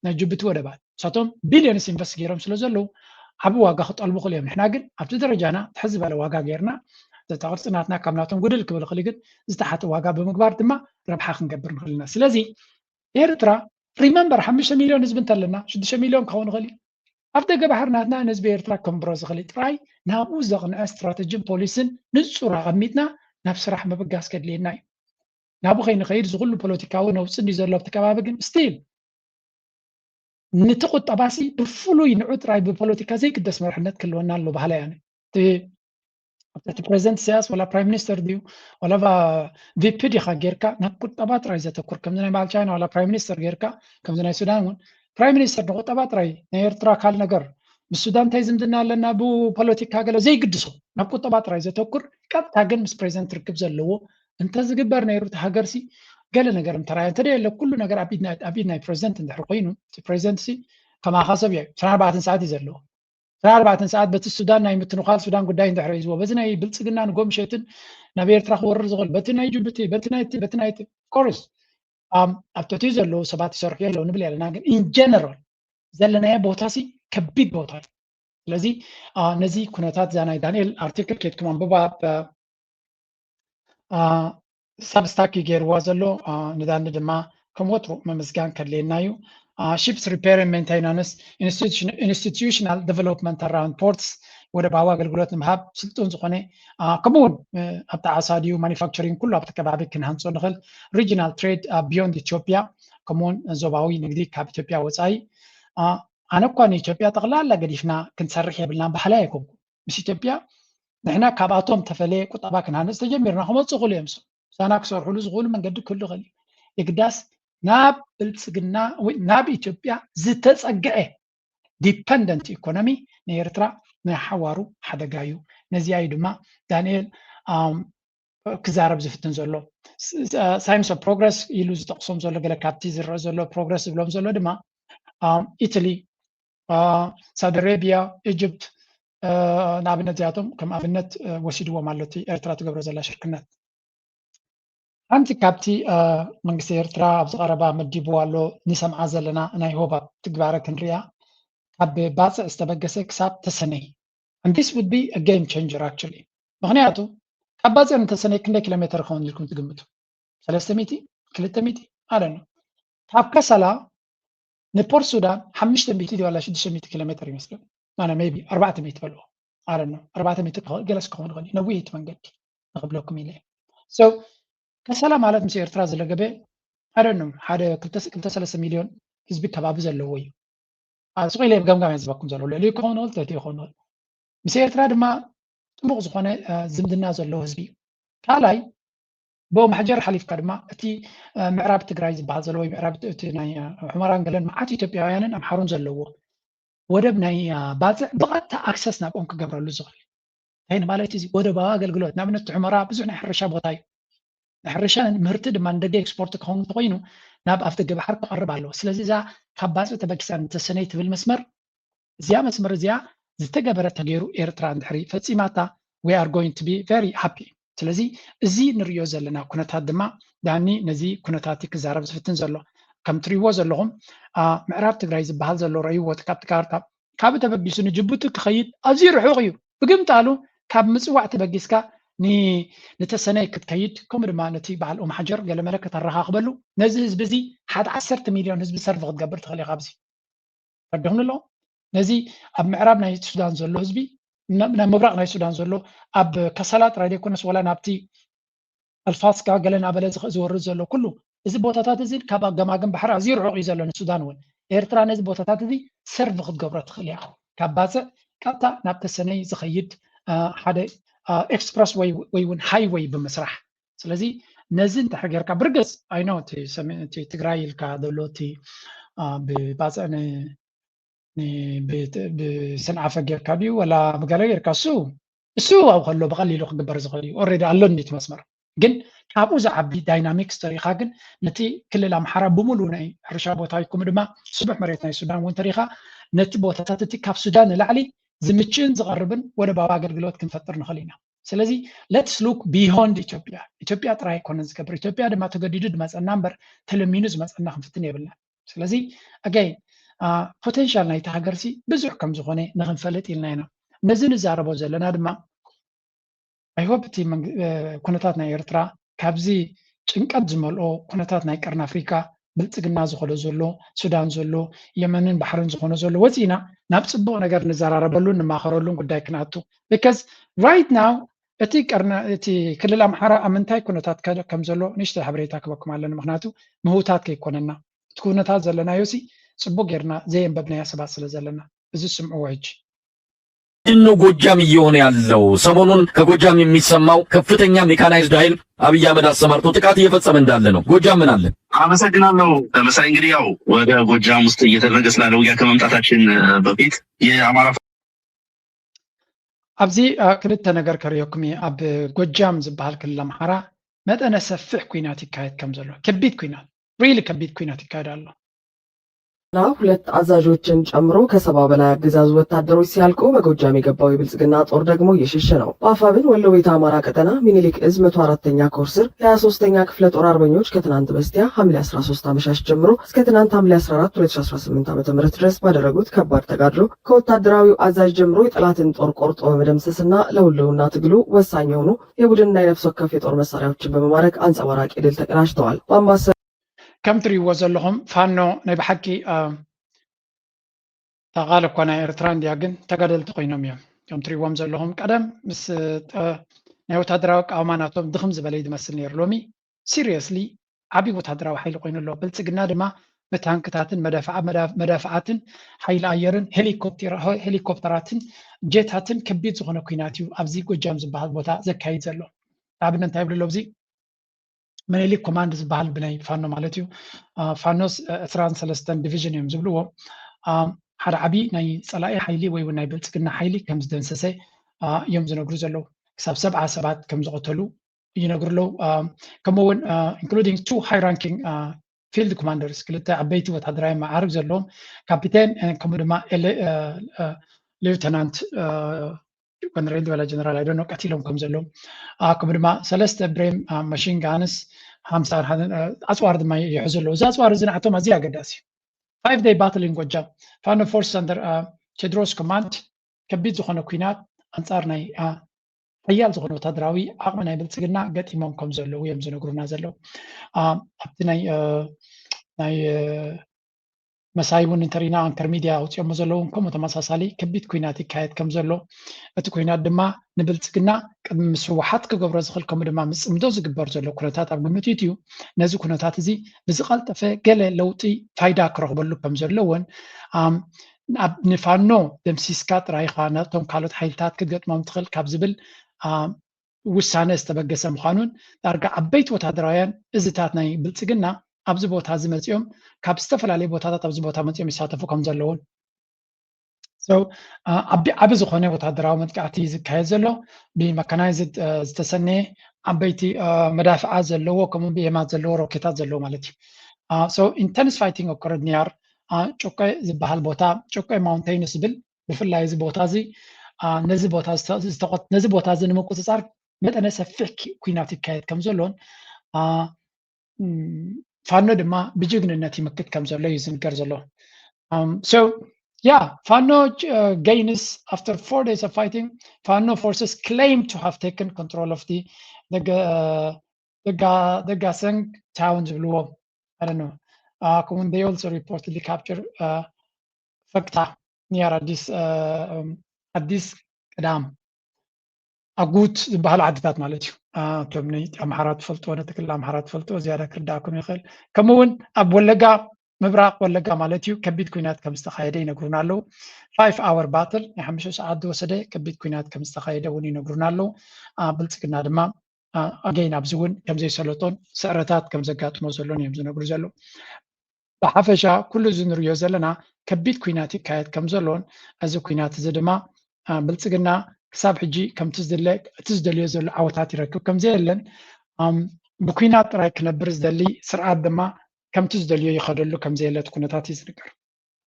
ናይ ጅቡቲ ወደባት ንሳቶም ቢልዮንስ ኢንቨስት ገይሮም ስለ ዘለዉ ዓብ ዋጋ ክጠልቡ ክእሉ እዮም ንሕና ግን ኣብቲ ደረጃና ትሕዝ ዝበለ ዋጋ ገይርና ተቕርፅናትና ካብ ናቶም ጉድል ክብል ክእል ግን ዝተሓተ ዋጋ ብምግባር ድማ ረብሓ ክንገብር ንኽእል ኢና ስለዚ ኤርትራ ሪመምበር 5 ሚልዮን ህዝቢ እንተለና 6 ሚልዮን ክኸውን ይኽእል እዩ ኣብ ደገ ባሕር ናትና ንህዝቢ ኤርትራ ከንብሮ ዝኽእል ጥራይ ናብኡ ዘቕንዐ ስትራቴጂን ፖሊስን ንፁር ኣቐሚጥና ናብ ስራሕ ምብጋስ ከድልየና እዩ ናብኡ ከይንኸይድ ዝኩሉ ፖለቲካዊ ነውፅን እዩ ዘሎ ኣብቲ ከባቢ ግን ስቲል نتقطع باسي بفلو ينعود راي ببوليتيكا زي قدس مرحلت كلونا له بحالا يعني تي بريزنت سياس ولا برايم مينستر ديو ولا في بي دي خاغيركا نقطبات راي زتكر كم زنا مال تشاينا ولا برايم مينستر غيركا كم زنا السودان ون برايم مينستر نقطبات راي نيرترا كال نجر بالسودان تايزمدنا لنا بو بوليتيكا قالو زي قدسو نقطبات راي زتكر قطا كن مس بريزنت ركب زلو انت زغبر نيرو تهاجرسي قال نجر انترا انت كل نجر ابيدنا بريزنت اندحر قينو تي بريزنتسي كما حسب يعني 4 ساعات يزلو 4 ساعات بت السودان ناي متنقال السودان قداي اندحر يزو بزنا بلصقنا نقوم شيتن نبير تراخ ور زغل بتناي جبتي بتناي كورس ابتتي زلو 7 سرح يلو نبل يالنا ان جنرال زلنا بوتاسي كبيد بوتا لذي نزي كونتات زاناي دانيال ارتيكل كيت كمان بابا سبستاكي غير وازلو ندان دما كم وترو ممزغان كلينايو ships repair and maintenance institutional development around ports ወደ ባዋ አገልግሎት ምሃብ ስልጡን ዝኾነ ከምኡውን ኣብታ ዓሳድዩ ማኒፋክቸሪንግ ኩሉ ኣብቲ ከባቢ ክንሃንፆ ንኽእል ሪጂናል ትሬድ ቢዮንድ ኢትዮጵያ ከምኡውን ዞባዊ ንግዲ ካብ ኢትዮጵያ ወፃኢ ኣነ እኳ ንኢትዮጵያ ጠቕላላ ገዲፍና ክንሰርሕ የብልና ባህላ ኣይኮንኩ ምስ ኢትዮጵያ ንሕና ካብኣቶም ተፈለየ ቁጠባ ክንሃንፅ ተጀሚርና ክመፁ ክእሉ እዮም ሳና ክሰርሕሉ ዝኽእሉ መንገዲ ክህሉ ይኽእል ይግዳስ ናብ ብልፅግና ናብ ኢትዮጵያ ዝተፀግዐ ዲፐንደንት ኢኮኖሚ ንኤርትራ ንሓዋሩ ሓደጋ እዩ ነዚኣ እዩ ድማ ዳንኤል ክዛረብ ዝፍትን ዘሎ ሳይንስ ኦፍ ፕሮግረስ ኢሉ ዝጠቕሶም ዘሎ ገለ ካብቲ ዝረአ ዘሎ ፕሮግረስ ዝብሎም ዘሎ ድማ ኢታሊ ሳውዲ አረቢያ ኢጅፕት ንኣብነት እዚኣቶም ከም ኣብነት ወሲድዎም ኣሎ እቲ ኤርትራ ትገብሮ ዘላ ሽርክነት ሓንቲ ካብቲ መንግስቲ ኤርትራ ኣብ ዝቐረባ መዲብዎ ኣሎ ንሰምዓ ዘለና ናይ ሆባ ትግባረ ክንሪኣ ካብ ባፅዕ ዝተበገሰ ክሳብ ተሰነይ and this would be a game changer actually ምክንያቱ ካብ ባፅዕ ንተሰነይ ክንደይ ኪሎ ሜትር ክኸውን ኢልኩም ትግምቱ 300 200 አለና ካብ ከሰላ ንፖርት ሱዳን 500 ወላ 600 ኪሎ ሜትር ይመስላል ማና ሜቢ 400 በልዎ አለና 400 ገለስ ከሆነ ሆነ ነው ይት መንገድ ንኽብለኩም ኢለ so ከሰላ ማለት ምስ ኤርትራ ዘለገበ አይደለም ሓደ 2-3 ሚሊዮን ህዝቢ ከባቢ ዘለዎ እዩ ኣስቆይለ ገምጋም ያዝባኩም ዘሎ ለሊ ከሆነ ወልተቲ ይኾነ ምስ ኤርትራ ድማ ጥሙቕ ዝኾነ ዝምድና ዘሎ ህዝቢ ካልኣይ ቦ ማሕጀር ሓሊፍካ ድማ እቲ ምዕራብ ትግራይ ዝበሃል ዘሎ ወይ ምዕራብ እቲ ናይ ሑመራን ገለን መዓት ኢትዮጵያውያንን ኣምሓሩን ዘለዎ ወደብ ናይ ባፅዕ ብቐጥታ ኣክሰስ ናብኦም ክገብረሉ ዝኽእል እንታይ ማለት እዚ ወደባዊ ኣገልግሎት ንኣብነት ሑመራ ብዙሕ ናይ ሕርሻ ቦታ እዩ ሕርሻ ምህርቲ ድማ ንደገ ኤክስፖርት ክኸውን ተኮይኑ ናብ ኣፍቲ ገባሕር ክቐርብ ኣለዎ ስለዚ እዛ ካብ ባፅዕ ተበጊሳ ንተሰነይ ትብል መስመር እዚኣ መስመር እዚኣ ዝተገበረ ተገይሩ ኤርትራ እንድሕሪ ፈፂማታ we are going to be very happy ስለዚ እዚ ንሪኦ ዘለና ኩነታት ድማ ዳኒ ነዚ ኩነታት ክዛረብ ዝፍትን ዘሎ ከም ትሪእዎ ዘለኹም ምዕራብ ትግራይ ዝበሃል ዘሎ ረእይዎ ካብቲ ካርታ ካብ ተበጊሱ ንጅቡቲ ክኸይድ ኣዝዩ ርሑቕ እዩ ብግምታሉ ካብ ምፅዋዕ ተበጊስካ ንተሰነይ ክትከይድ ከምኡ ድማ ነቲ በዓል ኦም ሓጀር ገለ መለክት ኣረኻኽበሉ ነዚ ህዝቢ እዚ ሓደ 10 ሚልዮን ህዝቢ ሰርቪ ክትገብር ትኽእል ኢኻ ኣብዚ ፈዲኹም ኣሎ ነዚ ኣብ ምዕራብ ናይ ሱዳን ዘሎ ህዝቢ ናብ ምብራቕ ናይ ሱዳን ዘሎ ኣብ ከሰላ ጥራይ ዘይኮነስ ወላ ናብቲ ኣልፋስካ ገለ ናበለ ዝወርድ ዘሎ ኩሉ እዚ ቦታታት እዚ ካብ ገማግም ባሕሪ ኣዝዩ ርሑቕ እዩ ዘሎ ንሱዳን እውን ኤርትራ ነዚ ቦታታት እዚ ሰርቪ ክትገብሮ ትኽእል እያ ካብ ባፅዕ ቀጥታ ናብ ተሰነይ ዝኸይድ ሓደ ኤክስፕረስ ወይ እውን ሃይዌይ ብምስራሕ ስለዚ ነዚ እንተሕር ጌርካ ብርግፅ ኣይኖ እቲ ትግራይ ኢልካ ዘሎ እቲ ብባፅዕ ብሰንዓፈ ጌርካ ድዩ ወላ ብገለ ጌርካ እሱ ኣብ ከሎ ብቐሊሉ ክግበር ዝኽእል እዩ ኦልሬዲ ኣሎ እንዲት መስመር ግን ካብኡ ዝዓቢ ዳይናሚክስ ተሪኻ ግን ነቲ ክልል ኣምሓራ ብምሉእ ናይ ሕርሻ ቦታ ይኩም ድማ ስቡሕ መሬት ናይ ሱዳን እውን ተሪኻ ነቲ ቦታታት እቲ ካብ ሱዳን ንላዕሊ ዝምችእን ዝቐርብን ወደባዊ ኣገልግሎት ክንፈጥር ንኽእል ኢና ስለዚ ሌትስ ሉክ ቢዮንድ ኢትዮጵያ ጥራይ ኣይኮነን ዝገብር ኢትዮጵያ ድማ ተገዲዱ ዝመፀና እምበር ተለሚኑ ዝመፀና ክንፍትን የብልና ስለዚ ኣገይን ፖቴንሻል ናይቲ ሃገርሲ ብዙሕ ከም ዝኾነ ንክንፈልጥ ኢልና ኢና ነዚ ንዛረቦ ዘለና ድማ ኣይሆፕ እቲ ኩነታት ናይ ኤርትራ ካብዚ ጭንቀት ዝመልኦ ኩነታት ናይ ቀርኒ ኣፍሪካ ብልፅግና ዝኸሎ ዘሎ ሱዳን ዘሎ የመንን ባሕርን ዝኾነ ዘሎ ወፂና ናብ ፅቡቕ ነገር ንዘራረበሉን ንማኸረሉን ጉዳይ ክንኣቱ ቢካዝ ራይት ናው እቲ ክልል ኣምሓራ ኣብ ምንታይ ኩነታት ከም ዘሎ ንእሽተይ ሓበሬታ ክበኩም ኣለኒ ምክንያቱ ምህውታት ከይኮነና እቲ ኩነታት ዘለናዮ ሲ ጽቡቅ ጌርና ዘየንበብናያ ሰባት ስለዘለና እዚ ስምዑ ሕጂ ነው ጎጃም እየሆነ ያለው። ሰሞኑን ከጎጃም የሚሰማው ከፍተኛ ሜካናይዝድ ኃይል አብይ አህመድ አሰማርቶ ጥቃት እየፈጸመ እንዳለ ነው። ጎጃም ምን አለ? አመሰግናለሁ መሳይ። እንግዲህ ያው ወደ ጎጃም ውስጥ እየተደረገ ስላለ ውጊያ ከመምጣታችን በፊት የአማራ ኣብዚ ክልተ ነገር ከሪአኩም ኣብ ጎጃም ዝበሃል ክልል ኣምሓራ መጠነ ሰፊሕ ኩናት ይካየድ ከም ዘሎ ከቢድ ኩናት ሪሊ ከቢድ ኩናት ይካየድ ኣሎ ና ሁለት አዛዦችን ጨምሮ ከሰባ በላይ አገዛዙ ወታደሮች ሲያልቁ በጎጃም የገባው የብልጽግና ጦር ደግሞ እየሸሸ ነው። በአፋብን ወሎ ቤተ አማራ ቀጠና ሚኒሊክ እዝ 104ኛ ኮር ስር የ23ኛ ክፍለ ጦር አርበኞች ከትናንት በስቲያ ሐምሌ 13 አመሻሽ ጀምሮ እስከ ትናንት ሐምሌ 14 2018 ዓ.ም ድረስ ባደረጉት ከባድ ተጋድሎ ከወታደራዊው አዛዥ ጀምሮ የጠላትን ጦር ቆርጦ በመደምሰስና ለሁሉና ትግሉ ወሳኝ የሆኑ የቡድንና የነፍስ ወከፍ የጦር መሳሪያዎችን በመማረክ አንጸባራቂ ድል ተቀዳጅተዋል። በአምባሰ ከም ትሪእዎ ዘለኹም ፋኖ ናይ ብሓቂ ተቓል እኳ ናይ ኤርትራ እንድያ ግን ተጋደልቲ ኮይኖም እዮም ከም ትሪእዎም ዘለኹም ቀደም ምስ ናይ ወታደራዊ ቃውማናቶም ድኽም ዝበለ ዝመስል ነይሩ ሎሚ ሲሪየስሊ ዓብዪ ወታደራዊ ሓይሊ ኮይኑ ኣሎ ብልፅግና ድማ ብታንክታትን መዳፍዓትን ሓይሊ ኣየርን ሄሊኮፕተራትን ጀታትን ከቢድ ዝኾነ ኩናት እዩ ኣብዚ ጎጃም ዝበሃል ቦታ ዘካይድ ዘሎ ኣብነት እንታይ ይብሉ ኣሎ ኣብዚ ምኒልክ ኮማንድ ዝበሃል ብናይ ፋኖ ማለት እዩ ፋኖስ 23 ዲቪዥን እዮም ዝብልዎ ሓደ ዓብዪ ናይ ፀላኢ ሓይሊ ወይ እውን ናይ ብልፅግና ሓይሊ ከም ዝደምሰሰ እዮም ዝነግሩ ዘለዉ ክሳብ 70 ሰባት ከም ዝቐተሉ ይነግሩ ኣለዉ ከምኡውን ኢንክሉዲንግ ቱ ሃይ ራንኪንግ ፊልድ ኮማንደርስ ክልተ ዓበይቲ ወታደራዊ ማዕርግ ዘለዎም ካፒቴን ከምኡ ድማ ሌውተናንት ኮነሬል ወላ ጀነራል አይዶኖ ቀቲሎም ከም ዘለዎም ከምኡ ድማ ሰለስተ ብሬም ማሽን ጋንስ 50 ኣፅዋር ድማ ይሕዙ ኣለዉ እዚ ኣፅዋር እዚ ንዓቶም ኣዝዩ ኣገዳሲ እዩ 5 day battle in ጎጃም ፋኖ ፎርስ ኣንደር ቴድሮስ ኮማንድ ከቢድ ዝኾነ ኩናት ኣንጻር ናይ ሓያል ዝኾነ ወታደራዊ ዓቕሚ ናይ ብልፅግና ገጢሞም ከም ዘለዉ እዮም ዝነግሩና ዘለዉ ኣብቲ ናይ መሳይ እውን እንተሪና አንከር ሚድያ ኣውፅኦሞ ዘለዉ ከምኡ ተመሳሳሊ ከቢድ ኩናት ይካየድ ከም ዘሎ እቲ ኩናት ድማ ንብልፅግና ቅድሚ ምስ ህወሓት ክገብሮ ዝኽእል ከምኡ ድማ ምፅምዶ ዝግበር ዘሎ ኩነታት ኣብ ግምት እዩ ነዚ ኩነታት እዚ ብዝቐልጠፈ ገለ ለውጢ ፋይዳ ክረኽበሉ ከም ዘለዎን ንፋኖ ደምሲስካ ጥራይኻ ነቶም ካልኦት ሓይልታት ክትገጥሞም ትኽእል ካብ ዝብል ውሳነ ዝተበገሰ ምዃኑን ዳርጋ ዓበይቲ ወታደራውያን እዝታት ናይ ብልፅግና ኣብዚ ቦታ እዚ መፅኦም ካብ ዝተፈላለዩ ቦታታት ኣብዚ ቦታ መፅኦም ይሳተፉ ከም ዘለውን ዓብ ዝኾነ ወታደራዊ መጥቃዕቲ ዝካየድ ዘሎ ብመካናይዝድ ዝተሰነየ ዓበይቲ መዳፍዓት ዘለዎ ከምኡ ብኤማት ዘለዎ ሮኬታት ዘለዎ ማለት እዩ ኢንተንስ ፋይቲንግ ኦከረድ ኒያር ጮቆይ ዝበሃል ቦታ ጮቆይ ማውንቴን ዝብል ብፍላይ እዚ ቦታ እዚ ነዚ ቦታ እዚ ንምቁፅፃር መጠነ ሰፊሕ ኩናት ይካየድ ከም ዘሎን ፋኖ ድማ ብጅግንነት ይምክት ከም ዘሎ እዩ ዝንገር ዘሎ ፋኖ gains after 4 days of fighting ፋኖ forces claim to have taken control of the Gasang town ዝብልዎ I don't know they also reportedly capture ፈቅታ near አዲስ ቅዳም ኣጉት ዝበሃሉ ዓድታት ማለት እዩ እቶም ናይ ኣምሓራ ትፈልጦ ነቲ ክልል ኣምሓራ ትፈልጦ ዝያዳ ክርዳእኩም ይኽእል ከምኡውን ኣብ ወለጋ ምብራቅ ወለጋ ማለት እዩ ከቢድ ኩናት ከም ዝተኻየደ ይነግሩና ኣለዉ 5 hour battle ናይ 5 ሰዓት ዝወሰደ ከቢድ ኩናት ከም ዝተኻየደ እውን ይነግሩና ኣለዉ ብልፅግና ድማ ኣገይን ኣብዚ እውን ከም ዘይሰለጦን ስዕረታት ከም ዘጋጥሞ ዘሎን እዮም ዝነግሩ ዘለዉ ብሓፈሻ ኩሉ እዚ ንሪኦ ዘለና ከቢድ ኩናት ይካየድ ከም ዘሎን እዚ ኩናት እዚ ድማ ብልፅግና ክሳብ ሕጂ ከምቲ ዝደልዮ ዘሎ ዓወታት ይረክብ ከም ዘየለን ብኩናት ጥራይ ክነብር ዝደሊ ስርዓት ድማ ከምቲ ዝደልዮ ይኸደሉ ከም ዘየለት ኩነታት እዩ ዝንገር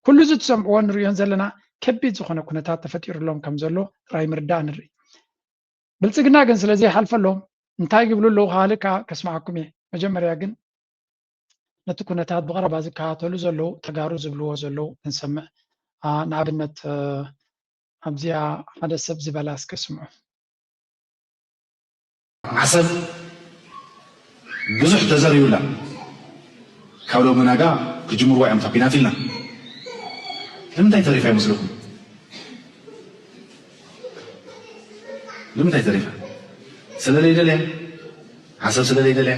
ኩሉ እዚ ትሰምዕዎ ንሪኦን ዘለና ከቢድ ዝኾነ ኩነታት ተፈጢሩሎም ከም ዘሎ ጥራይ ምርዳእ ንርኢ ብልፅግና ግን ስለዘይሓልፈሎም እንታይ ይብሉ ኣለዉ ካልእ ከስማዓኩም እየ መጀመርያ ግን ነቲ ኩነታት ብቐረባ ዝከታተሉ ዘለዉ ተጋሩ ዝብልዎ ዘለዉ ክንሰምዕ ንኣብነት ኣብዚኣ ሓደ ሰብ ዝበላ እስከ ስምዑ ዓሰብ ብዙሕ ተዘሪዩላ ካብ ሎሚ ነጋ ክጅምርዋ እዮም ታፒናት ኢልና ንምንታይ ተሪፋ ይመስለኩም ንምንታይ ተሪፋ ስለዘይደልያ ዓሰብ ስለዘይደልያ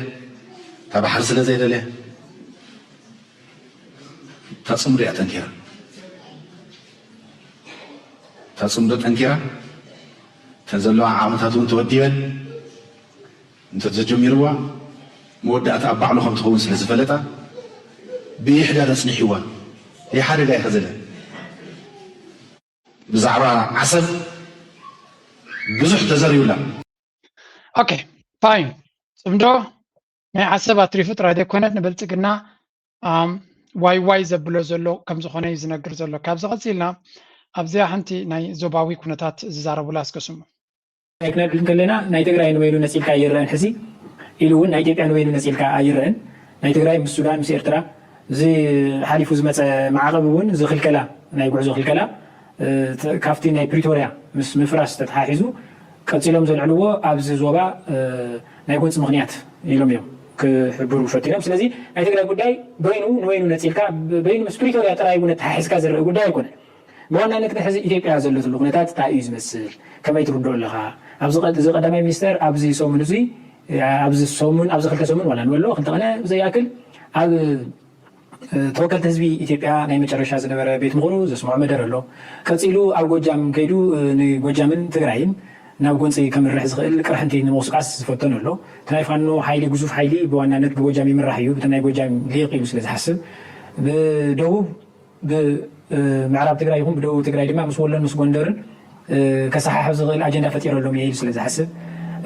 እታ ባሕሪ ስለዘይደልያ تصمد يا تنكيرا تصمد تنكيرا تنزلوا عامتاتون توديون انت تجميروا مودات ابع لهم تخون سلازفلتا بيحدى تصنيحوا هي حاجه لا يخزله بزعرا عسل بزح تزريولا اوكي فاين صمدو ናይ ዓሰብ ኣትሪፉ ጥራይ ዘይኮነት ንብልፅግና ዋይ ዘብሎ ዘሎ ከም ዝኾነ እዩ ዝነግር ዘሎ ካብዚ ቀፂልና ኣብዚኣ ሓንቲ ናይ ዞባዊ ኩነታት ዝዛረቡላ እስከስሙ ናይ ክነብል ከለና ናይ ትግራይ ንበይኑ ነፂልካ ይረአን ሕዚ ኢሉ እውን ናይ ኢትዮጵያ ንበይኑ ነፂልካ ኣይረአን ናይ ትግራይ ምስ ሱዳን ምስ ኤርትራ እዚ ሓሊፉ ዝመፀ ማዕቐብ እውን ዝኽልከላ ናይ ጉዕዞ ክልከላ ካብቲ ናይ ፕሪቶሪያ ምስ ምፍራስ ተተሓሒዙ ቀፂሎም ዘልዕልዎ ኣብዚ ዞባ ናይ ጎንፂ ምክንያት ኢሎም እዮም ክሕብሩ ፈቲኖም ስለዚ ናይ ትግራይ ጉዳይ በይኑ ንበይኑ ነፂልካ በይኑ ምስ ፕሪቶሪያ ጥራይ እውን ተሓሒዝካ ዝረአ ጉዳይ ኣይኮነን ብዋናነት ግን ሕዚ ኢትዮጵያ ዘለትሉ ኩነታት እንታይ እዩ ዝመስል ከመይ ትርድኦ ኣለኻ ኣብዚ ቀዳማይ ሚኒስተር ኣብዚ ሰሙን እዚ ኣብዚ ክልተ ሰሙን ዋላ ንበሎ ክልተ ቀነ ብዘይኣክል ኣብ ተወከልቲ ህዝቢ ኢትዮጵያ ናይ መጨረሻ ዝነበረ ቤት ምኽሩ ዘስምዖ መደር ኣሎ ቀፂሉ ኣብ ጎጃም ከይዱ ንጎጃምን ትግራይን ናብ ጎንፂ ከምርሕ ዝኽእል ቅርሕንቲ ንምውስቃስ ዝፈተኑ ኣሎ እቲ ናይ ፋኖ ሓይሊ ግዙፍ ሓይሊ ብዋናነት ብጎጃም ይምራሕ እዩ እቲ ናይ ጎጃም ሊቕ ኢሉ ስለ ዝሓስብ ብደቡብ ብምዕራብ ትግራይ ይኹን ብደቡብ ትግራይ ድማ ምስ ወሎን ምስ ጎንደርን ከሰሓሕብ ዝኽእል ኣጀንዳ ፈጢረሎም እየ ኢሉ ስለ ዝሓስብ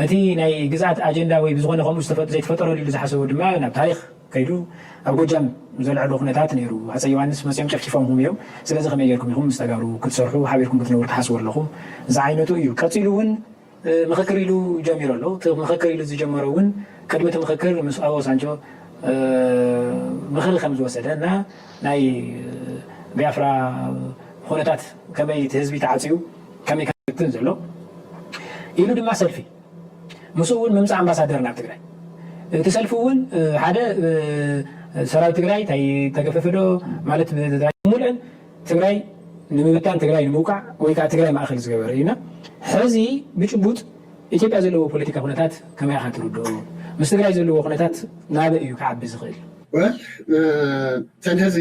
እቲ ናይ ግዝኣት ኣጀንዳ ወይ ብዝኾነ ከምኡ ዘይተፈጠረሉ ኢሉ ዝሓሰቡ ድማ ናብ ታሪክ ከይዱ ኣብ ጎጃም ዘልዕሉ ኩነታት ነይሩ ሃፀይ ዮሃንስ መፅኦም ጨፍቲፎምኩም እዮም ስለዚ ከመይ ጌርኩም ኢኹም ምስ ተጋሩ ክትሰርሑ ሓቢርኩም ክትነብሩ ትሓስቡ ኣለኹም እዚ ዓይነቱ እዩ ቀፂሉ እውን ምክክር ኢሉ ጀሚሩ ኣሎ እቲ ምክክር ኢሉ ዝጀመረ እውን ቅድሚ እቲ ምክክር ምስ ኣቦ ሳንጆ ምክሪ ከም ዝወሰደ እና ናይ ቢያፍራ ኩነታት ከመይ እቲ ህዝቢ ተዓፅዩ ከመይ ከትን ዘሎ ኢሉ ድማ ሰልፊ ምስኡ እውን ምምፃእ ኣምባሳደር ናብ ትግራይ እቲ ሰልፊ እውን ሓደ ሰራዊት ትግራይ ተገፈፈዶ ማለት ሙሉእን ትግራይ ንምብታን ትግራይ ንምውቃዕ ወይ ከዓ ትግራይ ማእኸል ዝገበረ እዩና ሕዚ ብጭቡጥ ኢትዮጵያ ዘለዎ ፖለቲካ ኩነታት ከመይ ኢኻ ትርድኦ ምስ ትግራይ ዘለዎ ኩነታት ናበይ እዩ ክዓቢ ዝኽእል ተን ሕዚ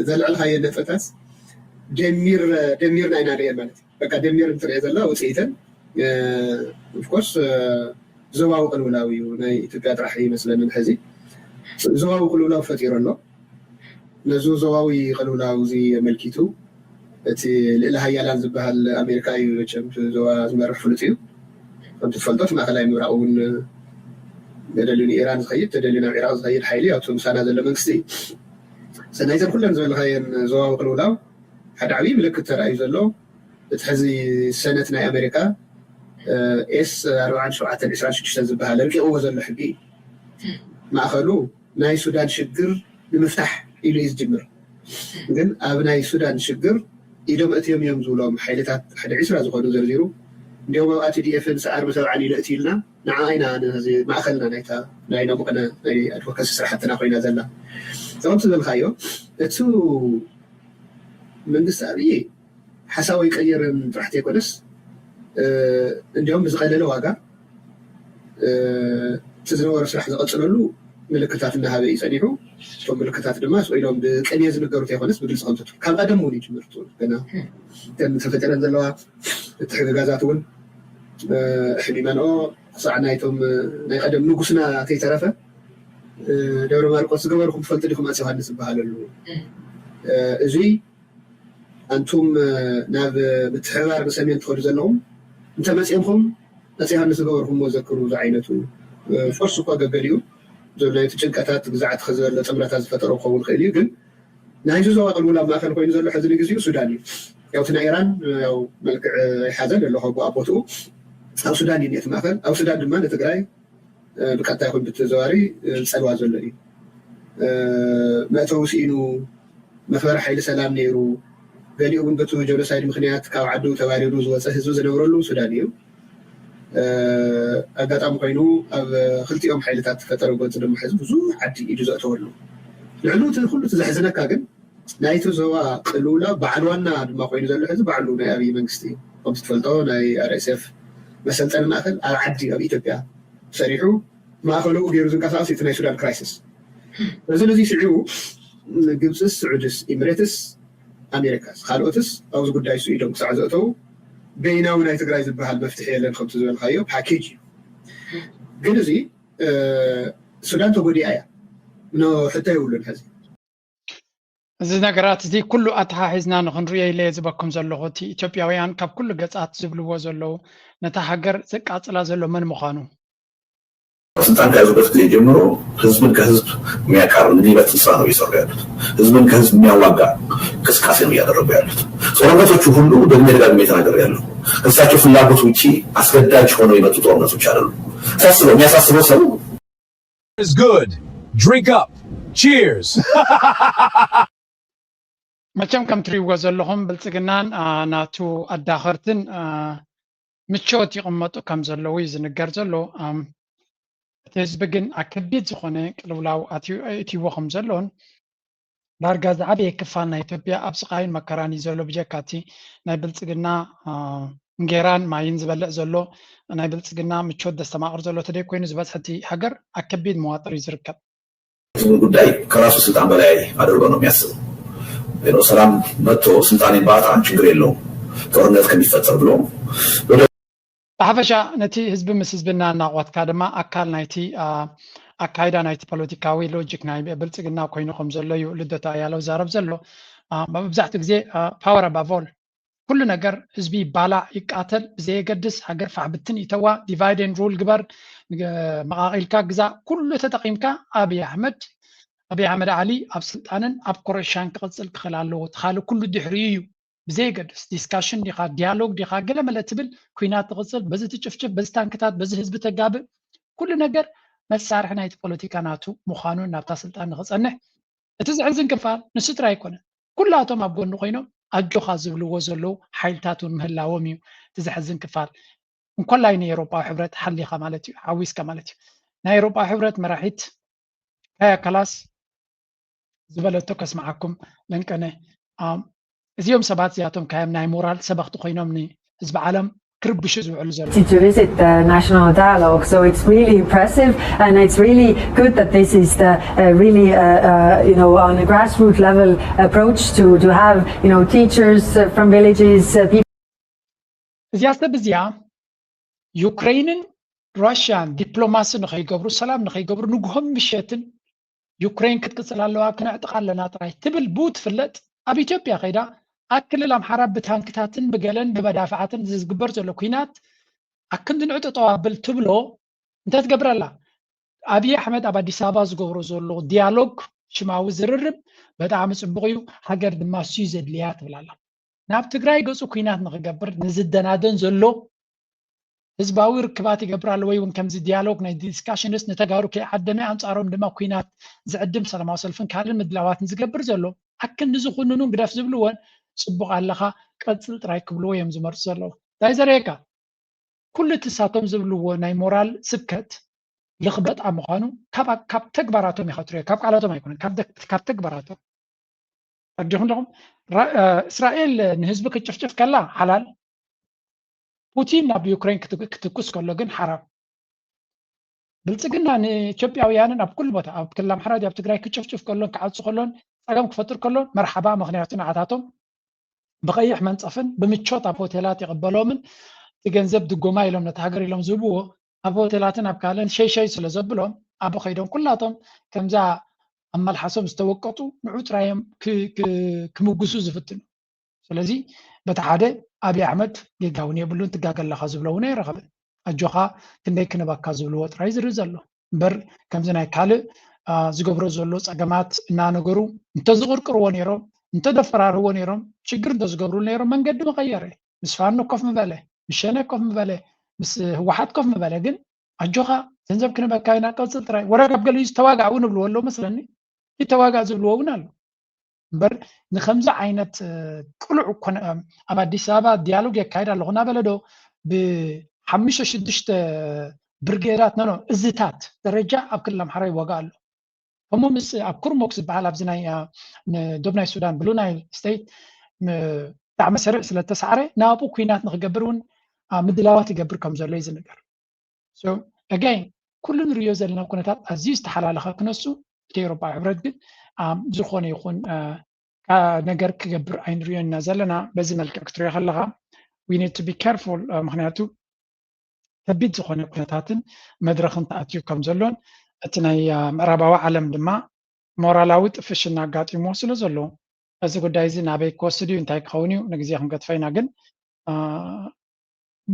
ዘልዕልካዮ ነጥብታት ደሚርና ኢና ንሪአን ማለት እዩ በቃ ደሚር እንትሪኦ ዘላ ውፅኢተን ኦፍኮርስ ዞባዊ ቅልውላው እዩ ናይ ኢትዮጵያ ጥራሕ ይመስለንን ሕዚ ዞባዊ ቅልውላው ፈጢሩ ኣሎ ነዚ ዞባዊ ቅልውላው እዚ ኣመልኪቱ እቲ ልዕሊ ሃያላን ዝበሃል ኣሜሪካ እዩ መቸም ዞባ ዝመርሕ ፍሉጥ እዩ ከምቲ ትፈልጦ እቲ ማእኸላይ ምብራቕ እውን ተደልዩ ንኢራን ዝኸይድ ተደልዩ ናብ ኢራቅ ዝኸይድ ሓይሊ ኣብቲ ምሳና ዘሎ መንግስቲ እዩ ሰናይዘን ኩለን ዝበልካየን ዞባዊ ቅልውላው ሓደ ዓብዪ ምልክት ተራእዩ ዘሎ እቲ ሕዚ ሰነት ናይ ኣሜሪካ ኤስ 4726 ዝበሃል ረቂቕዎ ዘሎ ሕጊ ማእኸሉ ናይ ሱዳን ሽግር ንምፍታሕ ኢሉ እዩ ዝጅምር ግን ኣብ ናይ ሱዳን ሽግር ኢዶም እትዮም እዮም ዝብሎም ሓይልታት ሓደ 20 ዝኾኑ ዘርዚሩ እንዲኦም ኣብኣ TDF-ን ሰዓር መሰብዓን ኢሉ እትኢልና ንዓ ኢና ማእኸልና ናይ ነሙቕነ ናይ ኣድቮካሲ ስራሕትና ኮይና ዘላ ከምቲ ዝበልካዮ እቲ መንግስቲ ኣብይ ሓሳቡ ይቀይርን ጥራሕቲ ኣይኮነስ እንዲኦም ብዝቀለለ ዋጋ እቲ ዝነበረ ስራሕ ዝቐፅለሉ ምልክታት እናሃበ እዩ ፀኒሑ እቶም ምልክታት ድማ ስኢሎም ብቅንየ ዝነገሩት ኣይኮነስ ብግልፂ ከምትቱ ካብ ቀደም እውን ይጅምርቱ ገና ተፈጢረን ዘለዋ እቲ ሕግጋዛት እውን ሕሊመንኦ ክሳዕ ናይቶም ናይ ቀደም ንጉስና ከይተረፈ ደብረ ማርቆስ ዝገበርኩም ትፈልጡ ዲኹም ኣፄ ዮሃንስ ዝበሃለሉ እዚ ኣንቱም ናብ ምትሕብባር ብሰሜን ትኸዱ ዘለኹም እንተመፅምኩም ኣፄ ዮሃንስ ዝገበርኩምዎ ዘክሩ ዝዓይነቱ ፈርሱ እኳ ገገዲኡ ናይቲ ጭንቀታት ግዛዕቲ ከዝበለ ጥምረታት ዝፈጠሮ ክኸውን ክእል እዩ ግን ናይዚ ዞባ ቅልውላው ማእከል ኮይኑ ዘሎ ሕዚ ንግዚኡ ሱዳን እዩ ያው እቲ ናይ ኢራን ያው መልክዕ ይሓዘን ኣለኹ ኣብቦትኡ ኣብ ሱዳን እዩ እቲ ማእከል ኣብ ሱዳን ድማ ንትግራይ ብቀጥታ ይኹን ብተዘዋሪ ፀልዋ ዘሎ እዩ መእተዊ ስኢኑ መክበሪ ሓይሊ ሰላም ነይሩ ገሊኡ እውን በቲ ጀኖሳይድ ምክንያት ካብ ዓዱ ተባሪሩ ዝወፀ ህዝቢ ዝነብረሉ ሱዳን እዩ ኣጋጣሚ ኮይኑ ኣብ ክልቲኦም ሓይልታት ተፈጠረ ጎንፂ ድማ ሕዚ ብዙሕ ዓዲ ኢዱ ዘእተወሉ ልዕሉ እቲ ኩሉ እቲ ዘሕዝነካ ግን ናይቲ ዞባ ቅልውላው በዓል ዋና ድማ ኮይኑ ዘሎ ሕዚ ባዕሉ ናይ ኣብይ መንግስቲ እዩ ከምቲ ትፈልጦ ናይ RSF መሰልጠኒ ማእከል ኣብ ዓዲ ኣብ ኢትዮጵያ ሰሪሑ ማእከሉ ገይሩ ዝንቀሳቀስ እቲ ናይ ሱዳን ክራይሲስ እዚ ነዚ ስዒቡ ግብፅስ ስዑድስ ኢሚሬትስ ኣሜሪካስ ካልኦትስ ኣብዚ ጉዳይ እሱ ኢዶም ክሳዕ ዘእተው በይናዊ ናይ ትግራይ ዝበሃል መፍትሒ የለን ከምቲ ዝበልካዮ ፓኬጅ እዩ ግን እዚ ሱዳን ተጎዲኣ እያ ሕቶ የብሉን ሕዚ እዚ ነገራት እዚ ኩሉ ኣተሓሒዝና ንክንሪኦ ኢለ ዝበኩም ዘለኹ እቲ ኢትዮጵያውያን ካብ ኩሉ ገጻት ዝብልዎ ዘለዉ ነታ ሃገር ዘቃፅላ ዘሎ መን ምዃኑ ስልጣን ከያዙበት ጊዜ ጀምሮ ህዝብን ከህዝብ የሚያቃርብ ንዲበት ስራ ነው እየሰሩ ያሉት። ህዝብን ከህዝብ የሚያዋጋ እንቅስቃሴ ነው እያደረጉ ያሉት። ጦርነቶቹ ሁሉ ደግሜ ደጋግሜ ተናግሬያለሁ። ከእሳቸው ፍላጎት ውጭ አስገዳጅ ሆነው የመጡ ጦርነቶች አይደሉም። ሳስበው የሚያሳስበው ሰው is good. Drink up. Cheers. መቸም ከም ትሪእዎ ዘለኹም ብልፅግናን ናቱ ኣዳኸርትን ምቾት ይቕመጡ ከም ዘለዉ እዩ ዝንገር ዘሎ እቲ ህዝቢ ግን ኣከቢድ ዝኾነ ቅልውላው እትይዎ ከም ዘሎን ዳርጋ ዝዓበየ ክፋል ናይ ኢትዮጵያ ኣብ ስቃይን መከራን እዩ ዘሎ ብጀካቲ ናይ ብልፅግና እንጌራን ማይን ዝበልዕ ዘሎ ናይ ብልፅግና ምቾት ደስተማቕር ዘሎ ተደይ ኮይኑ ዝበፅሐ እቲ ሃገር ኣከቢድ መዋጥር እዩ ዝርከብ ጉዳይ ከራሱ ስልጣን በላይ አድርጎ ነው የሚያስበው። ሰላም መጥቶ ስልጣኔን ባጣ ችግር የለውም ጦርነት ከሚፈጠር ብሎ ብሓፈሻ ነቲ ህዝቢ ምስ ህዝብና እናቆትካ ድማ ኣካል ናይቲ ኣካይዳ ናይቲ ፖለቲካዊ ሎጂክ ናይ ብልፅግና ኮይኑ ከም ዘሎ እዩ ልደታ ያለው ዛረብ ዘሎ መብዛሕትኡ ግዜ ፓወር አባቮል ኩሉ ነገር ህዝቢ ይባላዕ ይቃተል ብዘየገድስ ሃገር ፋሕብትን ይተዋ ዲቫይድ ኤንድ ሩል ግበር መቃቂልካ ግዛ ኩሉ ተጠቂምካ አብይ አሕመድ ዓሊ ኣብ ስልጣንን ኣብ ኮረሻን ክቅፅል ክኽእል ኣለዎ ተኻሊ ኩሉ ድሕሪ እዩ ብዘየገድስ ዲስካሽን ዲኻ ዲያሎግ ዲኻ ገለመለ ትብል ኩናት ትቅፅል በዚ ትጭፍጭፍ በዚ ታንክታት በዚ ህዝቢ ተጋብእ ኩሉ ነገር መሳርሒ ናይቲ ፖለቲካ ናቱ ምዃኑን ናብታ ስልጣን ንክፀንሕ እቲ ዝሕዝን ክፋል ንሱ ጥራይ ኣይኮነን ኩላቶም ኣብ ጎኑ ኮይኖም ኣጆኻ ዝብልዎ ዘለዉ ሓይልታት እውን ምህላዎም እዩ እቲ ዝሕዝን ክፋል እንኳላይ ንኤውሮጳዊ ሕብረት ሓሊኻ ማለት እዩ ሓዊስካ ማለት እዩ ናይ ኤውሮጳዊ ሕብረት መራሒት ካያ ካላስ ዝበለቶ ከስማዓኩም ለንቀነ እዚኦም ሰባት እዚኣቶም ካዮም ናይ ሞራል ሰበኽቲ ኮይኖም ንህዝቢ ዓለም ክርብሹ ዝውዕሉ ዘሎ to visit the national dialogue, so it's really impressive and it's really good that this is the really on a grassroots level approach to have teachers from villages people እዚኣ ሰብ እዚኣ ዩክሬንን ሩሽያን ዲፕሎማሲ ንኸይገብሩ ሰላም ንኸይገብሩ ንጉሆም ምሸትን ዩክሬን ክትቅፅል ኣለዋ ክነዕጥቕ ኣለና ጥራይ ትብል ብኡ ትፍለጥ ኣብ ኢትዮጵያ ከይዳ ኣብ ክልል ኣምሓራ ብታንክታትን ብገለን ብመዳፍዓትን ዝግበር ዘሎ ኩናት ኣክንዲ ንዕጥጠዋ ብል ትብሎ እንታይ ትገብረላ ኣብይ ኣሕመድ ኣብ ኣዲስ ኣበባ ዝገብሮ ዘሎ ዲያሎግ ሽማዊ ዝርርብ በጣዕሚ ፅቡቅ እዩ ሃገር ድማ እሱዩ ዘድልያ ትብላላ ናብ ትግራይ ገፁ ኩናት ንክገብር ንዝደናደን ዘሎ ህዝባዊ ርክባት ይገብር ኣሎ ወይ እውን ከምዚ ዲያሎግ ናይ ዲስካሽንስ ነተጋሩ ከይዓደመ ኣንፃሮም ድማ ኩናት ዝዕድም ሰላማዊ ሰልፍን ካልእ ምድላዋትን ዝገብር ዘሎ ኣክንዲ ዝኹንኑን ግደፍ ዝብልዎን ፅቡቅ ኣለኻ ቀፅል ጥራይ ክብልዎ እዮም ዝመርፁ ዘለዉ እንታይ ዘርእየካ ኩሉ ትሳቶም ዝብልዎ ናይ ሞራል ስብከት ልኽበጣ ምዃኑ ካብ ተግባራቶም ኢኻ ትሪኦ ካብ ቃላቶም ኣይኮነን ካብ ተግባራቶም ኣዲኹም ደኹም እስራኤል ንህዝቢ ክጭፍጭፍ ከላ ሓላል ፑቲን ናብ ዩክሬን ክትኩስ ከሎ ግን ሓራም ብልፅግና ንኢትዮጵያውያንን ኣብ ኩሉ ቦታ ኣብ ክልል ኣምሓራ ኣብ ትግራይ ክጭፍጭፍ ከሎን ክዓፁ ከሎን ፀገም ክፈጥር ከሎን መርሓባ ምክንያቱ ንዓታቶም ብቀይሕ መንፀፍን ብምቾት ኣብ ሆቴላት ይቕበሎምን እቲ ገንዘብ ድጎማ ኢሎም ነቲ ሃገር ኢሎም ዝህብዎ ኣብ ሆቴላትን ኣብ ካልእን ሸይሸይ ስለ ዘብሎም ኣብ ከይዶም ኩላቶም ከምዛ ኣመልሓሶም ዝተወቀጡ ንዑ ጥራዮም ክምጉሱ ዝፍትኑ ስለዚ በቲ ሓደ ኣብይ ኣሕመድ ጌጋውን የብሉን ትጋገለኻ ዝብሎ እውን ኣይረኸብን ኣጆኻ ክንደይ ክንበካ ዝብልዎ ጥራይ ዝርኢ ዘሎ እምበር ከምዚ ናይ ካልእ ዝገብሮ ዘሎ ፀገማት እናነገሩ እንተዝቕርቅርዎ ነይሮም እንተደፈራርዎ ነይሮም ሽግር እንተዝገብሩ ነይሮም መንገዲ መቐየረ ምስ ፋኖ ኮፍ ምበለ ምስ ሸነ ኮፍ ምበለ ምስ ህወሓት ኮፍ ምበለ ግን ኣጆኻ ገንዘብ ክንበካ ኢና ቀፅል ጥራይ ወረጋብ ገለ ዝተዋጋእ እውን እብልዎ ኣሎ መስለኒ ይተዋጋእ ዝብልዎ እውን ኣሎ እምበር ንከምዚ ዓይነት ቅሉዕ ኣብ ኣዲስ ኣበባ ዲያሎግ የካይድ ኣለኹ እናበለ ዶ ብሓሙሽተ ሽዱሽተ ብርጌዳት እዝታት ደረጃ ኣብ ክልል ኣምሓራ ይወጋ ኣሎ ከምኡ ምስ ኣብ ኩርሞክ ዝበሃል ኣብዚ ናይ ዶብ ናይ ሱዳን ብሉ ናይል ስቴት ብጣዕሚ ስርዕ ስለተሰዓረ ናብኡ ኩናት ንክገብር እውን ምድላዋት ይገብር ከም ዘሎ እዩ ዝንገር ኣጋይን ኩሉ ንሪኦ ዘለና ኩነታት ኣዝዩ ዝተሓላለኸ ክነሱ እቲ ኤውሮጳዊ ሕብረት ግን ዝኾነ ይኹን ነገር ክገብር ኣይንሪኦና ዘለና በዚ መልክዕ ክትሪኦ ከለኻ we need to be careful ምክንያቱ ከቢድ ዝኾነ ኩነታትን መድረኽን ተኣትዩ ከም ዘሎን እቲ ናይ ምዕራባዊ ዓለም ድማ ሞራላዊ ጥፍሽ እናጋጢሞ ስለ ዘሎ እዚ ጉዳይ እዚ ናበይ ክወስድ እዩ እንታይ ክኸውን እዩ ንግዜ ክንገጥፈይና ግን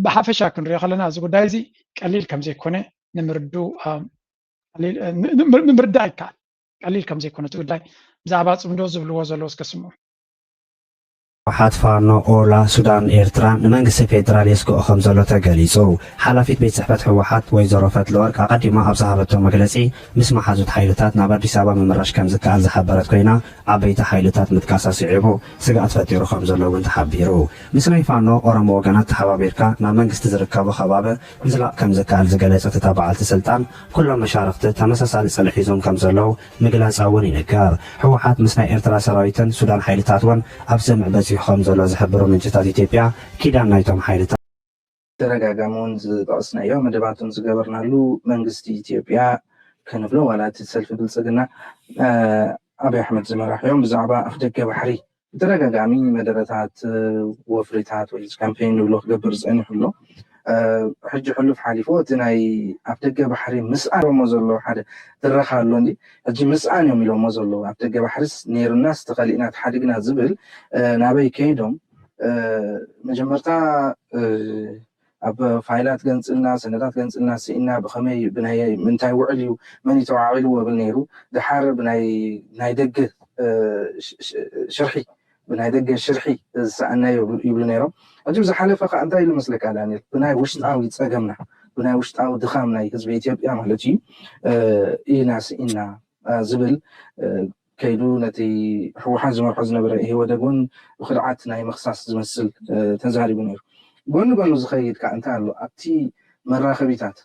ብሓፈሻ ክንሪኦ ከለና እዚ ጉዳይ እዚ ቀሊል ከም ዘይኮነ ንምርዳእ ይከኣል ቀሊል ከም ዘይኮነ እቲ ጉዳይ ብዛዕባ ፅምዶ ዝብልዎ ዘለዎ እስከስምዑ ሕወሓት ፋኖ ኦላ ሱዳን ኤርትራን ንመንግስቲ ፌደራል የስግኦ ከም ዘሎ ተገሊጹ ሓላፊት ቤት ጽሕፈት ሕወሓት ወይዘሮ ፈትለወርቅ ኣቐዲማ ኣብ ዝሃበቶ መግለጺ ምስ መሓዙት ሓይልታት ናብ ኣዲስ ኣበባ ምምራሽ ከም ዝከኣል ዝሓበረት ኮይና ዓበይቲ ሓይልታት ምጥቃስ ኣስዒቡ ስጋኣት ፈጢሩ ከም ዘሎ እውን ተሓቢሩ ምስ ናይ ፋኖ ኦሮሞ ወገናት ተሓባቢርካ ናብ መንግስቲ ዝርከቡ ከባቢ ምዝላቕ ከም ዝከኣል ዝገለጸት እታ በዓልቲ ስልጣን ኩሎም መሻርክቲ ተመሳሳሊ ጽልሒ ሒዞም ከም ዘለዉ ምግላጻ እውን ይንገር ሕወሓት ምስ ናይ ኤርትራ ሰራዊትን ሱዳን ሓይልታት እውን ኣብ ስምዕ በፂሑ ከም ዘሎ ዝሕብሩ ምንጭታት ኢትዮጵያ ኪዳን ናይቶም ሓይልታት ተረጋጋሙን ዝጠቕስናዮ መደባቱን ዝገበርናሉ መንግስቲ ኢትዮጵያ ከንብሎ ዋላ እቲ ሰልፊ ብልፅግና ኣብይ ኣሕመድ ዝመራሕዮም ብዛዕባ ኣፍ ደገ ባሕሪ ብተደጋጋሚ መደረታት ወፍሪታት ወይ ካምፔን ንብሎ ክገብር ዝፀኒሑ ኣሎ ሕጂ ሕሉፍ ሓሊፉ እቲ ናይ ኣፍ ደገ ባሕሪ ምስኣኖሞ ዘሎ ሓደ ትረኻ ኣሎ እንዲ ሕጂ ምስኣን እዮም ኢሎሞ ዘሎ ኣፍ ደገ ባሕሪስ ነይሩናስ ተኸሊእና ተሓዲግና ዝብል ናበይ ከይዶም መጀመርታ ኣብ ፋይላት ገንፅልና ሰነዳት ገንፅልና ስኢና ብኸመይ ብናይ ምንታይ ውዕል እዩ መን ተዋዒልዎ ብል ነይሩ ድሓር ብናይ ደገ ሽርሒ ብናይ ደገ ሽርሒ ዝሰኣናዮ ይብሉ ነይሮም ሕጂ ብዝሓለፈ ከዓ እንታይ ኢሉ መስለካ ዳንኤል ብናይ ውሽጣዊ ፀገምና ብናይ ውሽጣዊ ድኻም ናይ ህዝቢ ኢትዮጵያ ማለት እዩ ኢና ስኢና ዝብል ከይዱ ነቲ ሕወሓት ዝመርሖ ዝነበረ ህወደግ እውን ብክልዓት ናይ መክሳስ ዝመስል ተዛሪቡ ነይሩ ጎኑ ጎኑ ዝኸይድ ከዓ እንታይ ኣሎ ኣብቲ መራኸቢታት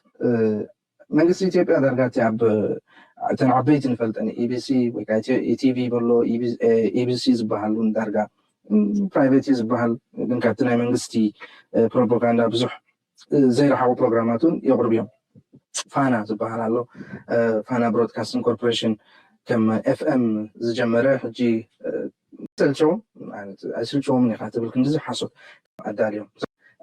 መንግስቲ ኢትዮጵያ ዳርጋቲ ኣብ እተን ዓበይቲ ንፈልጠኒ ኢቢሲ ወይ ከዓ ኢቲቪ በሎ ኢቢሲ ዝበሃሉ ዳርጋ ፕራይቬት ዝበሃል ግን ካብቲ ናይ መንግስቲ ፕሮፓጋንዳ ብዙሕ ዘይረሓቡ ፕሮግራማቱን የቕርቡ እዮም ፋና ዝበሃል ኣሎ ፋና ብሮድካስቲንግ ኮርፖሬሽን ከም ኤፍኤም ዝጀመረ ሕጂ ሰልቸዎም ኣይስልቸዎም ኒኻ ትብል ክንዲ ዝሓሶት ኣዳልዮም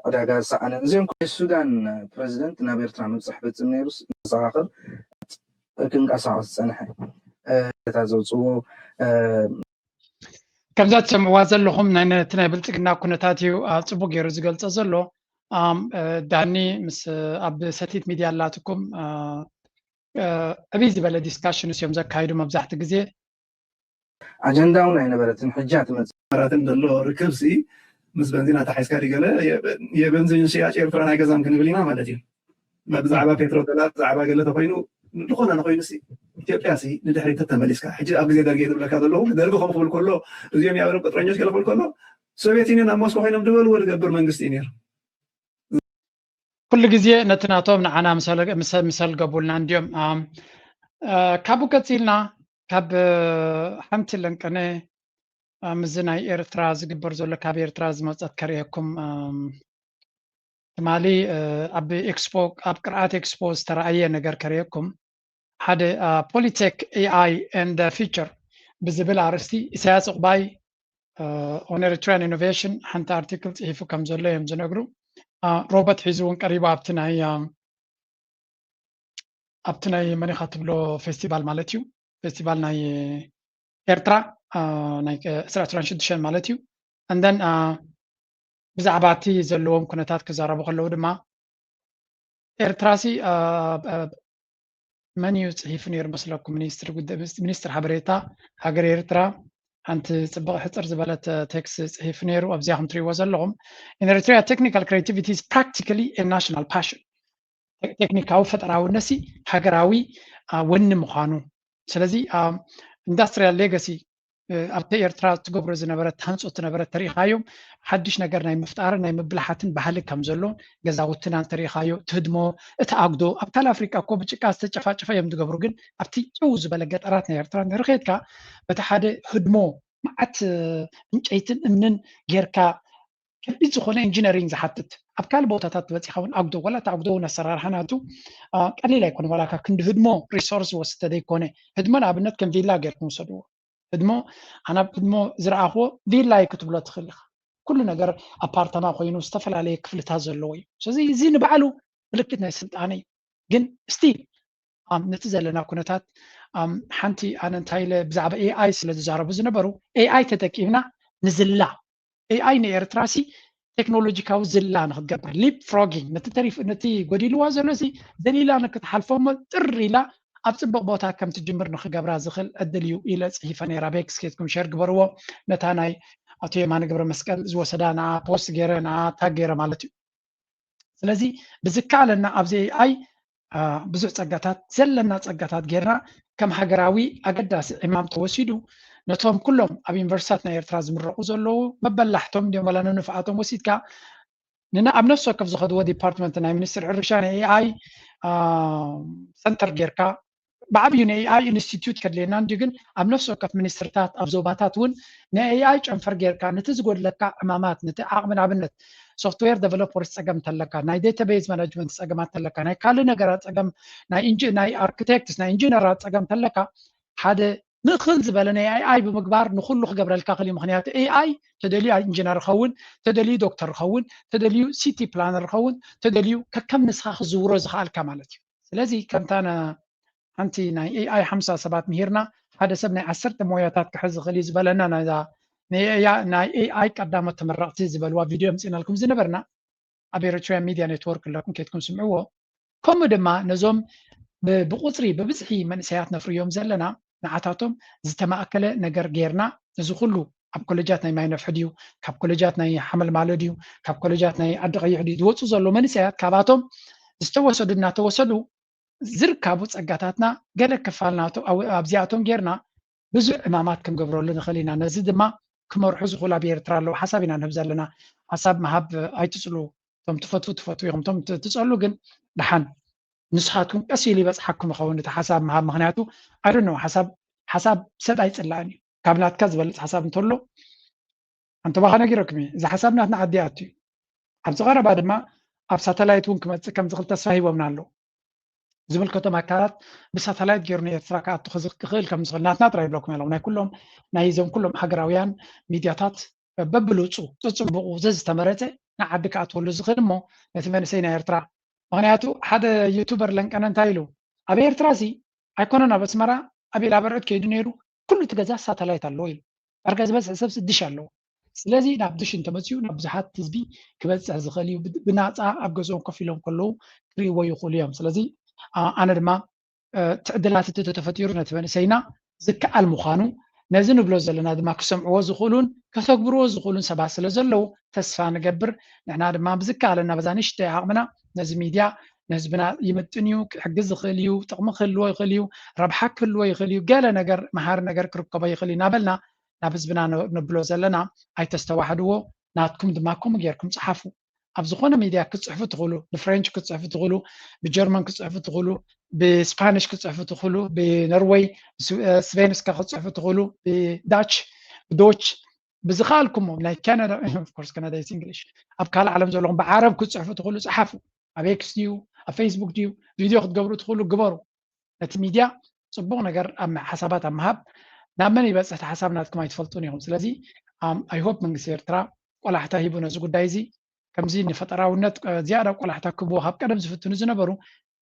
ዕዳጋ ዝሰኣነ እዚኦም ሱዳን ፕረዚደንት ናብ ኤርትራ ምብፃሕ ፍፅም ነይሩስ መፀኻኽር ክንቀሳቐስ ዝፀንሐ ታ ዘውፅዎ ከምዛ ትሰምዕዋ ዘለኹም ናይቲ ናይ ብልፅግና ኩነታት እዩ ፅቡቅ ገይሩ ዝገልፀ ዘሎ ዳኒ ምስ ኣብ ሰቲት ሚድያ ኣላትኩም ዕብይ ዝበለ ዲስካሽን እዮም ዘካይዱ መብዛሕቲ ግዜ ኣጀንዳ እውን ኣይነበረትን ሕጃ ትመፅራትን ዘሎ ርክብሲ ምስ በንዚና ተሓይስካ ዲገለ የበንዚን ሽያጭ ኤርትራ ናይ ገዛም ክንብል ኢና ማለት እዩ ብዛዕባ ፔትሮ ገላት ብዛዕባ ገለ ተኮይኑ ዝኾነ ንኮይኑ ኢትዮጵያ ንድሕሪት ተመሊስካ ሕጂ ኣብ ግዜ ደርጊ ዝብለካ ዘለኹ ደርጊ ከም ክብል ከሎ እዚኦም ያበሎም ቅጥረኞች ገለ ክብል ከሎ ሶቪየት ዩኒየን ኣብ ሞስኮ ኮይኖም ድበልዎ ዝገብር መንግስቲ እዩ ነይሩ ኩሉ ግዜ ነቲ ናቶም ንዓና ምሰል ገቡልና እንዲኦም ካብኡ ቀፂልና ካብ ሓንቲ ለንቀነ ምዝ ናይ ኤርትራ ዝግበር ዘሎ ካብ ኤርትራ ዝመፀት ከርእየኩም ትማሊ ኣብ ኤክስፖ ኣብ ቅርኣት ኤክስፖ ዝተረኣየ ነገር ከርእየኩም ሓደ ፖሊቴክ ኤአይ ኤንድ ፊቸር ብዝብል ኣርእስቲ ኢሳያስ ዕቁባይ ኦን ኤርትራን ኢኖቬሽን ሓንቲ ኣርቲክል ፅሒፉ ከም ዘሎ እዮም ዝነግሩ ሮቦት ሒዙ እውን ቀሪቡ ኣብቲ ናይ መን ኢኻ ትብሎ ፌስቲቫል ማለት እዩ ፌስቲቫል ናይ ኤርትራ ናይ 26 ማለት እዩ እንደን ብዛዕባ እቲ ዘለዎም ኩነታት ክዛረቡ ከለዉ ድማ ኤርትራሲ መን እዩ ፅሒፉ ነይሩ መስለኩም ሚኒስትር ሓበሬታ ሃገር ኤርትራ ሓንቲ ፅቡቅ ሕፅር ዝበለት ቴክስ ፅሒፉ ነይሩ ኣብዚያ ከም ትሪእዎ ዘለኹም ኢን ኤርትራ ቴክኒካል ክሬቲቪቲ ኢዝ ፕራክቲካሊ ኤ ናሽናል ፓሽን ቴክኒካዊ ፈጠራውነሲ ሃገራዊ ወኒ ምዃኑ ስለዚ ኢንዳስትሪያል ሌጋሲ ኣብቲ ኤርትራ ትገብሮ ዝነበረት ታንፆ ትነበረት ተሪእኻዮም ሓድሽ ነገር ናይ ምፍጣርን ናይ ምብላሓትን ባህሊ ከም ዘሎ ገዛውትና ተሪእኻዮ ትህድሞ እቲ ኣግዶ ኣብ ካል ኣፍሪቃ እኮ ብጭቃ ዝተጨፋጨፈ እዮም ዝገብሩ ግን ኣብቲ ጭው ዝበለ ገጠራት ናይ ኤርትራ ንርኸትካ በቲ ሓደ ህድሞ መዓት ዕንጨይትን እምንን ጌርካ ከቢድ ዝኾነ ኢንጂነሪንግ ዝሓትት ኣብ ካል ቦታታት በፂኻ እውን ኣግዶ ዋላ እቲ ኣግዶ እውን ኣሰራርሓናቱ ቀሊል ኣይኮነ ዋላ ክንዲ ህድሞ ሪሶርስ ወስተ ዘይኮነ ህድሞ ንኣብነት ከም ቪላ ጌርኩም ውሰድዎ እድሞ ኣና እድሞ ዝረኣኽዎ ቪላ ክትብሎ ትኽእል ኢኻ ኩሉ ነገር ኣፓርታማ ኮይኑ ዝተፈላለየ ክፍልታት ዘለዎ እዩ ስለዚ እዚ ንባዕሉ ምልክት ናይ ስልጣነ እዩ ግን እስቲ ነቲ ዘለና ኩነታት ሓንቲ ኣነ እንታይ ኢለ ብዛዕባ ኤኣይ ስለ ዝዛረቡ ዝነበሩ ኤኣይ ተጠቂምና ንዝላ ኤኣይ ንኤርትራሲ ቴክኖሎጂካዊ ዝላ ንክትገብር ሊፕ ፍሮጊንግ ነቲ ጎዲልዋ ዘሎ ሲ ደሊላ ንክትሓልፎሞ ጥሪ ኢላ ኣብ ፅቡቅ ቦታ ከም ትጅምር ንክገብራ ዝኽእል ዕድል እዩ ኢለ ፅሒፈ ነይራ ቤክስ ኬትኩም ሸር ግበርዎ ነታ ናይ ኣቶ የማነ ገብረ መስቀል ዝወሰዳ ንዓ ፖስት ገይረ ንዓ ታግ ገይረ ማለት እዩ ስለዚ ብዝከኣለና ኣብዚ ኤኣይ ብዙሕ ፀጋታት ዘለና ፀጋታት ጌርና ከም ሃገራዊ ኣገዳሲ ዕማም ተወሲዱ ነቶም ኩሎም ኣብ ዩኒቨርሲታት ናይ ኤርትራ ዝምረቁ ዘለዉ መበላሕቶም ድዮም ወላ ንንፍዓቶም ወሲድካ ኣብ ነፍሲ ወከፍ ዝኸድዎ ዲፓርትመንት ናይ ሚኒስትር ሕርሻ ናይ ኤኣይ ሰንተር ጌርካ ብዓብዩ ናይ ኤኣይ ኢንስቲትዩት ከድልየና እንጂ ግን ኣብ ነፍሲ ወከፍ ሚኒስትርታት ኣብ ዞባታት እውን ናይ ኤኣይ ጨንፈር ጌርካ ነቲ ዝጎድለካ ዕማማት ነቲ ዓቕሚ ንኣብነት ሶፍትዌር ዴቨሎፐርስ ፀገም ተለካ ናይ ዴታቤዝ ማናጅመንት ፀገማት ተለካ ናይ ካልእ ነገራት ፀገም ናይ ኣርክቴክትስ ናይ ኢንጂነራት ፀገም ተለካ ሓደ ንእኽል ዝበለ ናይ ኤኣይ ብምግባር ንኩሉ ክገብረልካ ክእል ምክንያቱ ኤኣይ ተደልዩ ኢንጂነር ይኸውን ተደልዩ ዶክተር ይኸውን ተደልዩ ሲቲ ፕላነር ይኸውን ተደልዩ ከከም ንስኻ ክዝውሮ ዝኽኣልካ ማለት እዩ ስለዚ ከምታነ ሓንቲ ናይ ኤኣይ 50 ሰባት ምሂርና ሓደ ሰብ ናይ 10 ሞያታት ክሕዝ ዝኽእል እዩ ዝበለና ናይ ኤኣይ ቀዳሞት ተመረቕቲ ዝበልዋ ቪድዮ ምፂናልኩም ዝነበርና ኣብ ኤርትራውያን ሚድያ ኔትወርክ ኣለኩም ከትኩም ስምዕዎ ከምኡ ድማ ነዞም ብቁፅሪ ብብዝሒ መንእሰያት ነፍርዮም ዘለና ንዓታቶም ዝተማእከለ ነገር ጌርና እዚ ኩሉ ኣብ ኮሌጃት ናይ ማይ ነፍሒ ድዩ ካብ ኮሌጃት ናይ ሓመልማሎ ድዩ ካብ ኮሌጃት ናይ ዓዲ ቀይሕ ድዩ ዝወፁ ዘሎ መንእሰያት ካብኣቶም ዝተወሰዱ እናተወሰዱ ዝርከቡ ፀጋታትና ገለ ክፋልናቶ ኣብዚኣቶም ጌርና ብዙሕ ዕማማት ክንገብረሉ ንኽእል ኢና ነዚ ድማ ክመርሑ ዝኽእሉ ኣብ ኤርትራ ኣለዉ ሓሳብ ኢና ንህብ ዘለና ሓሳብ መሃብ ኣይትፅሉ እቶም ትፈትው ኢኹም እቶም ትፀሉ ግን ድሓን ንስኻትኩም ቀስ ኢሉ ይበፅሓኩም ይኸውን እቲ ሓሳብ መሃብ ምክንያቱ ኣይደኖ ሓሳብ ሰብ ኣይፅላእን እዩ ካብ ናትካ ዝበልፅ ሓሳብ እንተሎ ኣንተ ባኻ ነጊረኩም እየ እዚ ሓሳብ ናትና ዓዲኣት እዩ ኣብዚ ቀረባ ድማ ኣብ ሳተላይት እውን ክመፅእ ከም ዝኽእል ተስፋ ሂቦምና ኣለዉ ዝምልከቶም ኣካላት ብሳተላይት ገይሩ ንኤርትራ ክኣቱ ክኽእል ከም ዝኽእል ናትና ጥራይ ይብለኩም ኣለዉ ናይ ኩሎም ናይ እዞም ኩሎም ሃገራውያን ሚድያታት በብልፁ ዝፅቡቁ ዝተመረፀ ንዓዲ ክኣትወሉ ዝኽእል እሞ ነቲ መንእሰይ ናይ ኤርትራ ምክንያቱ ሓደ ዩቱበር ለንቀነ እንታይ ኢሉ ኣብ ኤርትራ ሲ ኣይኮነን ኣብ ኣስመራ ኣብ ኢላበርዕት ከይዱ ነይሩ ኩሉ ትገዛ ሳተላይት ኣለዎ ኢሉ ዳርጋ ዝበፅሕ ሰብ 6 ኣለዎ ስለዚ ናብ ድሽ እንተመፅኡ ናብ ብዙሓት ህዝቢ ክበፅሕ ዝኽእል እዩ ብናፃ ኣብ ገዝኦም ኮፍ ኢሎም ከለዉ ክርእይዎ ይኽእሉ እዮም ስለዚ ኣነ ድማ ትዕድላት እቲ ተፈጢሩ ነቲ መንእሰይና ዝከኣል ምዃኑ ነዚ ንብሎ ዘለና ድማ ክሰምዕዎ ዝኽእሉን ከተግብርዎ ዝኽእሉን ሰባት ስለ ዘለዉ ተስፋ ንገብር ንሕና ድማ ብዝከኣለና በዛ ንእሽተይ ዓቕምና ነዚ ሚድያ ንህዝብና ይምጥን እዩ ክሕግዝ ዝኽእል እዩ ጥቕሚ ክህልዎ ይኽእል እዩ ረብሓ ክህልዎ ይኽእል እዩ ገለ ነገር መሃሪ ነገር ክርከቦ ይኽእል እዩ እናበልና ናብ ህዝብና ነብሎ ዘለና ኣይተስተዋሕድዎ ናትኩም ድማ ከምኡ ጌርኩም ፅሓፉ ኣብ ዝኾነ ሚድያ ክትፅሕፉ ትኽእሉ ብፍሬንች ክትፅሕፉ ትኽእሉ ብጀርመን ክትፅሕፉ ትኽእሉ ብስፓኒሽ ክትፅሕፉ ትኽእሉ ብኖርዌይ ስቬንስካ ክትፅሕፉ ትኽእሉ ብዳች ብዶች ብዝኻልኩም ናይ ካናዳ ኦፍኮርስ ካናዳ ኢዝ እንግሊሽ ኣብ ካልእ ዓለም ዘለኹም ብዓረብ ክትፅሕፉ ትኽእሉ ፅሓፉ ኣብ ኤክስ ድዩ ኣብ ፌስቡክ ድዩ ቪድዮ ክትገብሩ ትኽእሉ ግበሩ ነቲ ሚድያ ፅቡቕ ነገር ኣብ ሓሳባት ኣብ ምሃብ ናብ መን ይበፅሕ ሓሳብ ናትኩም ኣይትፈልጡን ኢኹም ስለዚ ኣይሆፕ መንግስቲ ኤርትራ ቆላሕታ ሂቡ ነዚ ጉዳይ እዚ ከምዚ ንፈጠራውነት ዝያዳ ቆላሕታ ክህብዎ ካብ ቀደም ዝፍትኑ ዝነበሩ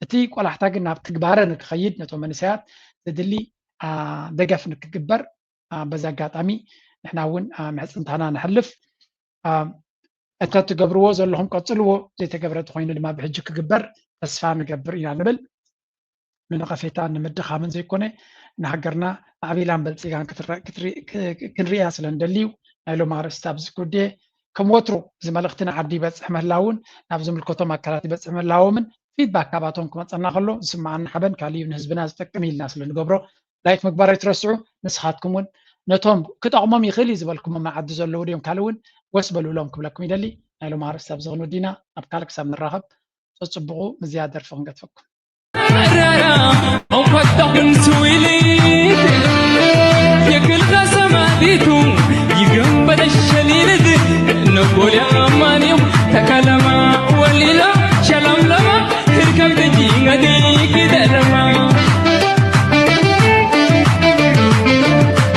እቲ ቆላሕታ ግን ናብ ትግባረ ንክኸይድ ነቶም መንእሰያት ዘድሊ ደገፍ ንክግበር በዚ ኣጋጣሚ ንሕና እውን ምዕፅንታና ንሕልፍ እታ ትገብርዎ ዘለኹም ቀፅልዎ ዘይተገብረ እንተኮይኑ ድማ ብሕጂ ክግበር ተስፋ ንገብር ኢና ንብል ንነቐፌታ ንምድኻምን ዘይኮነ ንሃገርና ማዕቢላን በልፂጋን ክንሪያ ስለ ንደልዩ ናይ ሎም ኣርእስቲ ኣብዚ ጉዳይ ከም ወትሩ እዚ መልእኽቲ ንዓዲ ይበፅሕ ምህላውን ናብ ዝምልከቶም ኣካላት ይበፅሕ ምህላዎምን ፊድባክ ካብኣቶም ክመፀና ከሎ ዝስማዓና ሓበን ካሊእ ንህዝብና ዝጠቅም ኢልና ስለ ንገብሮ ላይክ ምግባር ኣይትረስዑ ንስኻትኩም እውን ነቶም ክጠቕሞም ይኽእል እዩ ዝበልኩሞም ዓዲ ዘለዉ ድዮም ካልእ እውን ወስ በልብሎም ክብለኩም ይደሊ ናይ ሎም ኣርእስቲ ኣብ ዝኽኑ ዲና ኣብ ካልእ ክሳብ ንራኸብ ተፅቡቑ ምዝያድ ደርፊ ክንገጥፈኩም